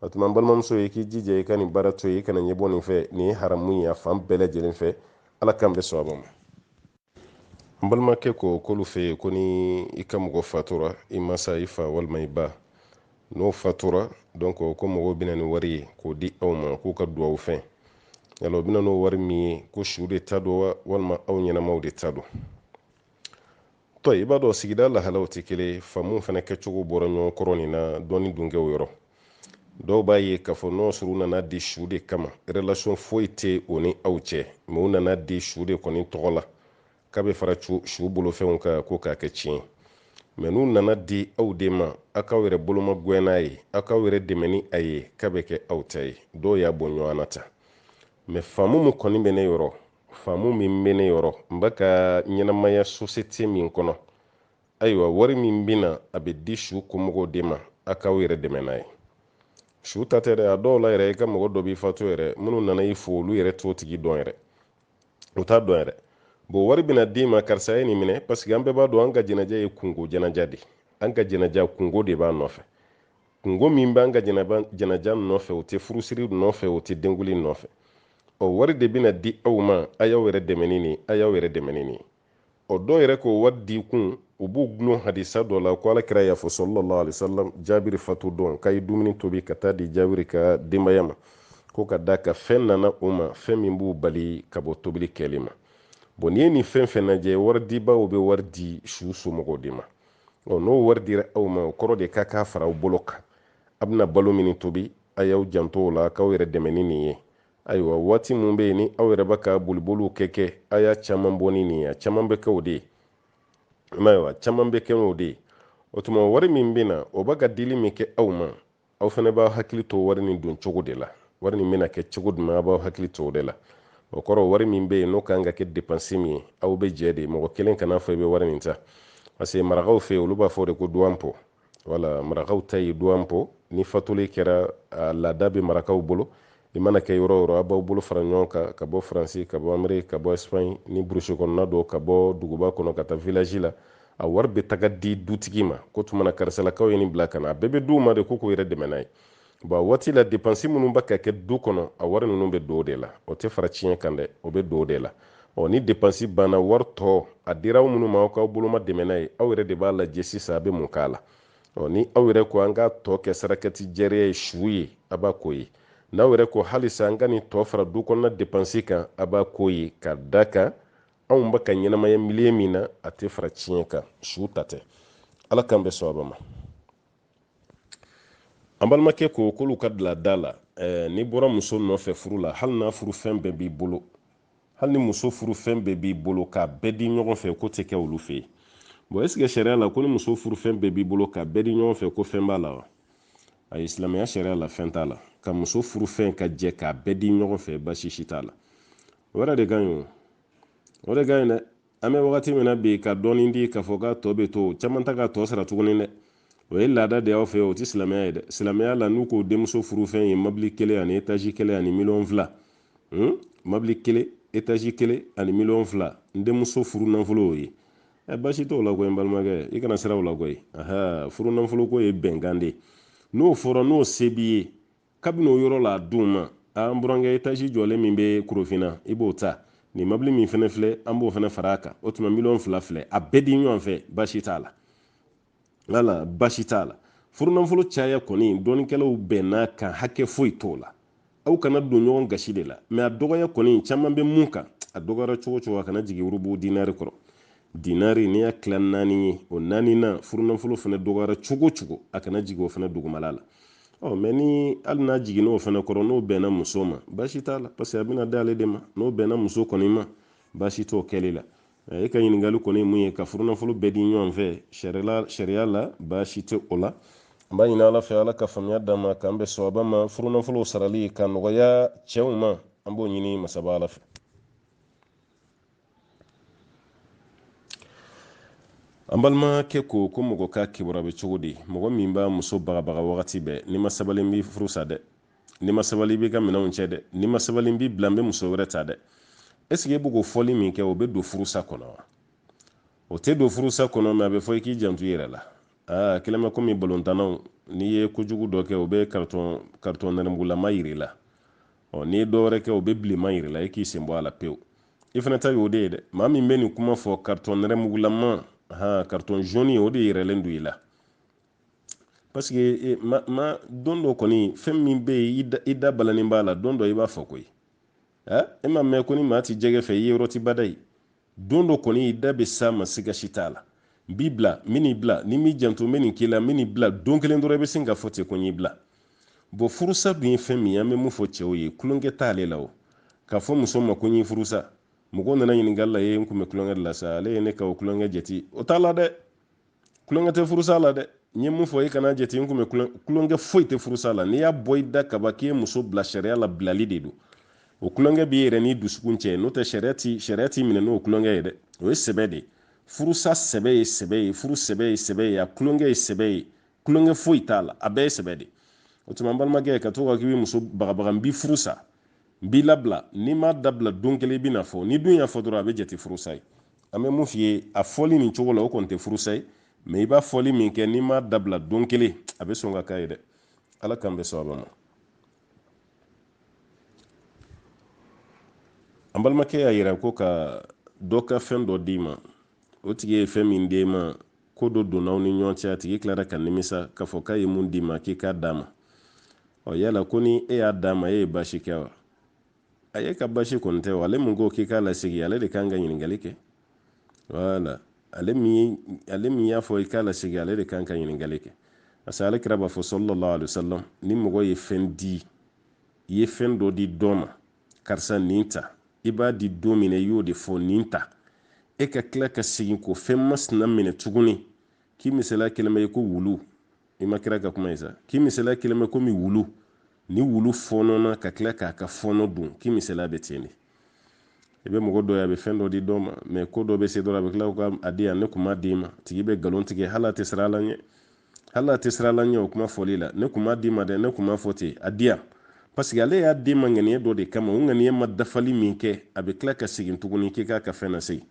A: o tuma n balimamuso ye i k'i jija i ka nin baara to yen i kana ɲɛbɔ nin fɛ nin ye haramu ye a fan bɛɛ lajɛlen fɛ ala kan bɛ sɔn a ma n balimakɛ ko k'olu fɛ yen ko ni i ka mɔgɔ fatura i masa i fa walima i ba n'o fatura donc ko mɔgɔw bɛna ni wari ye k'o di aw ma k'u ka duwawu fɛn yala o bɛna n'o wari min ye ko su de ta don wa walima aw ɲɛnamaw de ta don tɔ i b'a dɔn sigida lahalaw tɛ kelen faamu fana kɛcogo bɔra ɲɔgɔn kɔrɔ nin na dɔɔni dunkɛw yɔrɔ dɔw b'a ye k'a fɔ n'o sɔrɔ u nana di su de kama relation foyi tɛ o ni aw cɛ mɛ u nana di su de kɔni tɔgɔ la k'a bɛ fara su bolofɛnw kan ko k'a kɛ tiɲɛ mɛ n'u nana di aw de ma aw k'aw yɛrɛ boloma gɛn n'a ye aw k'aw yɛrɛ dɛmɛ ni a ye k'a bɛ kɛ aw ta ye dɔw y'a bɔ ɲɔgɔn na ta mɛ faamu min kɔni bɛ ne yɔrɔ faamu min bɛ ne yɔrɔ n bɛ ka ɲɛnamaya société min kɔnɔ ayiwa wari min bɛna a bɛ di su komɔgɔw de ma aw k'aw yɛrɛ dɛmɛ n'a ye su ta tɛ dɛ a dɔw la yɛrɛ i ka mɔgɔ dɔ b'i fatu yɛrɛ minnu nana i fo olu yɛrɛ t'o tigi dɔn yɛrɛ u t'a dɔn yɛrɛ bon wari bɛna d'i ma karisa ye nin minɛ parce que an bɛɛ b'a dɔn an ka jɛnɛjɛ ye kungo jɛnɛja de an ka jɛnɛja kungo de b'a nɔfɛ kungo min b'an ka jɛnɛja nɔfɛ o tɛ furusiri nɔfɛ o tɛ denkuli nɔfɛ ɔ wari de bɛna di aw ma a y'aw yɛrɛ dɛmɛ ni nin a y'aw yɛrɛ dɛmɛ ni nin ɔ dɔw yɛrɛ k'o wari di kun u b'u gulon hadisa dɔ la ko alakira y'a fɔ sallallahu alaihi wasallam jabiri fatu don k'a ye dumuni tobi ka taa di jabiri ka denbaya ma ko ka da ka fɛn nana o ma fɛn min b'u bali ka bɔ tobili kɛli ma bon n'i ye nin fɛn fɛn lajɛ wari dibaw bɛ wari di su somɔgɔw de ma n'o wari dira aw ma o kɔrɔ de k'a fara aw bolo kan a bɛna balo min tobi a y'aw janto o la k'aw yɛrɛ dɛmɛ ni nin ye ayiwa waati min bɛ yen ni aw yɛrɛ bɛ ka boliboliw kɛ a y'a caman bɔ ni nin ye a caman bɛ kɛ o de ye ayiwa caman bɛ kɛ o de ye o tuma wari min bɛ na o bɛ ka dili min kɛ aw ma aw fana b'aw hakili to wari nin don cogo de la wari nin bɛna kɛ cogo jumɛn a b'aw hakili to o de la o kɔrɔ wari min bɛ yen n'o kan ka kɛ dépense min ye aw bɛ jɛ de mɔgɔ kelen kana fɔ i bɛ wari nin ta parce que marakaw fɛ yen olu b'a fɔ de ko douanpo wala marakaw ta ye douanpo ni fatuli kɛra a laada bɛ marakaw bolo i mana kɛ yɔrɔ o yɔrɔ a b'aw bolo fara ɲɔgɔn kan ka bɔ faransi ka bɔ ameriki ka bɔ espagne ni burusi kɔnɔna don ka bɔ duguba kɔnɔ ka taa village la a wari bɛ taga di dutigi ma ko tuma na karisalakaw ye nin bila ka na a bɛɛ bɛ d'u ma de ko k'u yɛrɛ dɛmɛ n'a ye bon a waati la dépense minnu bɛ ka kɛ du kɔnɔ a wari ninnu bɛ don o de la o tɛ fara tiɲɛ kan dɛ o bɛ don o de la ni dépense banna wari tɔ a dira aw minnu ma aw k'aw boloma dɛmɛ n'a ye aw yɛrɛ de b'a lajɛ sisan a bɛ mun k'a la ni aw yɛrɛ ko an ka tɔ kɛ sarakati jɛriya ye su ye a b'a k'o ye n'aw yɛrɛ ko halisa an ka nin tɔ fara du kɔnɔna dépense kan a b'a k'o ye ka da kan anw bɛ ka ɲɛnamaya milieu min na a tɛ fara tiɲɛ kan su ta tɛ ala k'an bɛ sɔn a ma an balimakɛ ko k'olu ka bila da la n'i bɔra muso nɔfɛ furu la hali n'a furu fɛn bɛɛ b'i bolo hali ni muso furu fɛn bɛɛ b'i bolo k'a bɛɛ di ɲɔgɔn fɛ ko tɛ kɛ olu fɛ yen bon est-ce que sariya la ko ni muso furu fɛn bɛɛ b'i bolo k'a bɛɛ di ɲɔgɔn fɛ ko fɛn b'a la wa ayi silamɛya sariya la fɛn t'a la ka muso furu fɛn ka jɛ k'a bɛɛ di ɲɔgɔn fɛ basi si t'a la o yɛrɛ de ka ɲi o de ka ɲi dɛ an bɛ wagati min na bi ka dɔɔni di k'a fɔ k'a tɔ bɛ to caman ta k'a tɔ sara tuguni dɛ o ye laada de y'aw fɛ o ti silamɛya ye dɛ silamɛya la n'u ko denmuso furu fɛn ye mabili kelen ani etaji kelen ani miliyɔn fila mabili kelen etaji kelen ani miliyɔn fila n denmuso furu nafolo y'o ye basi t'o la koyi n balimakɛ i kana siran o la koyi furu nafolo ko ye bɛnkan de n'o fɔra n'o se b'i ye kabini o yɔrɔ la a dun ma an burankɛ etaji jɔlen min bɛ Korofina i b'o ta nin mabili min fɛnɛ filɛ an b'o fɛnɛ fara a kan o tuma miliyɔn fila filɛ a bɛɛ di ɲɔgɔn fɛ basi t'a la wala basi t'a la furu nafolo caya kɔni dɔɔnikɛlaw bɛnna kan hakɛ foyi t'o la aw kana don ɲɔgɔn gasi de la mɛ a dɔgɔya kɔni caman bɛ mun kan a dɔgɔyara cogo cogo a kana jigin urubu dinari kɔrɔ dinari n'i y'a tila 4 ye o 4 na furu nafolo fana dɔgɔyara cogo cogo a kana jigin o fana dugumala la mɛ ni hali n'a jiginna o fana kɔrɔ n'o bɛnna muso ma basi t'a la parce que a bɛna d'ale de ma n'o bɛnna muso kɔni ma basi t'o kɛli la e ka ɲininkali kɔni ye mun ye ka furu nafolo bɛɛ di ɲɔgɔn fɛ sariya la basi tɛ o la an b'a ɲini ala fɛ ala ka faamuya d'an ma k'an bɛ sawaba ma furu nafolo sarali ka nɔgɔya cɛw ma an b'o ɲini masaba ala fɛ an balimakɛ ko mɔgɔ ka kibaruya bɛ cogo di mɔgɔ min b'a muso bagabaga wagati bɛɛ ni ma sabali b'i furu sa dɛ ni ma sabali b'i ka minɛnw cɛ dɛ ni ma sabali b'i bila n bɛ muso wɛrɛ ta dɛ est-ce que e bɛ k'o fɔli min kɛ o bɛ don furusa kɔnɔ wa o tɛ don furusa kɔnɔ mɛ a bɛ fɔ i k'i janto i yɛrɛ la kɛlɛmɛ komi balontannaw n'i ye kojugu dɔ kɛ o bɛ karitɔn nɛrɛmugulama yir'i la n'i ye dɔ wɛrɛ kɛ o bɛ bilenman yir'i la i k'i sen bɔ a la pewu i fana ta y'o de ye dɛ maa min bɛ nin kuma fɔ karitɔn nɛrɛmugulama karitɔn jaune o de yɛrɛlen don i la parce que don dɔ kɔni fɛn min bɛ yen i da balanin b'a la don dɔ i b'a fɔ koyi e ma mɛn ko ni maa ti jɛgɛ fɛ i ye yɔrɔ ti bada ye don dɔ kɔni i da bɛ s'a ma siga si t'a la n b'i bila n bɛ n'i bila ni m'i janto n bɛ nin k'i la n bɛ nin bila don kelen dɔrɔn i bɛ sin ka fɔ ten ko n y'i bila bon furusa dun ye fɛn min ye an bɛ mun fɔ cɛw ye kulonkɛ t'ale la o k'a fɔ muso ma ko n y'i furusa mɔgɔw nana ɲininkali la n kun bɛ kulonkɛ de la sa ale ye ne ka o kulonkɛ jate o t'a la dɛ kulonkɛ tɛ furusa la dɛ n ye mun fɔ i kana jate n kun bɛ kulonkɛ foyi tɛ furusa la n'i y'a bɔ i da kaba k'i ye muso bila sariya la bilali de don o kulonkɛ b'i yɛrɛ ni dusukun cɛ n'o tɛ sariya t'i minɛ n'o kulonkɛ ye dɛ o ye sɛbɛ de furusa sɛbɛ ye sɛbɛ ye furu sɛbɛ ye sɛbɛ ye a kulonkɛ ye sɛbɛ ye kulonkɛ foyi t'a la a bɛɛ ye sɛbɛ de o tuma n balimakɛ ka to ka k'i bɛ muso bagabaga n b'i furusa n b'i labila n'i m'a dabila don kelen i bɛna fɔ ni dun y'a fɔ dɔrɔn a bɛ jate furusa ye an bɛ mun f'i ye a fɔli nin cogo la o kɔni tɛ furusa ye mɛ i b'a fɔli min kɛ n'i m'a dabila don kelen a bɛ sɔn ka k'a ye dɛ ala k'an bɛ sababa ma an balimakɛ y'a yira ko ka dɔ ka fɛn dɔ d'i ma o tigi ye fɛn min d'e ma ko dɔ donna aw ni ɲɔgɔn cɛ a tigi tilara ka nimisa k'a fɔ k'a ye mun d'i ma k'i k'a d'a ma yala ko ni e y'a d'a ma e ye basi kɛ wa a ye ka basi kɔni tɛ wa ale mun ko k'i k'a lasegi ale de kan ka ɲininkali kɛ wala ale min y'a fɔ i k'a lasegi ale de kan ka ɲininkali kɛ parce que ale kira b'a fɔ sallallahu alaihi wasallam ni mɔgɔ ye fɛn di i ye fɛn dɔ di dɔ ma karisa nin ta i b'a di don min na i y'o de fɔ nin ta e ka tila ka segin ko fɛn masina minɛ tuguni k'i misaliya kelen bɛ ko wulu i ma kira ka kuma ye sa k'i misaliya kelen bɛ komi wulu ni wulu fɔnɔna ka tila k'a ka fɔnɔ dun k'i misaliya bɛ ten de i bɛ mɔgɔ dɔ ye a bɛ fɛn dɔ di dɔ ma mɛ ko dɔ bɛ se dɔrɔn a bɛ tila k'a di yan ne kun m'a d'i ma tigi bɛ nkalon tigɛ hali a tɛ siran ala ɲɛ hali a tɛ siran ala ɲɛ o kuma fɔli la ne kun m'a d'i ma dɛ ne kun m'a fɔ ten a di yan parce que ale y'a den ma ŋaniya dɔ de kama o ŋaniya ma dafali min kɛ a bɛ tila ka segin tuguni k'i k'a ka fɛn lase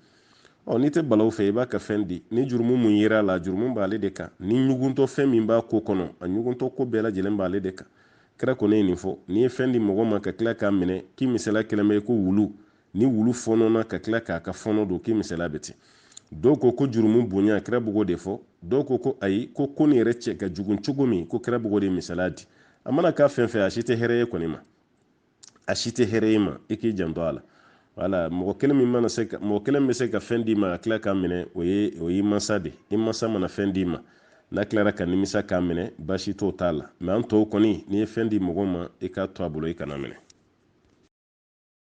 A: n'i tɛ balaw fɛ i b'a ka fɛn di ni jurumu mun yera a la jurumu b'ale de kan ni ɲuguntɔ fɛn min b'a ko kɔnɔ a ɲuguntɔ ko bɛɛ lajɛlen b'ale de kan kira kɔni ye nin fɔ n'i ye fɛn di mɔgɔ ma ka tila k'a minɛ k'i misaliya kelen bɛ ko wulu ni wulu fɔnɔna ka tila k'a ka fɔnɔ don k'i misaliya bɛ ten dɔw ko jurumu bonya kira b'o de fɔ dɔw ko ayi ko nin yɛrɛ cɛ ka jugun cogo min ko kira b'o de misaliya di a mana k'a fɛn fɛn a si tɛ hɛrɛ ye kɔni ma a si tɛ hɛrɛ ye ma i k'i janto a la wala mɔgɔ kelen bɛ se ka fɛn d'i ma a tila k'a minɛ o y'i mansa de i mansa mana fɛn d'i ma n'a tilara ka nimisa k'a minɛ basi t'o t'a la mɛ an tɔw kɔni n'i ye fɛn di mɔgɔ ma i k'a to a bolo i kana minɛ